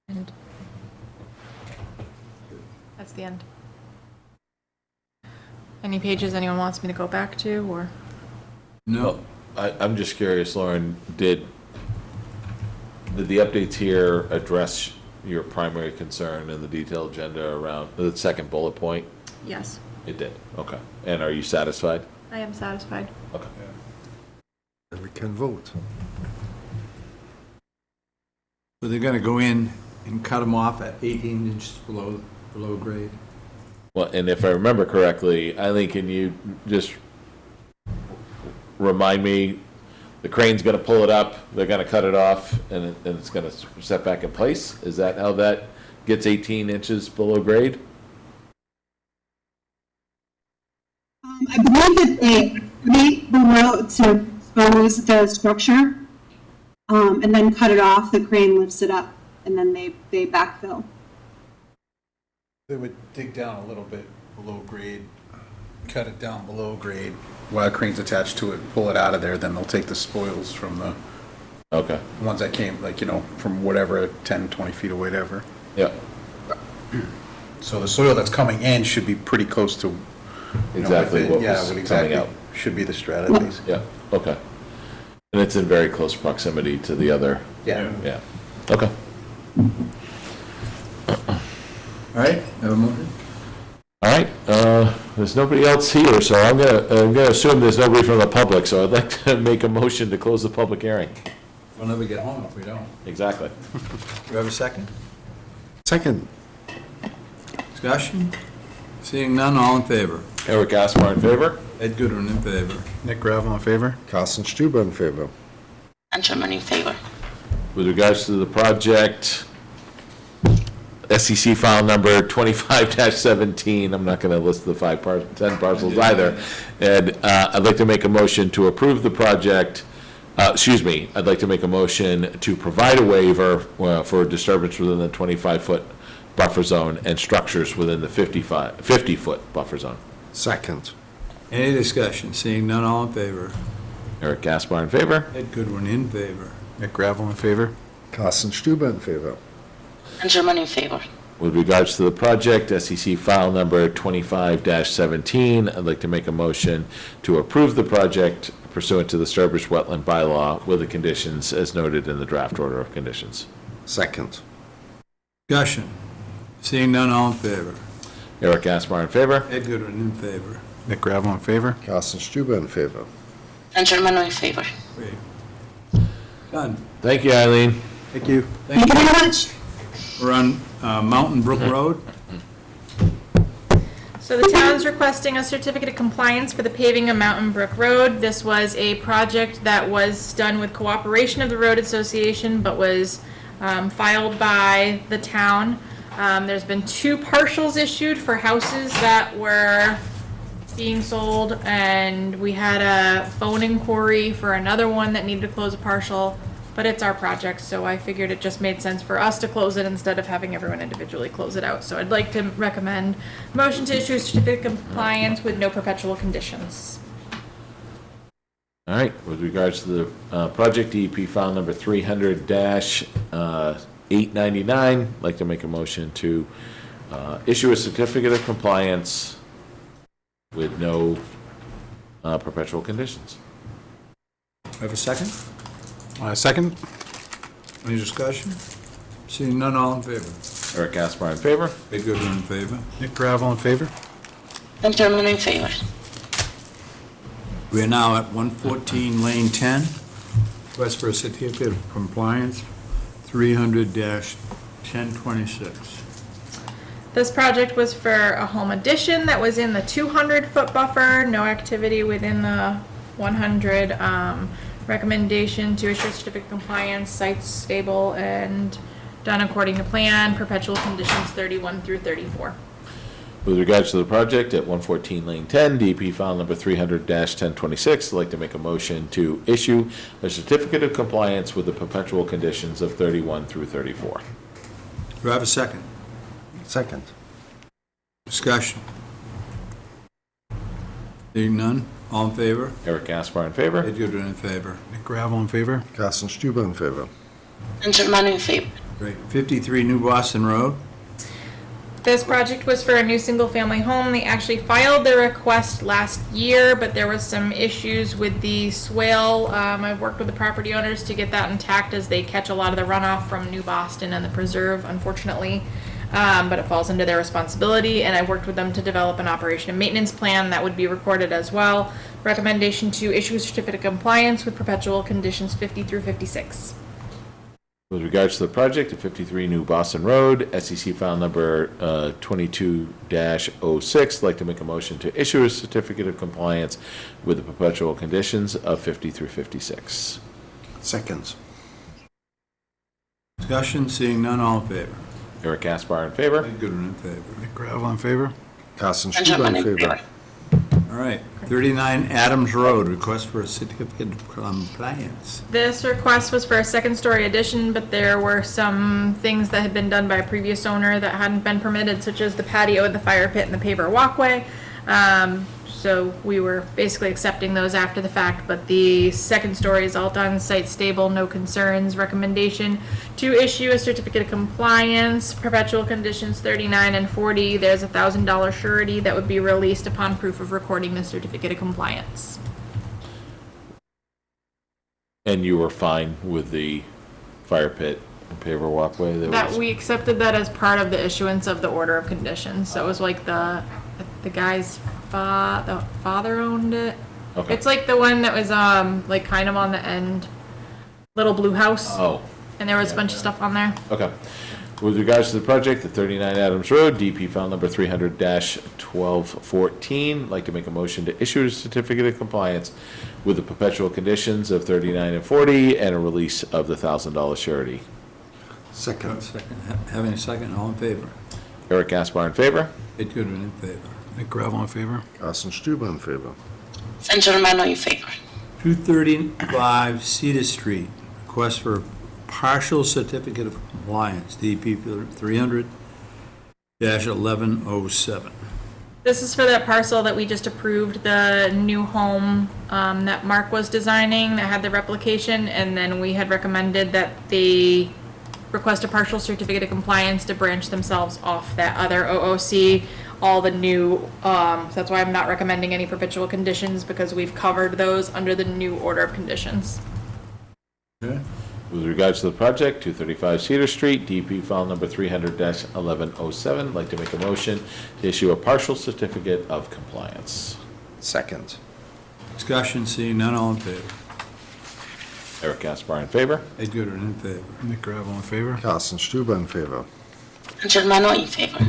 Speaker 3: And that's the end. Any pages anyone wants me to go back to, or?
Speaker 2: No.
Speaker 1: I'm just curious, Lauren, did the updates here address your primary concern in the detailed agenda around the second bullet point?
Speaker 3: Yes,
Speaker 1: It did, okay. And are you satisfied?
Speaker 3: I am satisfied.
Speaker 1: Okay.
Speaker 7: Then we can vote.
Speaker 2: So they're gonna go in and cut them off at 18 inches below grade.
Speaker 1: Well, and if I remember correctly, Eileen, can you just remind me, the crane's gonna pull it up, they're gonna cut it off, and it's gonna set back in place? Is that how that gets 18 inches below grade?
Speaker 18: I believe that they create the road to expose the structure, and then cut it off, the crane lifts it up, and then they backfill.
Speaker 10: They would dig down a little bit below grade, cut it down below grade, while a crane's attached to it, pull it out of there, then they'll take the spoils from the
Speaker 1: Okay,
Speaker 10: ones that came, like, from whatever, 10, 20 feet or whatever.
Speaker 1: yeah,
Speaker 10: So the soil that's coming in should be pretty close to.
Speaker 1: exactly what
Speaker 10: Yeah,
Speaker 1: was
Speaker 10: what
Speaker 1: coming
Speaker 10: exactly
Speaker 1: out.
Speaker 10: should be the strategies.
Speaker 1: Yeah, okay. And it's in very close proximity to the other?
Speaker 10: Yeah.
Speaker 1: Yeah, okay.
Speaker 2: All right, have a motion?
Speaker 1: All right, there's nobody else here, so I'm gonna assume there's nobody from the public, so I'd like to make a motion to close the public hearing.
Speaker 2: We'll never get home if we don't.
Speaker 1: Exactly.
Speaker 2: Do we have a second?
Speaker 7: Second.
Speaker 2: Discussion? Seeing none, all in favor?
Speaker 1: Eric Gaspar in favor?
Speaker 2: Ed Goodwin in favor.
Speaker 10: Nick Gravel in favor?
Speaker 7: Carsten Stuber in favor.
Speaker 5: And Sherman in favor.
Speaker 1: With regards to the project, SEC file number 25-17, I'm not going to list the 10 parcels either. And I'd like to make a motion to approve the project, I'd like to make a motion to provide a waiver for disturbance within the 25-foot buffer zone and structures within the 50-foot buffer zone.
Speaker 7: Second.
Speaker 2: Any discussion? Seeing none, all in favor?
Speaker 1: Eric Gaspar in favor?
Speaker 2: Ed Goodwin in favor.
Speaker 10: Nick Gravel in favor?
Speaker 7: Carsten Stuber in favor.
Speaker 5: And Sherman in favor.
Speaker 1: With regards to the project, SEC file number 25-17, I'd like to make a motion to approve the project pursuant to the Sturbridge Wetland Bylaw with the conditions as noted in the draft order of conditions.
Speaker 7: Second.
Speaker 2: Discussion? Seeing none, all in favor?
Speaker 1: Eric Gaspar in favor?
Speaker 2: Ed Goodwin in favor.
Speaker 10: Nick Gravel in favor?
Speaker 7: Carsten Stuber in favor.
Speaker 5: And Sherman in favor.
Speaker 2: Great. Done.
Speaker 1: Thank you, Eileen.
Speaker 10: Thank you.
Speaker 18: Thank you very much.
Speaker 2: We're on Mountain Brook Road.
Speaker 3: So the town's requesting a certificate of compliance for the paving of Mountain Brook Road. This was a project that was done with cooperation of the Road Association, but was filed by the town. There's been 2 partials issued for houses that were being sold, and we had a phone inquiry for another one that needed to close a partial, but it's our project, so I figured it just made sense for us to close it instead of having everyone individually close it out. So I'd like to recommend motion to issue a certificate of compliance with no perpetual conditions.
Speaker 1: All right, with regards to the project, DEP file number 300-899, I'd like to make a motion to issue a certificate of compliance with no perpetual conditions.
Speaker 2: Have a second?
Speaker 9: Second?
Speaker 2: Any discussion? Seeing none, all in favor?
Speaker 1: Eric Gaspar in favor.
Speaker 2: Ed Goodwin in favor.
Speaker 9: Nick Gravel in favor?
Speaker 5: Tom Germano in favor.
Speaker 2: We are now at 114 Lane 10. Request for a certificate of compliance, 300-1026.
Speaker 3: This project was for a home addition that was in the 200-foot buffer, no activity within the 100. Recommendation to issue a certificate of compliance, site's stable and done according to plan, perpetual conditions 31 through 34.
Speaker 1: With regards to the project at 114 Lane 10, DEP file number 300-1026, I'd like to make a motion to issue a certificate of compliance with the perpetual conditions of 31 through 34.
Speaker 2: Do I have a second?
Speaker 7: Second.
Speaker 2: Discussion. Seeing none, all in favor?
Speaker 1: Eric Gaspar in favor.
Speaker 2: Ed Goodwin in favor.
Speaker 9: Nick Gravel in favor?
Speaker 7: Carsten Stuber in favor.
Speaker 5: Tom Germano in favor.
Speaker 2: Great. 53 New Boston Road.
Speaker 3: This project was for a new single-family home. They actually filed their request last year, but there was some issues with the swale. I've worked with the property owners to get that intact as they catch a lot of the runoff from New Boston and the preserve, unfortunately. But it falls under their responsibility, and I worked with them to develop an operation and maintenance plan that would be recorded as well. Recommendation to issue a certificate of compliance with perpetual conditions 50 through 56.
Speaker 1: With regards to the project at 53 New Boston Road, SEC file number 22-06, I'd like to make a motion to issue a certificate of compliance with the perpetual conditions of 50 through 56.
Speaker 7: Second.
Speaker 2: Discussion, seeing none, all in favor?
Speaker 1: Eric Gaspar in favor.
Speaker 2: Ed Goodwin in favor.
Speaker 9: Nick Gravel in favor?
Speaker 7: Carsten
Speaker 5: Tom
Speaker 7: Stuber
Speaker 5: Germano
Speaker 7: in
Speaker 5: in
Speaker 7: favor.
Speaker 5: favor.
Speaker 2: All right. 39 Adams Road, request for a certificate of compliance.
Speaker 3: This request was for a second-story addition, but there were some things that had been done by a previous owner that hadn't been permitted, such as the patio, the fire pit, and the paver walkway. So we were basically accepting those after the fact, but the second story is all done, site stable, no concerns. Recommendation to issue a certificate of compliance, perpetual conditions 39 and 40. There's a $1,000 surety that would be released upon proof of recording the certificate of compliance.
Speaker 1: And you were fine with the fire pit and paver walkway?
Speaker 3: That we accepted that as part of the issuance of the order of conditions. So it was like the guy's the father owned it.
Speaker 1: Okay.
Speaker 3: It's like the one that was like kind of on the end, little blue house.
Speaker 1: Oh,
Speaker 3: And there was a bunch of stuff on there.
Speaker 1: okay. With regards to the project at 39 Adams Road, DP file number 300-1214, I'd like to make a motion to issue a certificate of compliance with the perpetual conditions of 39 and 40 and a release of the $1,000 surety.
Speaker 7: Second.
Speaker 2: Having a second, all in favor?
Speaker 1: Eric Gaspar in favor.
Speaker 2: Ed Goodwin in favor.
Speaker 9: Nick Gravel in favor?
Speaker 7: Carsten Stuber in favor.
Speaker 5: Tom Germano in favor.
Speaker 2: 235 Cedar Street, request for partial certificate of compliance, DEP 300-1107.
Speaker 3: This is for that parcel that we just approved, the new home that Mark was designing that had the replication, and then we had recommended that they request a partial certificate of compliance to branch themselves off that other OOC. All the new, so that's why I'm not recommending any perpetual conditions, because we've covered those under the new order of conditions.
Speaker 2: Okay.
Speaker 1: With regards to the project, 235 Cedar Street, DP file number 300-1107, I'd like to make a motion to issue a partial certificate of compliance.
Speaker 7: Second.
Speaker 2: Discussion, seeing none, all in favor?
Speaker 1: Eric Gaspar in favor.
Speaker 2: Ed Goodwin in favor.
Speaker 9: Nick Gravel in favor?
Speaker 7: Carsten Stuber in favor.
Speaker 5: Tom Germano in favor.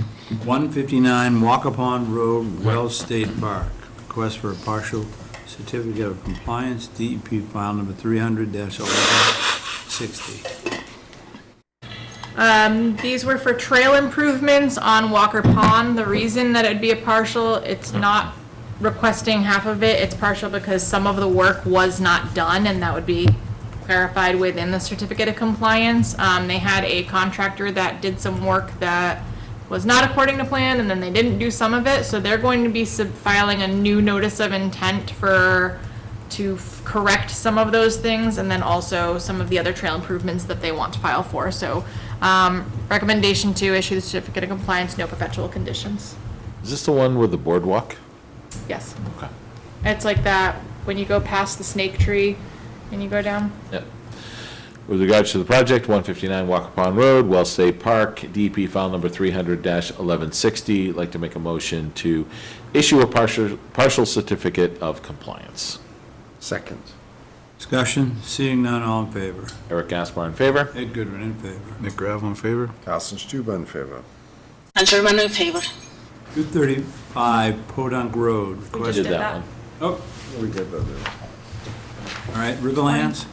Speaker 2: 159 Walker Pond Road, Wells State Park, request for a partial certificate of compliance, DEP file number 300-1160.
Speaker 3: These were for trail improvements on Walker Pond. The reason that it'd be a partial, it's not requesting half of it, it's partial because some of the work was not done, and that would be clarified within the certificate of compliance. They had a contractor that did some work that was not according to plan, and then they didn't do some of it, so they're going to be filing a new notice of intent for to correct some of those things, and then also some of the other trail improvements that they want to file for. So, recommendation to issue the certificate of compliance, no perpetual conditions.
Speaker 1: Is this the one with the boardwalk?
Speaker 3: Yes.
Speaker 1: Okay.
Speaker 3: It's like that, when you go past the snake tree and you go down.
Speaker 1: Yep. With regards to the project, 159 Walker Pond Road, Wells State Park, DEP file number 300-1160, I'd like to make a motion to issue a partial certificate of compliance.
Speaker 7: Second.
Speaker 2: Discussion, seeing none, all in favor.
Speaker 1: Eric Gaspar in favor.
Speaker 2: Ed Goodwin in favor.
Speaker 10: Nick Gravel in favor?
Speaker 7: Carsten Stuber in favor.
Speaker 5: And Germano in favor.
Speaker 2: 235 Podunk Road.
Speaker 3: We just
Speaker 2: Request-
Speaker 3: did
Speaker 1: Did that
Speaker 3: that.
Speaker 1: one.
Speaker 2: Oh,
Speaker 7: We did that.
Speaker 2: all right, Riverlands,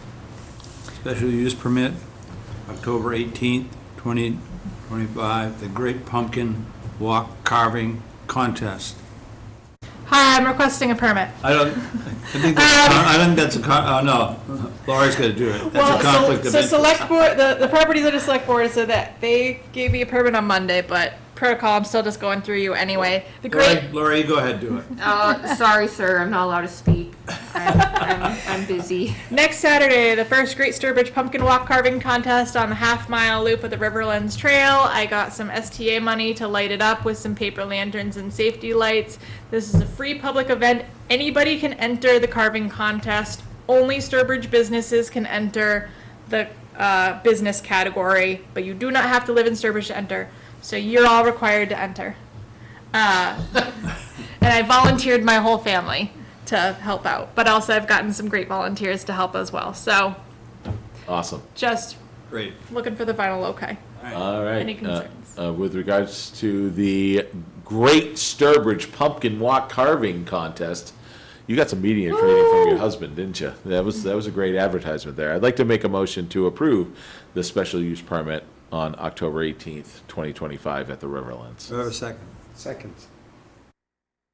Speaker 2: special use permit, October 18th, 2025, the Great Pumpkin Walk Carving Contest.
Speaker 3: Hi, I'm requesting a permit.
Speaker 2: I think that's no, Laura's got to do it. That's a conflict of
Speaker 3: So
Speaker 2: interest.
Speaker 3: select board, the properties of the select board, so that they gave me a permit on Monday, but protocol, I'm still just going through you anyway. The great,
Speaker 2: Laura, you go ahead, do it.
Speaker 8: Sorry, sir, I'm not allowed to speak. I'm busy.
Speaker 3: next Saturday, the first Great Sturbridge Pumpkin Walk Carving Contest on the half-mile loop of the Riverlands Trail. I got some STA money to light it up with some paper lanterns and safety lights. This is a free public event. Anybody can enter the carving contest. Only Sturbridge businesses can enter the business category, but you do not have to live in Sturbridge to enter. So you're all required to enter. And I volunteered my whole family to help out, but also I've gotten some great volunteers to help as well. So
Speaker 1: Awesome.
Speaker 3: just
Speaker 2: Great.
Speaker 3: looking for the final okay.
Speaker 1: All right.
Speaker 3: Any concerns?
Speaker 1: With regards to the Great Sturbridge Pumpkin Walk Carving Contest, you got some media training from your husband, didn't you? That was a great advertisement there. I'd like to make a motion to approve the special use permit on October 18th, 2025 at the Riverlands.
Speaker 2: Do I have a second?
Speaker 7: Second.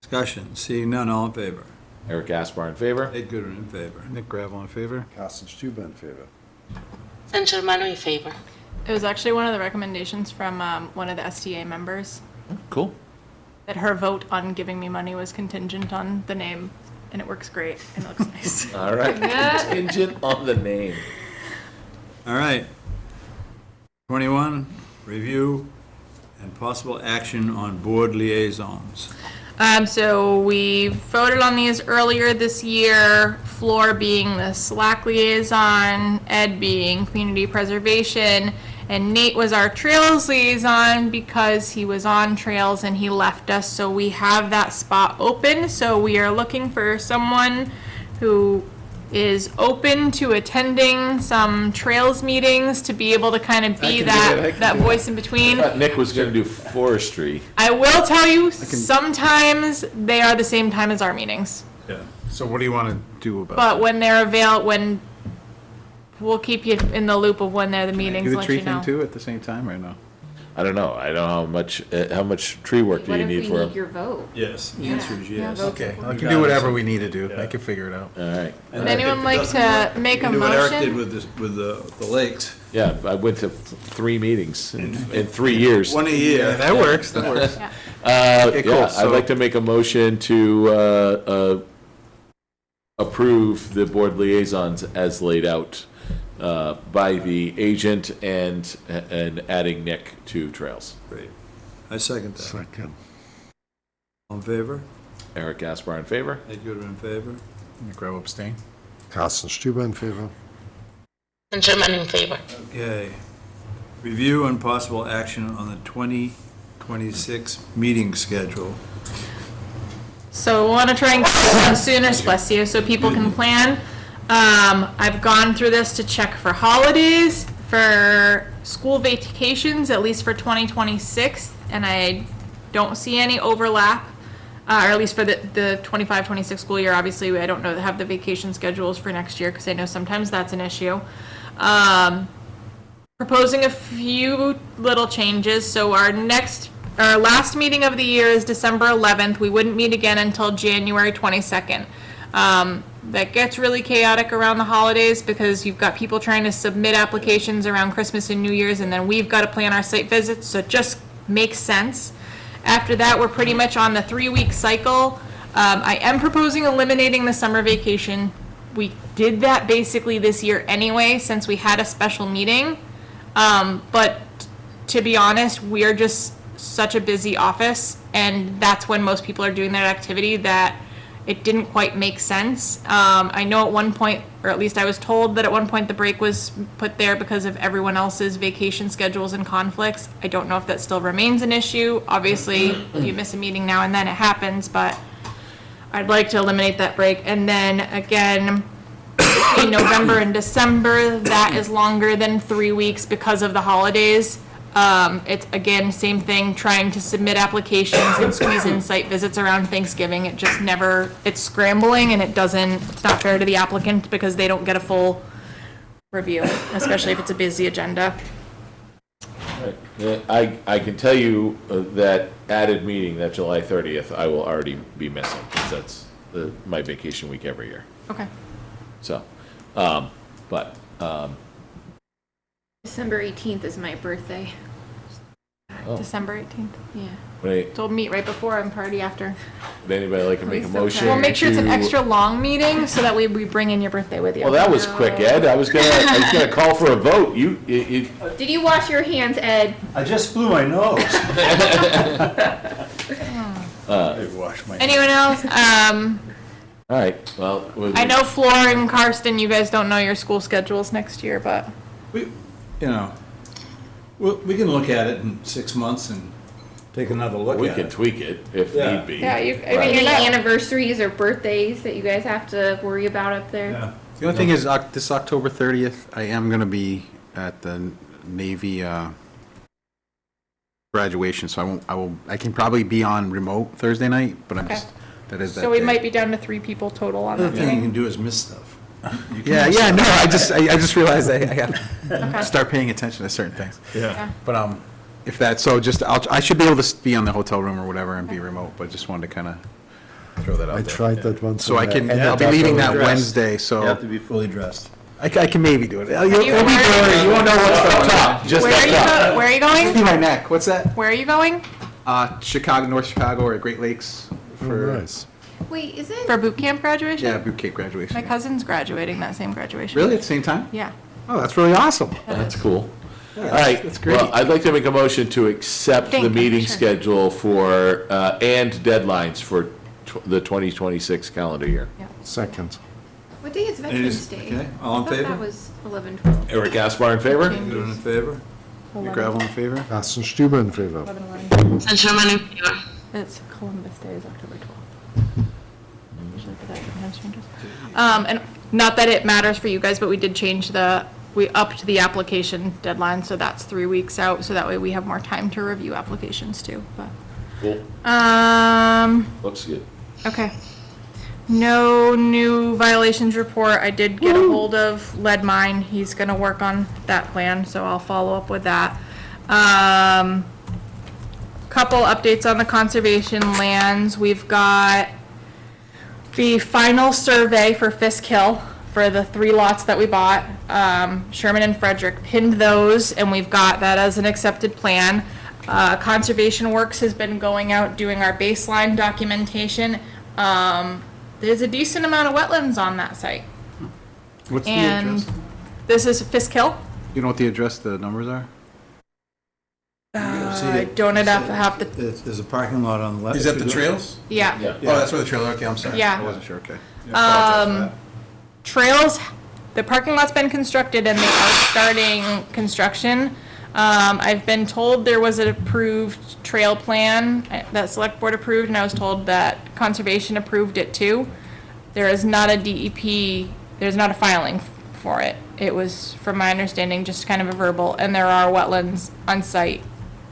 Speaker 2: Discussion, seeing none, all in favor.
Speaker 1: Eric Gaspar in favor.
Speaker 2: Ed Goodwin in favor.
Speaker 10: Nick Gravel in favor?
Speaker 7: Carsten Stuber in favor.
Speaker 5: And Germano in favor.
Speaker 3: It was actually one of the recommendations from one of the STA members,
Speaker 1: Cool.
Speaker 3: that her vote on giving me money was contingent on the name, and it works great, and it looks nice.
Speaker 1: All right. Contingent on the name.
Speaker 2: All right. 21, review and possible action on board liaisons.
Speaker 3: So we voted on these earlier this year, Floor being the SLAC liaison, Ed being community preservation, and Nate was our trails liaison because he was on trails and he left us, so we have that spot open. So we are looking for someone who is open to attending some trails meetings to be able to kind of be that voice in between.
Speaker 1: I thought Nick was going to do forestry.
Speaker 3: I will tell you, sometimes they are the same time as our meetings.
Speaker 10: Yeah. So what do you want to do about
Speaker 3: But when they're when we'll keep you in the loop of when they're the meetings,
Speaker 10: Do the
Speaker 3: let
Speaker 10: tree
Speaker 3: you know.
Speaker 10: thing too at the same time or no?
Speaker 1: I don't know. I don't know how much tree work do
Speaker 8: What
Speaker 1: you
Speaker 8: if
Speaker 1: need
Speaker 8: we
Speaker 1: for
Speaker 8: need your vote?
Speaker 2: Yes, the answer is yes.
Speaker 10: Okay, I
Speaker 2: You
Speaker 10: can
Speaker 2: got
Speaker 10: do
Speaker 2: it.
Speaker 10: whatever we need to do. I can figure it out.
Speaker 1: All right.
Speaker 3: Would anyone like to make a
Speaker 2: Do what Eric
Speaker 3: motion?
Speaker 2: did with the lakes.
Speaker 1: Yeah, I went to 3 meetings in 3 years.
Speaker 2: One a year.
Speaker 10: That works, that works.
Speaker 1: Okay,
Speaker 10: cool,
Speaker 1: yeah,
Speaker 10: so-
Speaker 1: I'd like to make a motion to approve the board liaisons as laid out by the agent and adding Nick to trails.
Speaker 2: Great. I second that.
Speaker 7: Second.
Speaker 2: All in favor?
Speaker 1: Eric Gaspar in favor.
Speaker 2: Ed Goodwin in favor.
Speaker 10: Nick Gravel abstain.
Speaker 7: Carsten Stuber in favor.
Speaker 5: And Germano in favor.
Speaker 2: Okay. Review and possible action on the 2026 meeting schedule.
Speaker 3: So we want to try and get this done sooner, bless you, so people can plan. I've gone through this to check for holidays, for school vacations, at least for 2026, and I don't see any overlap, or at least for the 25-26 school year. Obviously, I don't know, have the vacation schedules for next year, because I know sometimes that's an issue. Proposing a few little changes, so our last meeting of the year is December 11th. We wouldn't meet again until January 22nd. That gets really chaotic around the holidays because you've got people trying to submit applications around Christmas and New Year's, and then we've got to plan our site visits, so it just makes sense. After that, we're pretty much on the 3-week cycle. I am proposing eliminating the summer vacation we did that basically this year anyway, since we had a special meeting. But to be honest, we are just such a busy office, and that's when most people are doing that activity, that it didn't quite make sense. I know at one point, or at least I was told that at one point the break was put there because of everyone else's vacation schedules and conflicts. I don't know if that still remains an issue. Obviously, if you miss a meeting now and then, it happens, but I'd like to eliminate that break. And then again, in November and December, that is longer than 3 weeks because of the holidays. It's again, same thing, trying to submit applications and squeeze in site visits around Thanksgiving. It just never, it's scrambling, and it's not fair to the applicant because they don't get a full review, especially if it's a busy agenda.
Speaker 1: I can tell you that added meeting, that July 30th, I will already be missing, because that's my vacation week every year.
Speaker 3: Okay.
Speaker 1: So, but,
Speaker 8: December 18th is my birthday.
Speaker 1: Oh.
Speaker 3: December 18th.
Speaker 8: Yeah.
Speaker 1: Wait,
Speaker 3: Told meet right before and party after.
Speaker 1: would anybody like to make a motion?
Speaker 3: We'll make sure it's an
Speaker 1: to-
Speaker 3: extra long meeting, so that way we bring in your birthday with you.
Speaker 1: Well, that was quick, Ed. I was gonna call for a vote. You
Speaker 8: Did you wash your hands, Ed?
Speaker 2: I just blew my nose.
Speaker 3: Anyone else?
Speaker 1: All right, well.
Speaker 3: I know Flor and Karsten, you guys don't know your school schedules next year, but
Speaker 2: We can look at it in 6 months and take another look
Speaker 1: We
Speaker 2: at
Speaker 1: can
Speaker 2: it.
Speaker 1: tweak it if
Speaker 2: Yeah.
Speaker 1: need be.
Speaker 3: yeah, you. I mean,
Speaker 8: Any
Speaker 3: you're not-
Speaker 8: anniversaries or birthdays that you guys have to worry about up there?
Speaker 2: Yeah.
Speaker 10: The only thing is, this October 30th, I am going to be at the Navy graduation, so I can probably be on remote Thursday night, but I'm
Speaker 3: Okay.
Speaker 10: just, that is that
Speaker 3: So we
Speaker 10: day.
Speaker 3: might be down to 3 people total on
Speaker 2: The
Speaker 3: that
Speaker 2: other thing you
Speaker 3: meeting.
Speaker 2: can do is miss stuff. You can
Speaker 10: Yeah,
Speaker 2: miss
Speaker 10: yeah,
Speaker 2: stuff.
Speaker 10: no, I just realized I have
Speaker 3: Okay.
Speaker 10: to start paying attention to certain things.
Speaker 2: Yeah.
Speaker 10: But, if that, so just, I should be able to be on the hotel room or whatever and be remote, but just wanted to kind of throw that out
Speaker 7: I
Speaker 10: there.
Speaker 7: tried that once.
Speaker 10: So I can,
Speaker 7: and
Speaker 10: I'll be
Speaker 7: got
Speaker 10: leaving
Speaker 7: fully
Speaker 10: that
Speaker 7: dressed.
Speaker 10: Wednesday,
Speaker 2: You
Speaker 10: so
Speaker 2: have to be fully dressed.
Speaker 10: I can maybe do it. You'll
Speaker 3: you
Speaker 10: be
Speaker 3: wearing-
Speaker 10: blurry, you won't know what's up top, just
Speaker 3: Where are you
Speaker 10: up top.
Speaker 3: where are you
Speaker 10: See
Speaker 3: going?
Speaker 10: my neck, what's that?
Speaker 3: Where are you going?
Speaker 10: Chicago, North Chicago, or Great Lakes
Speaker 7: Oh,
Speaker 10: for,
Speaker 7: nice.
Speaker 8: Wait, is it?
Speaker 3: For boot camp graduation?
Speaker 10: yeah, boot camp graduation.
Speaker 3: My cousin's graduating that same graduation.
Speaker 10: Really, at the same time?
Speaker 3: Yeah.
Speaker 10: Oh, that's really awesome.
Speaker 1: That's cool. All right,
Speaker 10: that's great.
Speaker 1: well, I'd like to make a motion to accept the
Speaker 3: Thank you,
Speaker 1: meeting
Speaker 3: sure.
Speaker 1: schedule for, and deadlines for the 2026 calendar year.
Speaker 7: Second.
Speaker 8: What day is
Speaker 2: It
Speaker 8: Veterans
Speaker 2: is-
Speaker 8: Day?
Speaker 2: okay, all in
Speaker 8: I thought
Speaker 2: favor?
Speaker 8: that was 11/12.
Speaker 1: Eric Gaspar in favor?
Speaker 2: Everyone in favor?
Speaker 10: Gravel in favor?
Speaker 7: Carsten Stüber in favor.
Speaker 5: San Germán in favor.
Speaker 3: It's Columbus Day is October 12th. Usually for that sometimes changes. And not that it matters for you guys, but we did change we upped the application deadline, so that's 3 weeks out, so that way we have more time to review applications too, but.
Speaker 1: Cool. Looks good.
Speaker 3: Okay. No new violations report. I did get a hold of Lead Mine. He's gonna work on that plan, so I'll follow up with that. Couple updates on the conservation lands. We've got the final survey for Fisk Hill for the 3 lots that we bought. Sherman and Frederick pinned those, and we've got that as an accepted plan. Conservation Works has been going out doing our baseline documentation. There's a decent amount of wetlands on that site.
Speaker 10: What's the
Speaker 3: And
Speaker 10: address?
Speaker 3: this is Fisk Hill.
Speaker 10: You know what the address, the numbers are?
Speaker 3: I don't have to,
Speaker 2: There's a parking lot on the left.
Speaker 10: Is that the trails?
Speaker 3: yeah.
Speaker 10: Oh, that's where the trail, okay, I'm sorry.
Speaker 3: Yeah.
Speaker 10: I wasn't sure, okay.
Speaker 3: Trails, the parking lot's been constructed and they are starting construction. I've been told there was an approved trail plan that select board approved, and I was told that conservation approved it too. There is not a DEP, there's not a filing for it. It was, from my understanding, just kind of a verbal, and there are wetlands on site,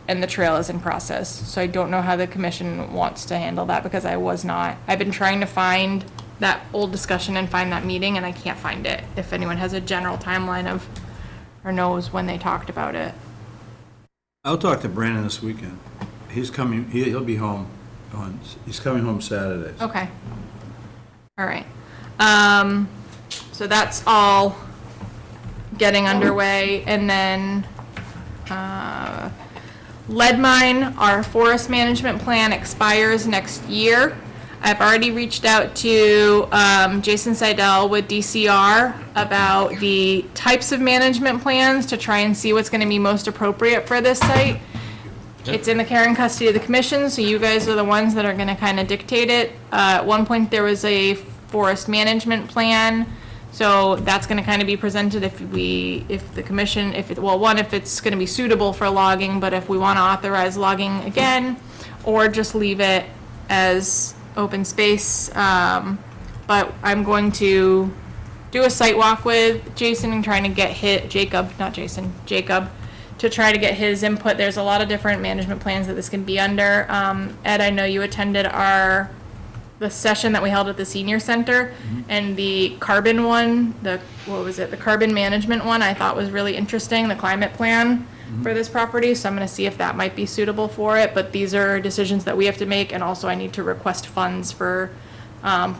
Speaker 3: and the trail is in process. So I don't know how the commission wants to handle that, because I've been trying to find that old discussion and find that meeting, and I can't find it. If anyone has a general timeline of, or knows when they talked about it.
Speaker 2: I'll talk to Brandon this weekend. He's coming, he'll be home he's coming home Saturdays.
Speaker 3: Okay. All right. So that's all getting underway, and then, Lead Mine, our forest management plan expires next year. I've already reached out to Jason Seidel with DCR about the types of management plans to try and see what's going to be most appropriate for this site. It's in the care and custody of the commission, so you guys are the ones that are going to kind of dictate it. At one point, there was a forest management plan, so that's going to kind of be presented if the commission, if it's going to be suitable for logging, but if we want to authorize logging again, or just leave it as open space. But I'm going to do a site walk with Jason and trying to get Jacob, to try to get his input. There's a lot of different management plans that this can be under. Ed, I know you attended the session that we held at the senior center, and the carbon one, the carbon management one, I thought was really interesting, the climate plan for this property, so I'm gonna see if that might be suitable for it, but these are decisions that we have to make, and also I need to request funds for,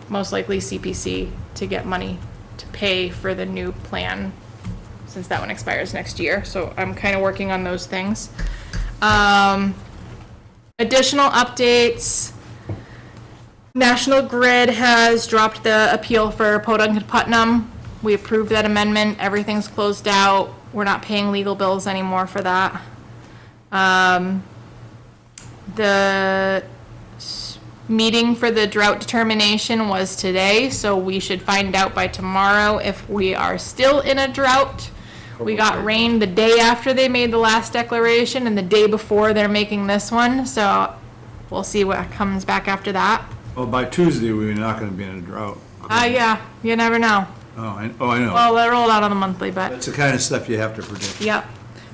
Speaker 3: most likely CPC to get money to pay for the new plan, since that one expires next year, so I'm kind of working on those things. Additional updates. National Grid has dropped the appeal for Podunk Putnam. We approved that amendment. Everything's closed out. We're not paying legal bills anymore for that. The meeting for the drought determination was today, so we should find out by tomorrow if we are still in a drought. We got rain the day after they made the last declaration and the day before they're making this one, so we'll see what comes back after that.
Speaker 2: Well, by Tuesday, we're not gonna be in a drought.
Speaker 3: Yeah, you never know.
Speaker 2: I know.
Speaker 3: Well, they rolled out on the monthly, but.
Speaker 2: That's the kind of stuff you have to predict.
Speaker 3: Yep.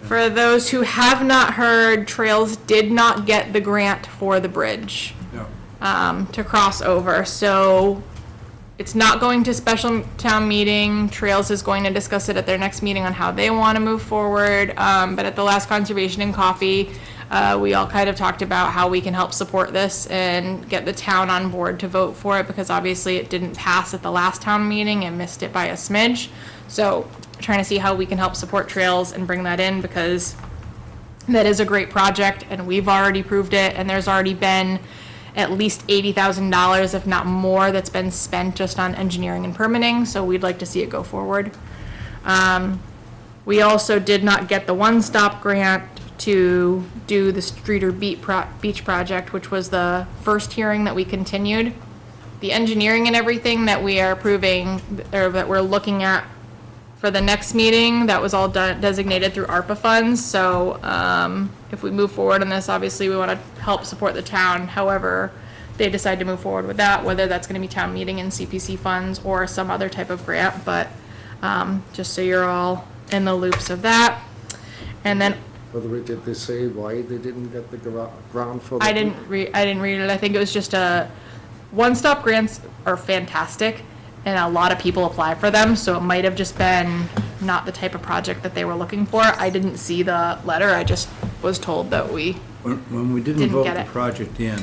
Speaker 3: For those who have not heard, Trails did not get the grant for the bridge to cross over. So it's not going to special town meeting. Trails is going to discuss it at their next meeting on how they want to move forward. But at the last Conservation and Coffee, we all kind of talked about how we can help support this and get the town on board to vote for it, because obviously it didn't pass at the last town meeting and missed it by a smidge. So trying to see how we can help support Trails and bring that in, because that is a great project and we've already proved it, and there's already been at least $80,000, if not more, that's been spent just on engineering and permitting, so we'd like to see it go forward. We also did not get the one-stop grant to do the Streeter Beach project, which was the first hearing that we continued. The engineering and everything that we are approving, or that we're looking at for the next meeting, that was all designated through ARPA funds, so if we move forward on this, obviously we want to help support the town, however they decide to move forward with that, whether that's going to be town meeting and CPC funds or some other type of grant, but just so you're all in the loops of that. And then
Speaker 7: Did they say why they didn't get the grant for?
Speaker 3: I didn't read it. I think it was just one-stop grants are fantastic, and a lot of people apply for them, so it might have just been not the type of project that they were looking for. I didn't see the letter. I just was told that we
Speaker 2: When we didn't
Speaker 3: Didn't
Speaker 2: vote
Speaker 3: get
Speaker 2: the
Speaker 3: it.
Speaker 2: project in,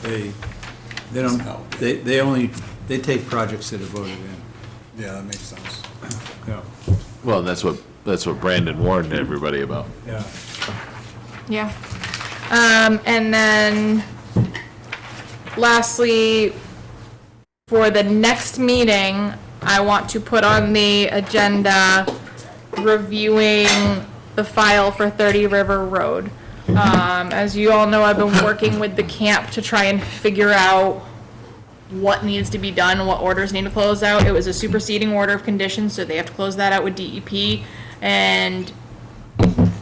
Speaker 2: they take projects that are voted in.
Speaker 10: Yeah, that makes sense.
Speaker 2: Yeah.
Speaker 1: Well, that's what Brandon warned everybody about.
Speaker 2: Yeah.
Speaker 3: Yeah. And then lastly, for the next meeting, I want to put on the agenda reviewing the file for 30 River Road. As you all know, I've been working with the camp to try and figure out what needs to be done, what orders need to close out. It was a superseding order of conditions, so they have to close that out with DEP. And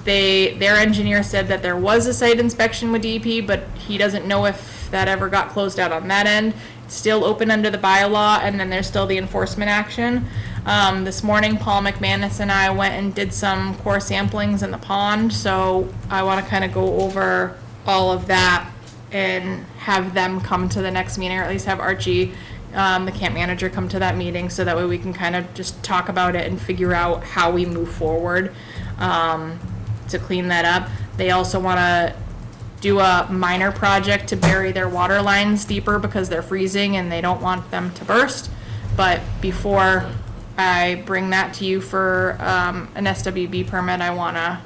Speaker 3: their engineer said that there was a site inspection with DEP, but he doesn't know if that ever got closed out on that end. It's still open under the bylaw, and then there's still the enforcement action. This morning, Paul McManus and I went and did some core samplings in the pond, so I want to kind of go over all of that and have them come to the next meeting, or at least have Archie, the camp manager, come to that meeting, so that way we can kind of just talk about it and figure out how we move forward to clean that up. They also want to do a minor project to bury their water lines deeper because they're freezing and they don't want them to burst. But before I bring that to you for an SWB permit, I want to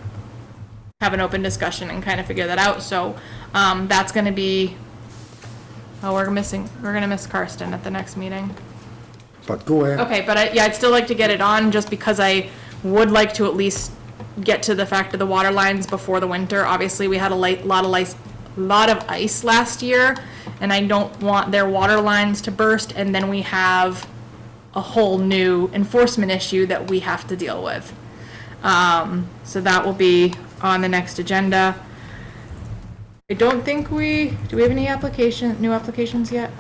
Speaker 3: have an open discussion and kind of figure that out. So that's going to be Oh, we're gonna miss Karsten at the next meeting.
Speaker 7: But go ahead.
Speaker 3: Okay, but I'd still like to get it on, just because I would like to at least get to the fact of the water lines before the winter. Obviously, we had a lot of ice last year, and I don't want their water lines to burst, and then we have a whole new enforcement issue that we have to deal with. So that will be on the next agenda. I don't think do we have any new applications yet?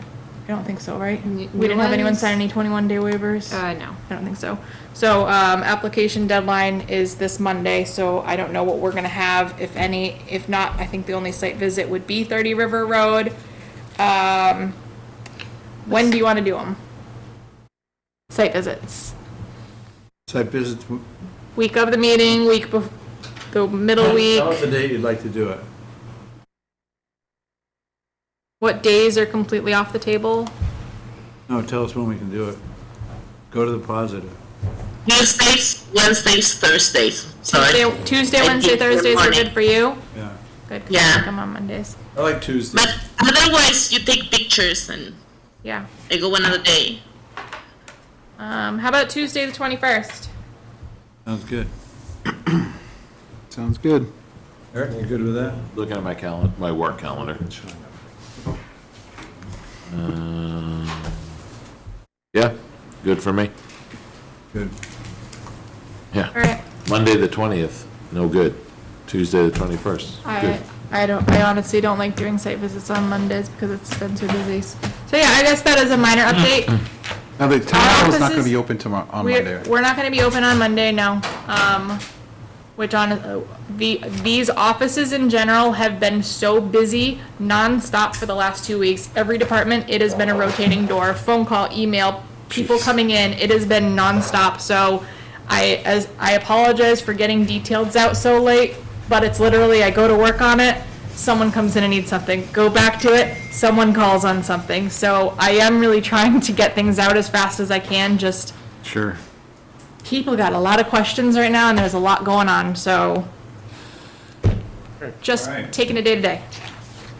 Speaker 3: I don't think so, right? We didn't have anyone sign any 21-day waivers?
Speaker 8: No.
Speaker 3: I don't think so. So, application deadline is this Monday, so I don't know what we're gonna have, if any. If not, I think the only site visit would be 30 River Road. When do you wanna do them? Site visits?
Speaker 2: Site visits,
Speaker 3: Week of the meeting, the middle week?
Speaker 2: tell us the date you'd like to do it.
Speaker 3: What days are completely off the table?
Speaker 2: No, tell us when we can do it. Go to the positive.
Speaker 5: Tuesdays, Wednesdays, Thursdays. Sorry.
Speaker 3: Tuesday,
Speaker 5: I
Speaker 3: Wednesday,
Speaker 5: think they're
Speaker 3: Thursdays are
Speaker 5: morning.
Speaker 3: good for you?
Speaker 2: Yeah.
Speaker 3: Good, 'cause
Speaker 5: Yeah.
Speaker 3: I come on Mondays.
Speaker 2: I like Tuesday.
Speaker 5: But otherwise, you take pictures and
Speaker 3: Yeah.
Speaker 5: I go another day.
Speaker 3: How about Tuesday, the 21st?
Speaker 2: Sounds good.
Speaker 10: Sounds good.
Speaker 2: Eric, you good with that?
Speaker 1: Looking at my calendar, my work calendar. Yeah, good for me.
Speaker 2: Good.
Speaker 1: Yeah.
Speaker 3: All right.
Speaker 1: Monday, the 20th, no good. Tuesday, the 21st, good.
Speaker 3: I honestly don't like doing site visits on Mondays because it's been too busy. So yeah, I guess that is a minor update.
Speaker 10: Now, the town hall is not gonna
Speaker 3: offices-
Speaker 10: be open tomorrow, on Monday.
Speaker 3: We're not gonna be open on Monday, no. Which these offices in general have been so busy nonstop for the last 2 weeks. Every department, it has been a rotating door, phone call, email, people coming in, it has been nonstop. So I apologize for getting details out so late, but it's literally, I go to work on it, someone comes in and needs something, go back to it, someone calls on something. So I am really trying to get things out as fast as I can, just
Speaker 10: Sure.
Speaker 3: people got a lot of questions right now and there's a lot going on, so just taking it day to day.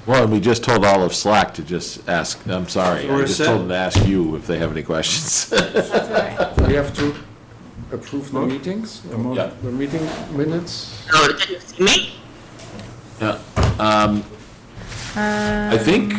Speaker 1: Well, and we just told all of Slack to just ask, I'm sorry,
Speaker 2: We're
Speaker 1: I just
Speaker 2: set.
Speaker 1: told them to ask you if they have any questions.
Speaker 3: That's all right.
Speaker 7: We have to approve the meetings,
Speaker 1: Yeah.
Speaker 7: the meeting minutes.
Speaker 5: Oh, can you see me?
Speaker 1: Yeah, I think,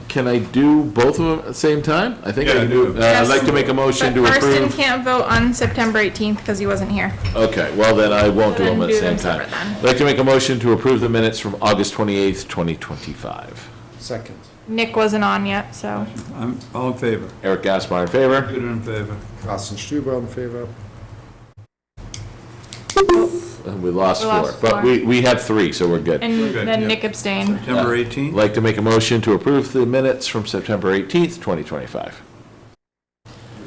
Speaker 1: can I do both of them at the same time? I think I can do, I'd like to make a motion to
Speaker 3: But Karsten
Speaker 1: approve.
Speaker 3: can't vote on September 18th because he wasn't here.
Speaker 1: Okay, well then I won't do
Speaker 3: Then
Speaker 1: them at the
Speaker 3: do them
Speaker 1: same time.
Speaker 3: separate then.
Speaker 1: I'd like to make a motion to approve the minutes from August 28th, 2025.
Speaker 7: Second.
Speaker 3: Nick wasn't on yet, so.
Speaker 2: I'm all in favor.
Speaker 1: Eric Gaspar in favor?
Speaker 2: Good in favor.
Speaker 7: Carsten Stüber in favor.
Speaker 1: And we lost
Speaker 3: We
Speaker 1: four,
Speaker 3: lost
Speaker 1: but
Speaker 3: four.
Speaker 1: we had three, so we're good.
Speaker 3: And
Speaker 2: good,
Speaker 3: then
Speaker 2: yeah.
Speaker 3: Nick abstained.
Speaker 2: September 18th?
Speaker 1: Like to make a motion to approve the minutes from September 18th, 2025.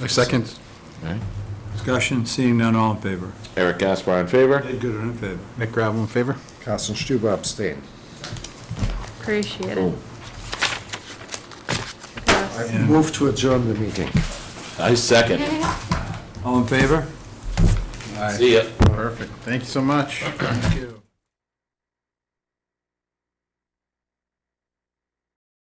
Speaker 10: A second.
Speaker 2: Discussion, seeing none, all in favor.
Speaker 1: Eric Gaspar in favor?
Speaker 2: Ed Good in favor.
Speaker 10: Nick Gravel in favor?
Speaker 7: Carsten Stüber abstain.
Speaker 3: Appreciate it.
Speaker 1: Boom.
Speaker 7: I move to adjourn the meeting.
Speaker 1: I second.
Speaker 2: All in favor?
Speaker 1: See ya.
Speaker 10: Perfect. Thank you so much.
Speaker 2: Thank you.